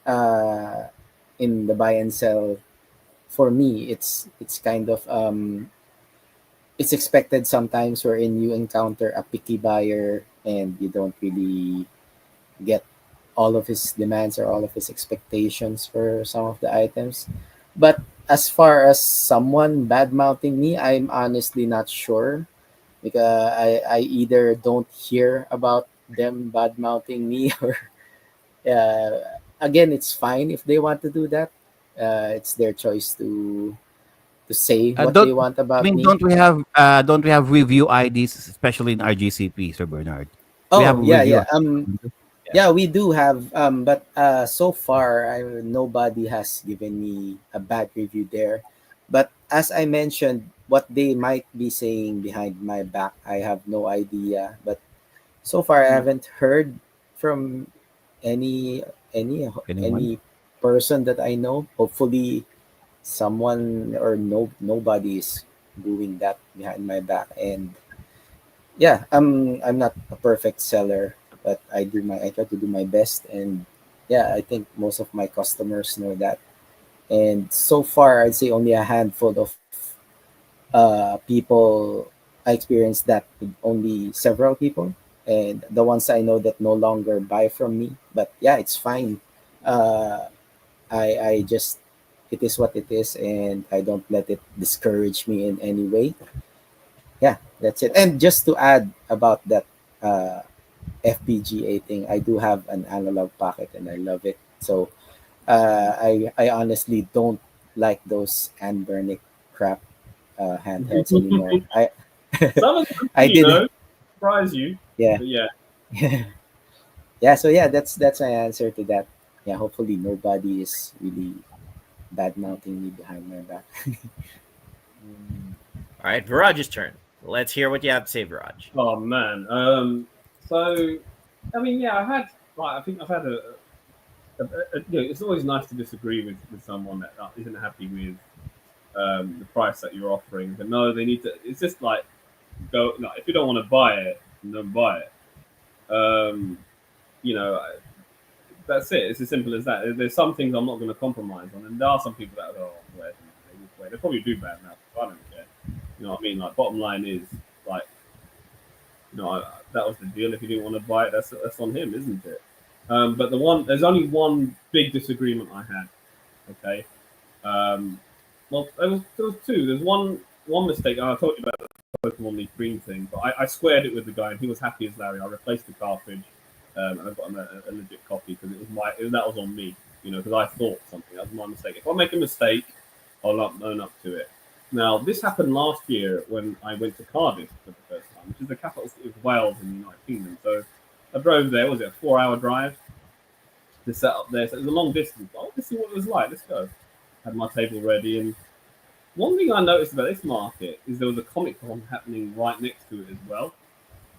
in the buy and sell. For me, it's kind of it's expected sometimes wherein you encounter a picky buyer and you don't really get all of his demands or all of his expectations for some of the items. But as far as someone bad mouthing me, I'm honestly not sure because I either don't hear about them bad mouthing me or again, it's fine if they want to do that. It's their choice to say what Don't they want I about mean me. don't we have review IDs, especially in RGCP, Sir Bernard? We have Oh yeah, review. yeah. Yeah, we do have. But so far, nobody has given me a bad review there. But as I mentioned, what they might be saying behind my back, I have no idea. But so far, I haven't heard from any any Anyone? any person that I know. Hopefully, someone or nobody is doing that behind my back. And yeah, I'm not a perfect seller, but I try to do my best, and yeah, I think most of my customers know that. And so far, I'd say only a handful of people I experienced that with only several people, and the ones I know that no longer buy from me. But yeah, it's fine. Uh, I just, it is what it is, and I don't let it discourage me in any way. Yeah, that's it. And just to add about that uh, FPGA thing, I do have an analog pocket, and I love it. So I honestly don't like those Anbernic crap handhelds anymore. I Some of them, I did, surprise you. yeah. But yeah, Yeah, so yeah, that's my answer to that. Yeah, hopefully nobody is really bad mouthing me behind my back. All right, Viraj's turn. Let's hear what you have to say, Viraj. oh man. So I mean, yeah, I think I've had it's always nice to disagree with someone that isn't happy with the price that you're offering. But no, they need to. It's just like go. No, if you don't want to buy it, don't buy it. Um, you know, that's it. It's as simple as that. There's some things I'm not going to compromise on, and there are some people that go, oh, they probably do bad now. I don't care. You know what I mean? Like, bottom line is, like, that was the deal. If you didn't want to buy it, that's on him, isn't it? But there's only one big disagreement I had. Okay. Well, there was two. There's one mistake. And I told you about the Pokemon Leaf Green thing, but I squared it with the guy, and he was happy as Larry. I replaced the cartridge, and I got him a legit copy because that was on me. Because I thought something. That was my mistake. If I make a mistake, I'll own up to it. Now, this happened last year when I went to Cardiff for the first time, which is the capital city of Wales in the United Kingdom. So I drove there. Was it a 4-hour drive to set up there? So it was a long distance. Oh, let's see what it was like. Let's go. Had my table ready, and one thing I noticed about this market is there was a Comic Con happening right next to it as well.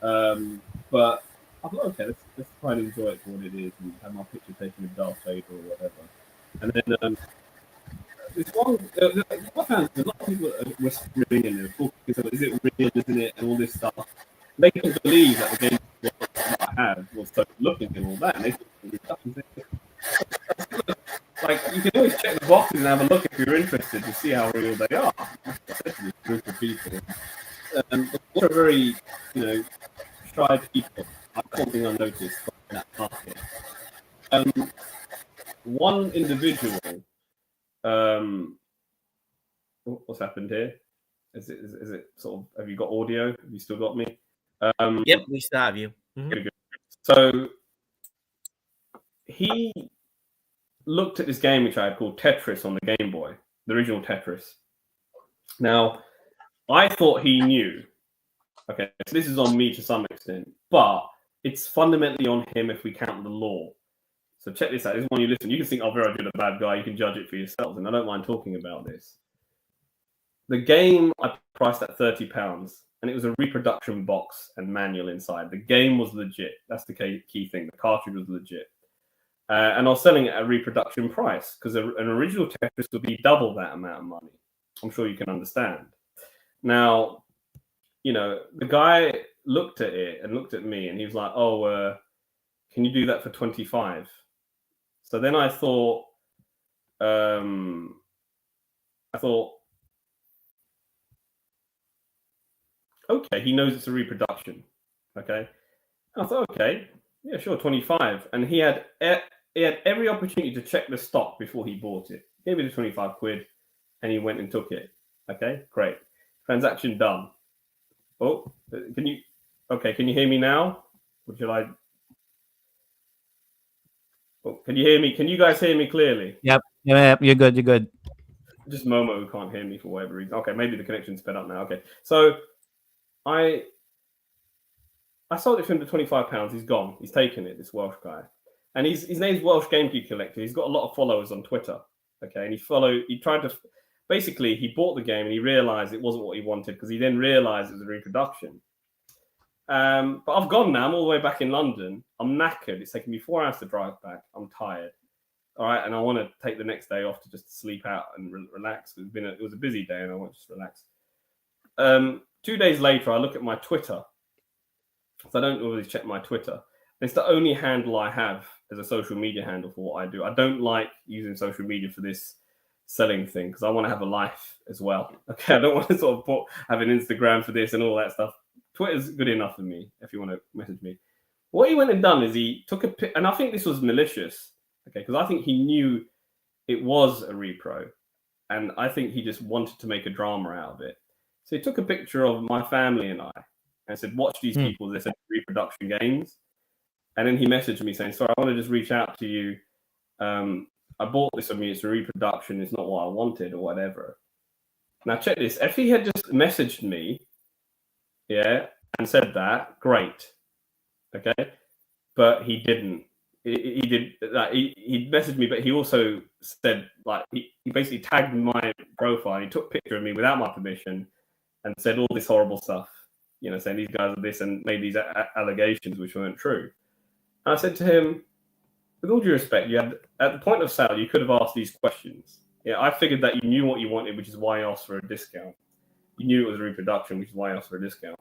But I thought, okay, let's try and enjoy it for what it is and have my picture taken with Darth Vader or whatever. And then this one, I found there's a lot of people that are whispering and they're talking, so is it real, isn't it, and all this stuff. They couldn't believe that the game that I had was so looking and all that, and they thought it was stuff. Like, you can always check the boxes and have a look if you're interested to see how real they are. That's what I said to this group of people. What are very, shy people. That's one thing I noticed from that market. One individual, what's happened here? Is it sort of, have you got audio? Have you still got me? Yep, we still have you. Good. So he looked at this game which I had called Tetris on the Game Boy, the original Tetris. Now, I thought he knew. Okay, so this is on me to some extent, but it's fundamentally on him if we count the law. So check this out. This is one you listen. You can think, oh, Viraj, you're a bad guy. You can judge it for yourselves, and I don't mind talking about this. The game I priced at £30, and it was a reproduction box and manual inside. The game was legit. That's the key thing. The cartridge was legit. And I was selling it at a reproduction price because an original Tetris would be double that amount of money. I'm sure you can understand. Now, the guy looked at it and looked at me and he was like, oh, can you do that for 25? So then I thought, okay, he knows it's a reproduction. Okay. I thought, okay, yeah, sure, 25. And he had every opportunity to check the stock before he bought it. He gave me the 25 quid and he went and took it. Okay, great. Transaction done. Oh, can you hear me now? Or should I? Oh, can you hear me? Can you guys hear me clearly? Yep, you're good. You're good. Just Momo who can't hear me for whatever reason. Okay, maybe the connection's sped up now. Okay, so I sold it to him for £25. He's gone. He's taken it. This Welsh guy, and his name's Welsh GameCube Collector. He's got a lot of followers on Twitter. Okay, and he tried to. Basically, he bought the game and he realized it wasn't what he wanted because he then realized it was a reproduction. But I've gone now. I'm all the way back in London. I'm knackered. It's taken me 4 hours to drive back. I'm tired. All right, and I want to take the next day off to just sleep out and relax. It was a busy day, and I want to just relax. 2 days later, I look at my Twitter. So I don't always check my Twitter. It's the only handle I have as a social media handle for what I do. I don't like using social media for this selling thing because I want to have a life as well. Okay, I don't want to sort of have an Instagram for this and all that stuff. Twitter's good enough for me if you want to message me. What he went and done is he took a pic, and I think this was malicious, okay, because I think he knew it was a repro, and I think he just wanted to make a drama out of it. So he took a picture of my family and I, and said, "Watch these people. They said reproduction games," and then he messaged me saying, "Sorry, I want to just reach out to you. I bought this of me. It's a reproduction. It's not what I wanted or whatever." Now check this. If he had just messaged me, yeah, and said that, great. Okay, but he didn't. He did like he messaged me, but he also said like he basically tagged my profile. He took a picture of me without my permission and said all this horrible stuff. You know, saying these guys are this and made these allegations which weren't true. And I said to him, with all due respect, you had at the point of sale, you could have asked these questions. Yeah, I figured that you knew what you wanted, which is why I asked for a discount. You knew it was a reproduction, which is why I asked for a discount.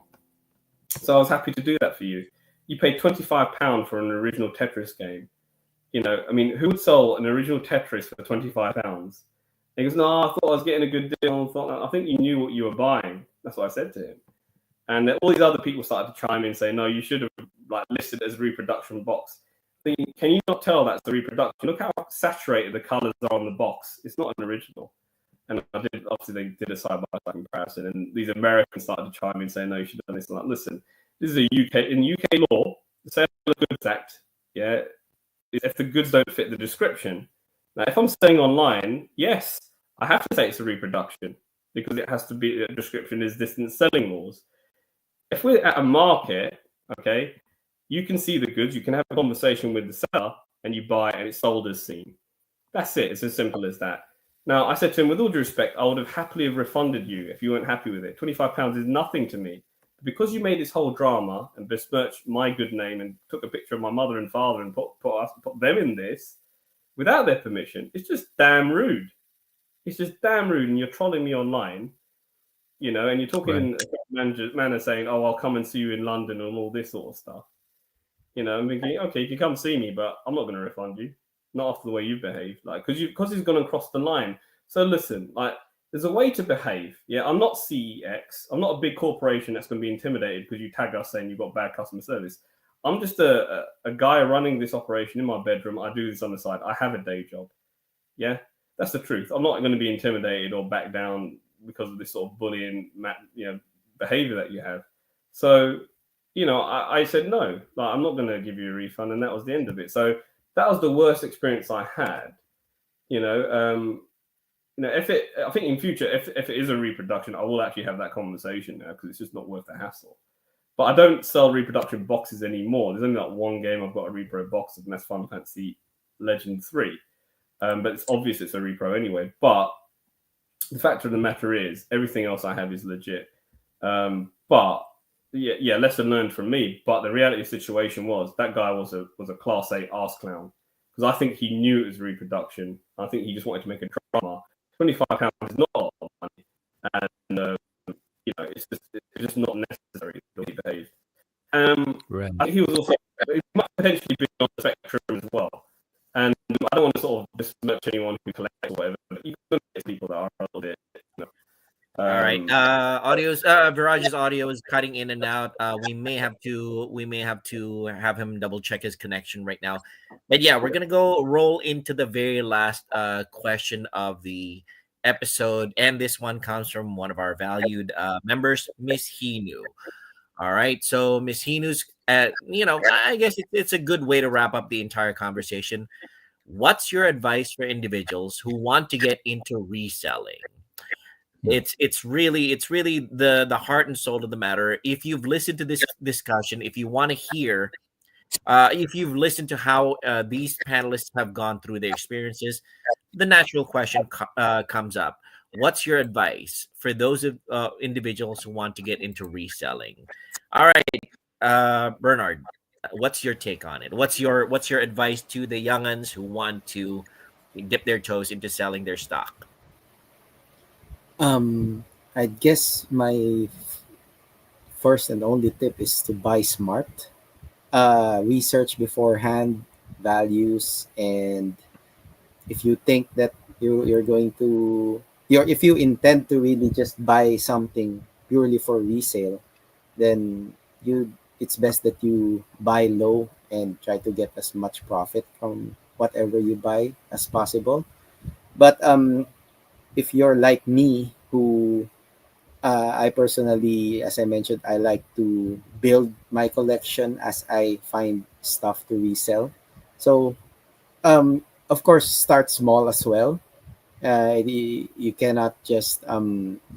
So I was happy to do that for you. You paid £25 for an original Tetris game. You know, I mean, who would sell an original Tetris for £25? He goes, "No, I thought I was getting a good deal. I think you knew what you were buying." That's what I said to him. And all these other people started to chime in and say, "No, you should have like listed it as a reproduction box." Can you not tell that's the reproduction? Look how saturated the colors are on the box. It's not an original. And obviously they did a side-by-side comparison, and these Americans started to chime in saying, "No, you should have done this." And like, listen, this is in UK law, the Sale of Goods Act, yeah, if the goods don't fit the description. Now, if I'm saying online, yes, I have to say it's a reproduction because it has to be, the description is distance selling laws. If we're at a market, okay, you can see the goods, you can have a conversation with the seller, and you buy it and it's sold as seen. That's it. It's as simple as that. Now, I said to him, with all due respect, I would have happily have refunded you if you weren't happy with it. £25 is nothing to me. Because you made this whole drama and besmirched my good name and took a picture of my mother and father and put them in this without their permission, it's just damn rude. It's just damn rude, and you're trolling me online, you know, and you're talking in a manner saying, "Oh, I'll come and see you in London," and all this sort of stuff. You know, I'm thinking, okay, you can come see me, but I'm not going to refund you. Not after the way you behave, like because he's gone across the line. So listen, like there's a way to behave. Yeah, I'm not CEX. I'm not a big corporation that's going to be intimidated because you tag us saying you've got bad customer service. I'm just a guy running this operation in my bedroom. I do this on the side. I have a day job. Yeah, that's the truth. I'm not going to be intimidated or back down because of this sort of bullying, behavior that you have. So, you know, I said no. Like, I'm not going to give you a refund, and that was the end of it. So that was the worst experience I had. You know, I think in future, if it is a reproduction, I will actually have that conversation now because it's just not worth the hassle. But I don't sell reproduction boxes anymore. There's only like one game I've got a repro box of, and that's Final Fantasy Legend 3. But it's obvious it's a repro anyway. But the fact of the matter is, everything else I have is legit. But yeah, lesson learned from me. But the reality of the situation was that guy was a class A arse clown because I think he knew it was reproduction. I think he just wanted to make a drama. £25 is not a lot of money, and it's just not necessary to be behaved. He was also he might potentially be on the spectrum as well. And I don't want to sort of besmirch anyone who collects or whatever, but you can get people that are a little bit. All right. Viraj's audio is cutting in and out. We may have to have him double check his connection right now. But yeah, we're gonna go roll into the very last question of the episode, and this one comes from one of our valued members, Miss Hinu. All right, so Miss Hinu's, I guess it's a good way to wrap up the entire conversation. What's your advice for individuals who want to get into reselling? It's really the heart and soul of the matter. If you've listened to this discussion, if you want to hear, if you've listened to how these panelists have gone through their experiences, the natural question comes up: what's your advice for those individuals who want to get into reselling? All right, Bernard, what's your take on it? What's your advice to the younguns who want to dip their toes into selling their stock? I guess my first and only tip is to buy smart. research beforehand values, and if you think that you're going to if you intend to really just buy something purely for resale, then you it's best that you buy low and try to get as much profit from whatever you buy as possible. But if you're like me, who I personally, as I mentioned, I like to build my collection as I find stuff to resell. So of course, start small as well. You cannot just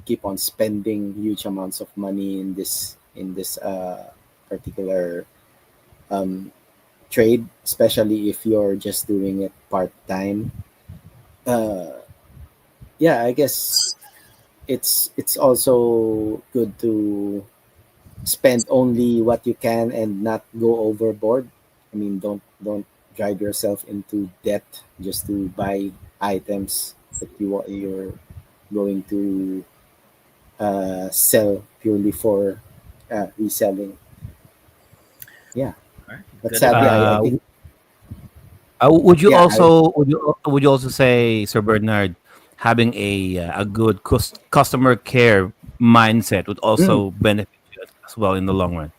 keep on spending huge amounts of money in this particular um, trade, especially if you're just doing it part time. Uh, yeah, I guess it's also good to spend only what you can and not go overboard. I mean, don't drive yourself into debt just to buy items that you're going to sell purely for reselling. Yeah, All right. but Good sadly, advice. I Uh, think would you yeah, also would you also say, Sir Bernard, having a good customer care mindset would mm, also benefit you as well in the long run?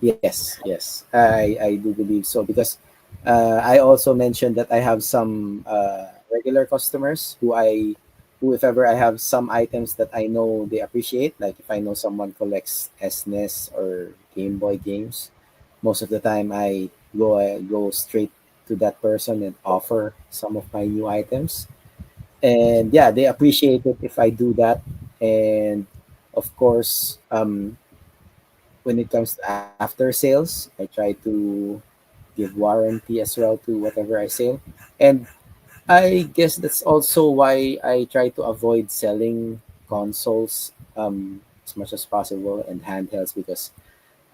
yes, I do believe so because I also mentioned that I have some regular customers who if ever I have some items that I know they appreciate, like if I know someone collects SNES or Game Boy games, most of the time I go straight to that person and offer some of my new items, and yeah, they appreciate it if I do that. And of course, when it comes to after sales, I try to give warranty as well to whatever I sell. And I guess that's also why I try to avoid selling consoles as much as possible and handhelds because,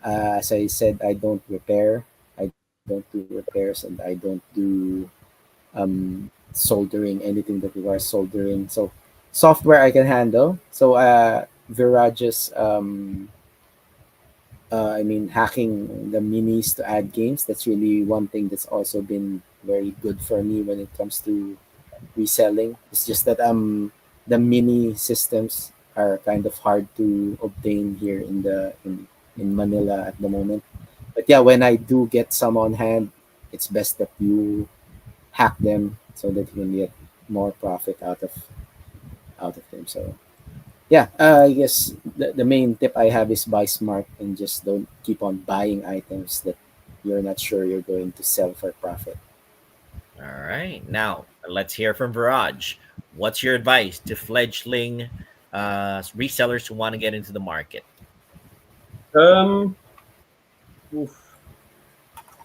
as I said, I don't repair. I don't do repairs and I don't do soldering, anything that requires soldering. So software I can handle. So Viraj's I mean, hacking the minis to add games. That's really one thing that's also been very good for me when it comes to reselling. It's just that the mini systems are kind of hard to obtain here in Manila at the moment. But yeah, when I do get some on hand, it's best that you hack them so that you can get more profit out of them. So yeah, I guess the main tip I have is buy smart and just don't keep on buying items that you're not sure you're going to sell for profit. All right. Now, let's hear from Viraj. What's your advice to fledgling resellers who want to get into the market? Um, oof.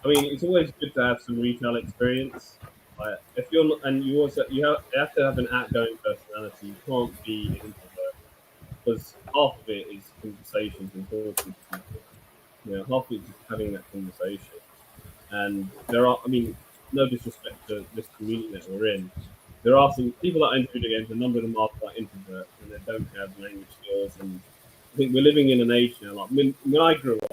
I mean, it's always good to have some retail experience. Like, if you're not, and you have to have an outgoing personality. You can't be an introvert because half of it is conversations and talking to people. Half of it is just having that conversation. And there are, I mean, no disrespect to this community that we're in, there are some people that enter the games. A number of them are quite introverts and they don't have language skills. And I think we're living in an age now. Like when I grew up,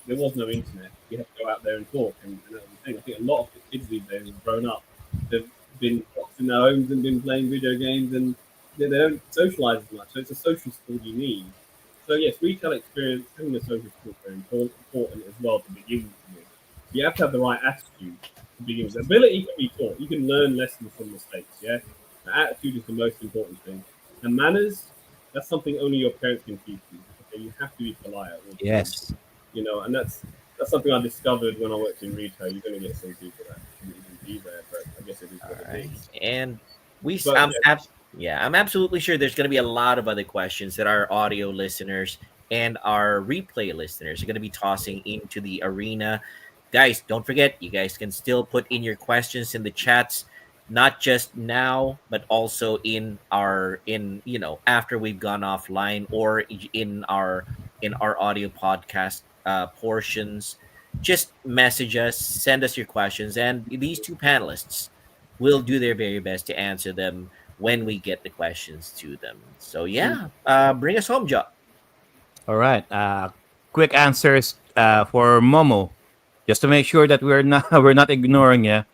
there was no internet. You had to go out there and talk, and that was the thing. I think a lot of the kids these days have grown up. They've been locked in their homes and been playing video games, and they don't socialize as much. So it's a social skill you need. So yes, retail experience, having a social skill is very important as well to begin with. You have to have the right attitude to begin with. Ability can be taught. You can learn lessons from mistakes. Yeah, the attitude is the most important thing. And manners, that's something only your parents can teach you. Okay, you have to be polite at all times. Yes. And that's something I discovered when I worked in retail. You're going to get some people that shouldn't even be there, but I guess it is All what it right. is. And we, But yeah, yeah, I'm absolutely sure there's going to be a lot of other questions that our audio listeners and our replay listeners are going to be tossing into the arena. Guys, don't forget, you guys can still put in your questions in the chats, not just now, but also after we've gone offline or in our audio podcast portions. Just message us, send us your questions, and these two panelists will do their very best to answer them when we get the questions to them. So Mm. yeah, bring us home, Joe. All right. Quick answers for Momo, just to make sure that we're not we're not ignoring you.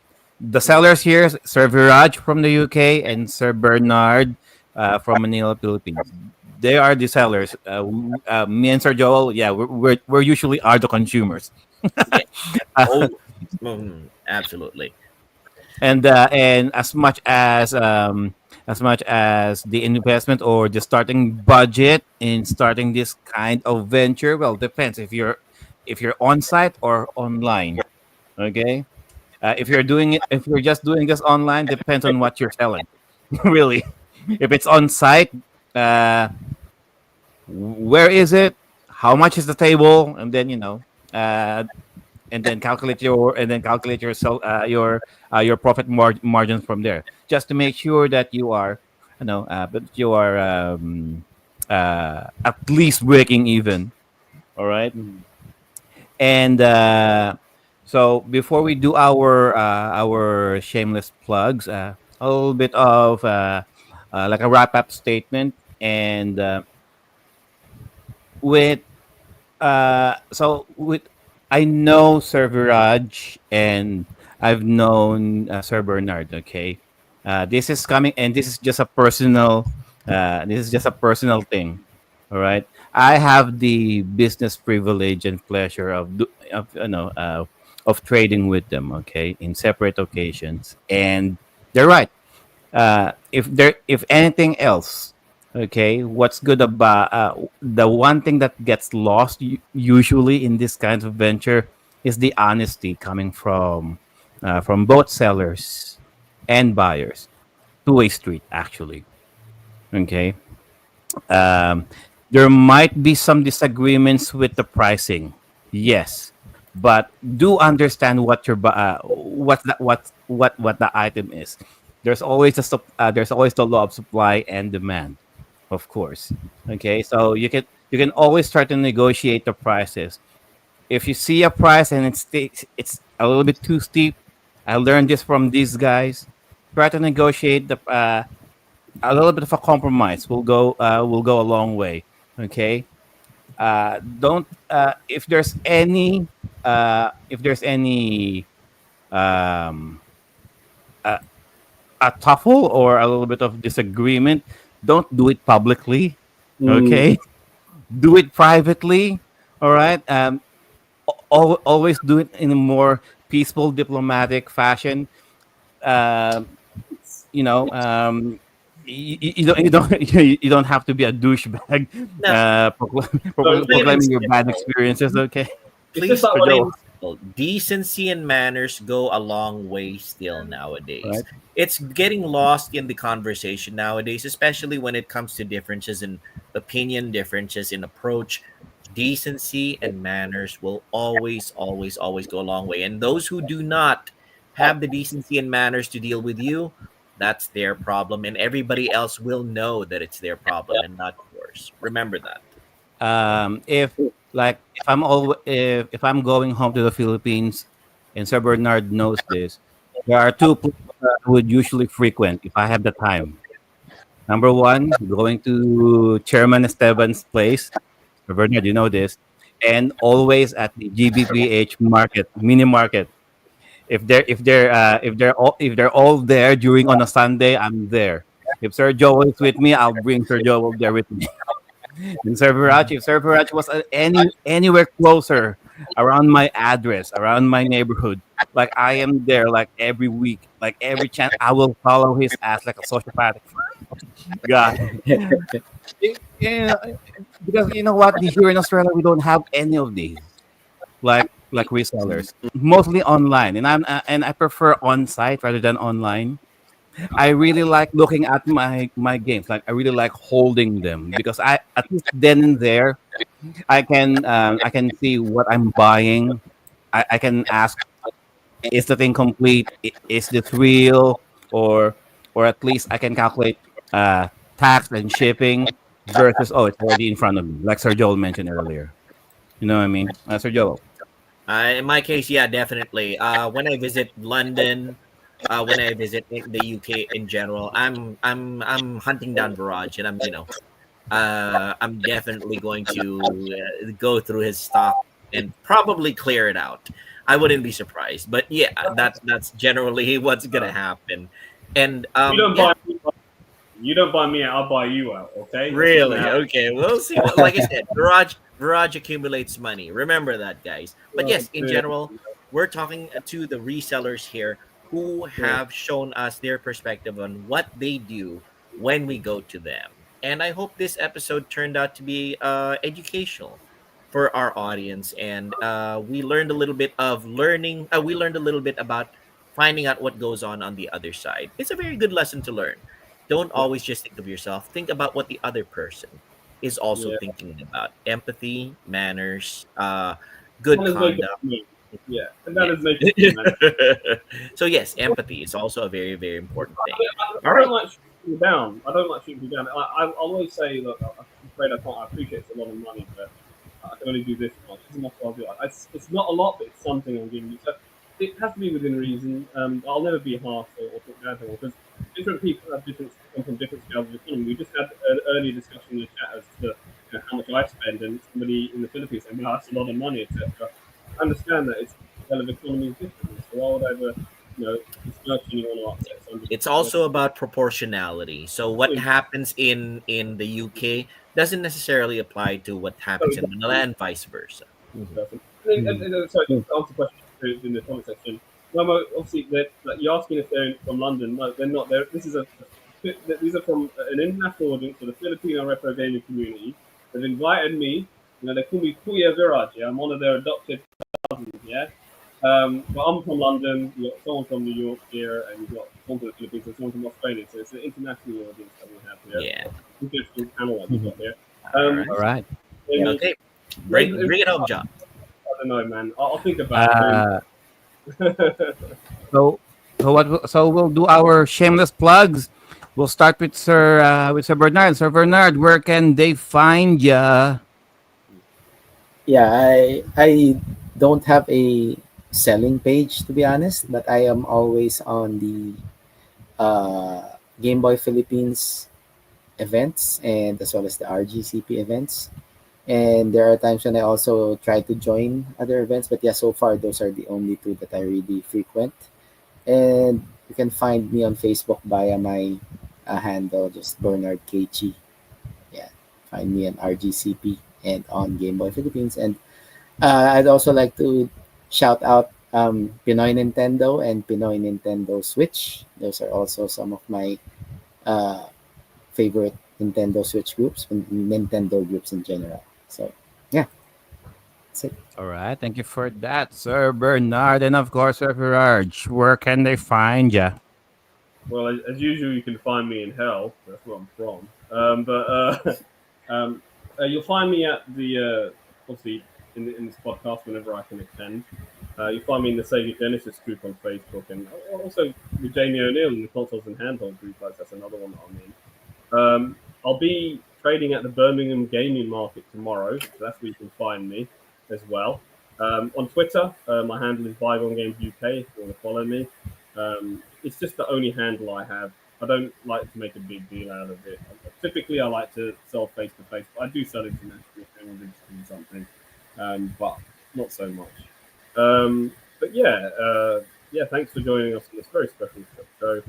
The sellers here, Sir Viraj from the UK and Sir Bernard from Manila, Philippines. They are the sellers. Me and Sir Joel, yeah, we're usually are the consumers. Yeah. Oh, absolutely. And as much as the investment or the starting budget in starting this kind of venture, well, depends if you're on site or online. Okay, if you're just doing this online, depends on what you're selling. Really, if it's on site, uh, where is it? How much is the table? And then uh, and then calculate your profit margins from there, just to make sure that you are but you are at least breaking even. All right. Mm. And so before we do our shameless plugs, a little bit of like a wrap up statement. And with with I know Sir Viraj and I've known Sir Bernard. Okay, this is coming, and this is just a personal. This is just a personal thing. All right, I have the business privilege and pleasure of trading with them. Okay, in separate occasions, and they're right. If anything else, okay, what's good about the one thing that gets lost usually in this kind of venture is the honesty coming from both sellers and buyers. Two-way street, actually. Okay. um, there might be some disagreements with the pricing, yes, but do understand what the item is. There's always the law of supply and demand, of course. Okay, so you can always try to negotiate the prices. If you see a price and it's a little bit too steep, I learned this from these guys. Try to negotiate a little bit of a compromise. Will go a long way. Okay. Don't if there's any um, a tuffle or a little bit of disagreement, don't do it publicly. Mm. Okay. Do it privately. All right. Always do it in a more peaceful, diplomatic fashion. Um, you know, you don't have to be a douchebag, Now, So plain and proclaiming your bad simple. experiences. Okay. It's just please, like So when plain Joe, and simple, decency and manners go a long way still nowadays. right? It's getting lost in the conversation nowadays, especially when it comes to differences in opinion, differences in approach. Decency and manners will always, always, always go a long way. And those who do not have the decency and manners to deal with you, that's their problem. And everybody else will know that it's their problem and not yours. Remember that. If if I'm going home to the Philippines, and Sir Bernard knows this, there are two places I would usually frequent if I have the time. Number one, going to Chairman Esteban's place. Sir Bernard, you know this, and always at the GBPH market, mini market. If they're all there during on a Sunday, I'm there. If Sir Joel is with me, I'll bring Sir Joel there with me. And Sir Viraj, if Sir Viraj was anywhere closer around my address, around my neighborhood, like I am there, like every week, like every chance, I will follow his ass like a sociopathic. God, yeah, because you know what? Here in Australia, we don't have any of these. Like resellers, mostly online, and I prefer on site rather than online. I really like looking at my games. Like I really like holding them because I at least then and there I can see what I'm buying. I can ask, is the thing complete? Is this real? Or at least I can calculate tax and shipping versus, oh, it's already in front of me, like Sir Joel mentioned earlier. You know what I mean, Sir Joel? In my case, yeah, definitely. When I visit London, when I visit the UK in general, I'm hunting down Viraj, and I'm definitely going to go through his stock and probably clear it out. I wouldn't be surprised. But yeah, that's generally what's gonna happen. And You don't yeah, buy me. You don't buy me out. I'll buy you out. Okay. That's what's gonna really? happen. Okay, we'll see. Like I said, Viraj accumulates money. Remember that, guys. But Oh, yes, in dear. general, we're talking to the resellers here who Yeah. have shown us their perspective on what they do when we go to them. And I hope this episode turned out to be educational for our audience, and we learned a little bit of learning. We learned a little bit about finding out what goes on the other side. It's a very good lesson to learn. Don't always just think of yourself. Think about what the other person is also Yeah. thinking about. Empathy, manners, good That is making conduct. me. Yeah, and that Yeah. is making me, man. So yes, empathy is also a very, very important thing. I All don't right. like shooting people down. I don't like shooting people down. I'll always say, look, I'm afraid I can't. I appreciate it's a lot of money, but I can only do this much. This is much I'll do. It's not a lot, but it's something I'm giving you. So it has to be within reason. I'll never be harsh or talk down to them because different people have different come from different scales of economy. We just had an early discussion in the chat as to how much I spend, and somebody in the Philippines saying, "Well, that's a lot of money," etc. I understand that it's scale of economy is different. So why would I ever, discourage anyone or upset somebody? It's also about proportionality. So what happens in the UK doesn't necessarily apply to what happens in Manila and vice versa. Person. Sorry, to answer questions in the comment section. No, obviously, like, you're asking if they're from London. No, they're not. These are from an international audience for the Filipino retro gaming community. They've invited me. They call me Kuya Viraj. Yeah? I'm one of their adopted cousins. Yeah. But I'm from London. You've got someone from New York here, and you've got someone from the Philippines and someone from Australia. So it's an international audience that we have here. Yeah. Interesting panel that we've got here. All right. All right. Okay. Bring it home, John. I don't know, man. I'll think about it. So, so we'll do our shameless plugs. We'll start with Sir Bernard. Sir Bernard, where can they find ya? Yeah, I don't have a selling page to be honest, but I am always on the Game Boy Philippines events and as well as the RGCP events. And there are times when I also try to join other events, but yeah, so far those are the only two that I really frequent. And you can find me on Facebook via my handle, just Bernard Keiichi. Yeah, find me on RGCP and on Game Boy Philippines. And I'd also like to shout out Pinoy Nintendo and Pinoy Nintendo Switch. Those are also some of my uh, favorite Nintendo Switch groups and Nintendo groups in general. So, yeah, that's it. All right. Thank you for that, Sir Bernard. And of course, Sir Viraj, where can they find ya? Well, as usual, you can find me in hell. That's where I'm from. You'll find me at the obviously in this podcast whenever I can attend. You'll find me in the Sega Genesis group on Facebook, and also with Jamie O'Neill in the consoles and handheld group. That's another one that I'm in. I'll be trading at the Birmingham Gaming Market tomorrow, so that's where you can find me as well. On Twitter, my handle is Bygone Games UK. If you want to follow me. It's just the only handle I have. I don't like to make a big deal out of it. Typically, I like to sell face to face, but I do sell internationally if anyone's interested in something, but not so much. But yeah, thanks for joining us on this very special show,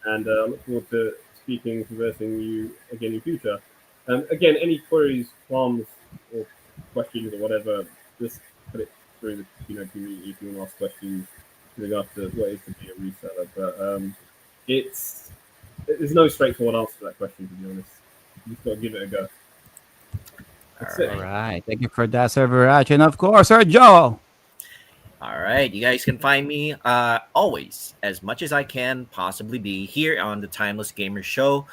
and I look forward to speaking, conversing with you again in future. Again, any queries, qualms, or questions or whatever, just put it through the community if you want to ask questions in regards to what it is to be a reseller. But there's no straightforward answer to that question, to be honest. You just got to give it a go. That's it. All right. Thank you for that, Sir Viraj. And of course, Sir Joel. All right, you guys can find me always, as much as I can possibly be, here on the Timeless Gamer Show.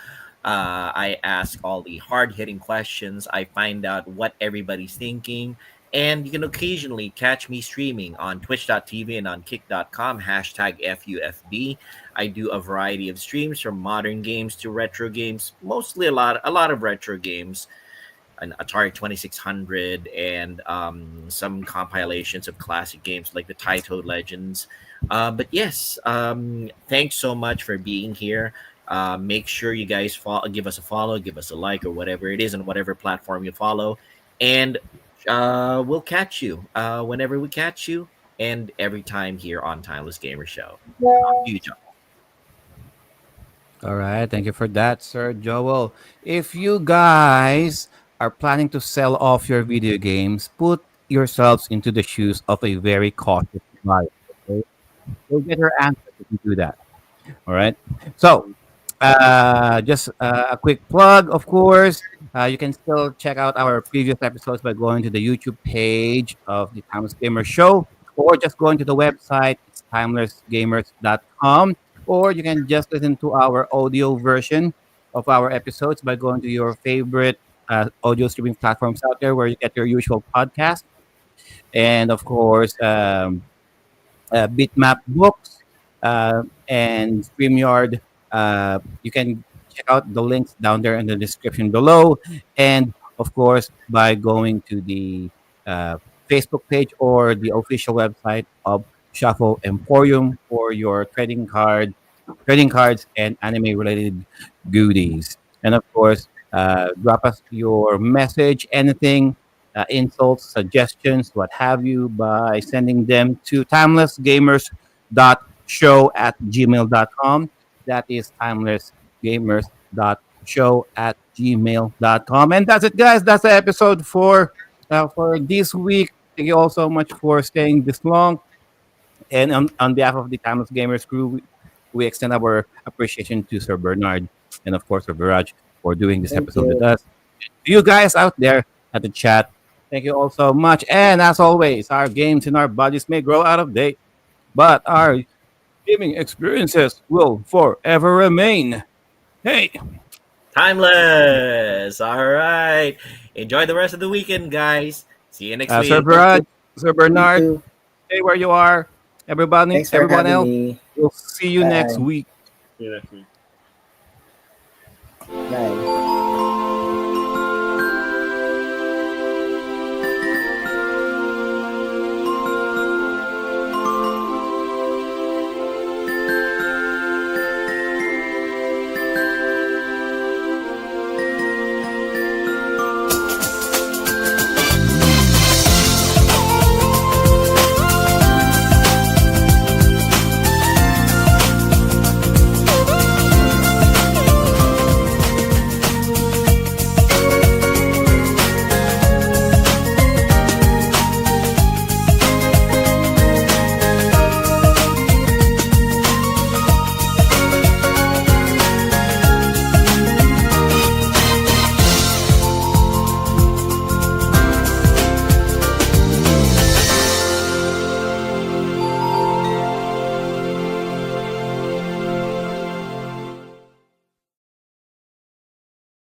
I ask all the hard-hitting questions. I find out what everybody's thinking. And you can occasionally catch me streaming on twitch.tv and on kick.com, #FUFB. I do a variety of streams from modern games to retro games, mostly a lot of retro games, an Atari 2600 and some compilations of classic games like the Taito Legends. But yes, thanks so much for being here. Make sure you guys give us a follow, give us a like, or whatever it is on whatever platform you follow. And We'll catch you whenever we catch you, and every time here on Timeless Gamer Show. Talk to you, John. All right, thank you for that, Sir Joel. If you guys are planning to sell off your video games, put yourselves into the shoes of a very cautious buyer. Okay? You'll get your answer if you do that. All right. So, just a quick plug, of course. You can still check out our previous episodes by going to the YouTube page of the Timeless Gamer Show, or just going to the website. It's timelessgamers.com, or you can just listen to our audio version of our episodes by going to your favorite audio streaming platforms out there where you get your usual podcast. And of course, BitMap Books, and Streamyard. You can check out the links down there in the description below. And of course, by going to the Facebook page or the official website of Shuffle Emporium for your trading cards, and anime related goodies. And of course, drop us your message, anything, insults, suggestions, what have you, by sending them to timelessgamers.show@gmail.com. That is timelessgamers.show@gmail.com. And that's it, guys. That's the episode for this week. Thank you all so much for staying this long. And on behalf of the Timeless Gamers crew, we extend our appreciation to Sir Bernard and, of course, Sir Viraj for doing this Thank episode with you. us. To you guys out there at the chat, thank you all so much. And as always, our games and our bodies may grow out of date, but our gaming experiences will forever remain. Hey, Timeless. All right. Enjoy the rest of the weekend, guys. See you next Sir week. Thank you. Viraj, Sir You Bernard, too. stay where you are. Everybody, Thanks for everyone having else, me. we'll see you next Bye. week. See you next week. Bye.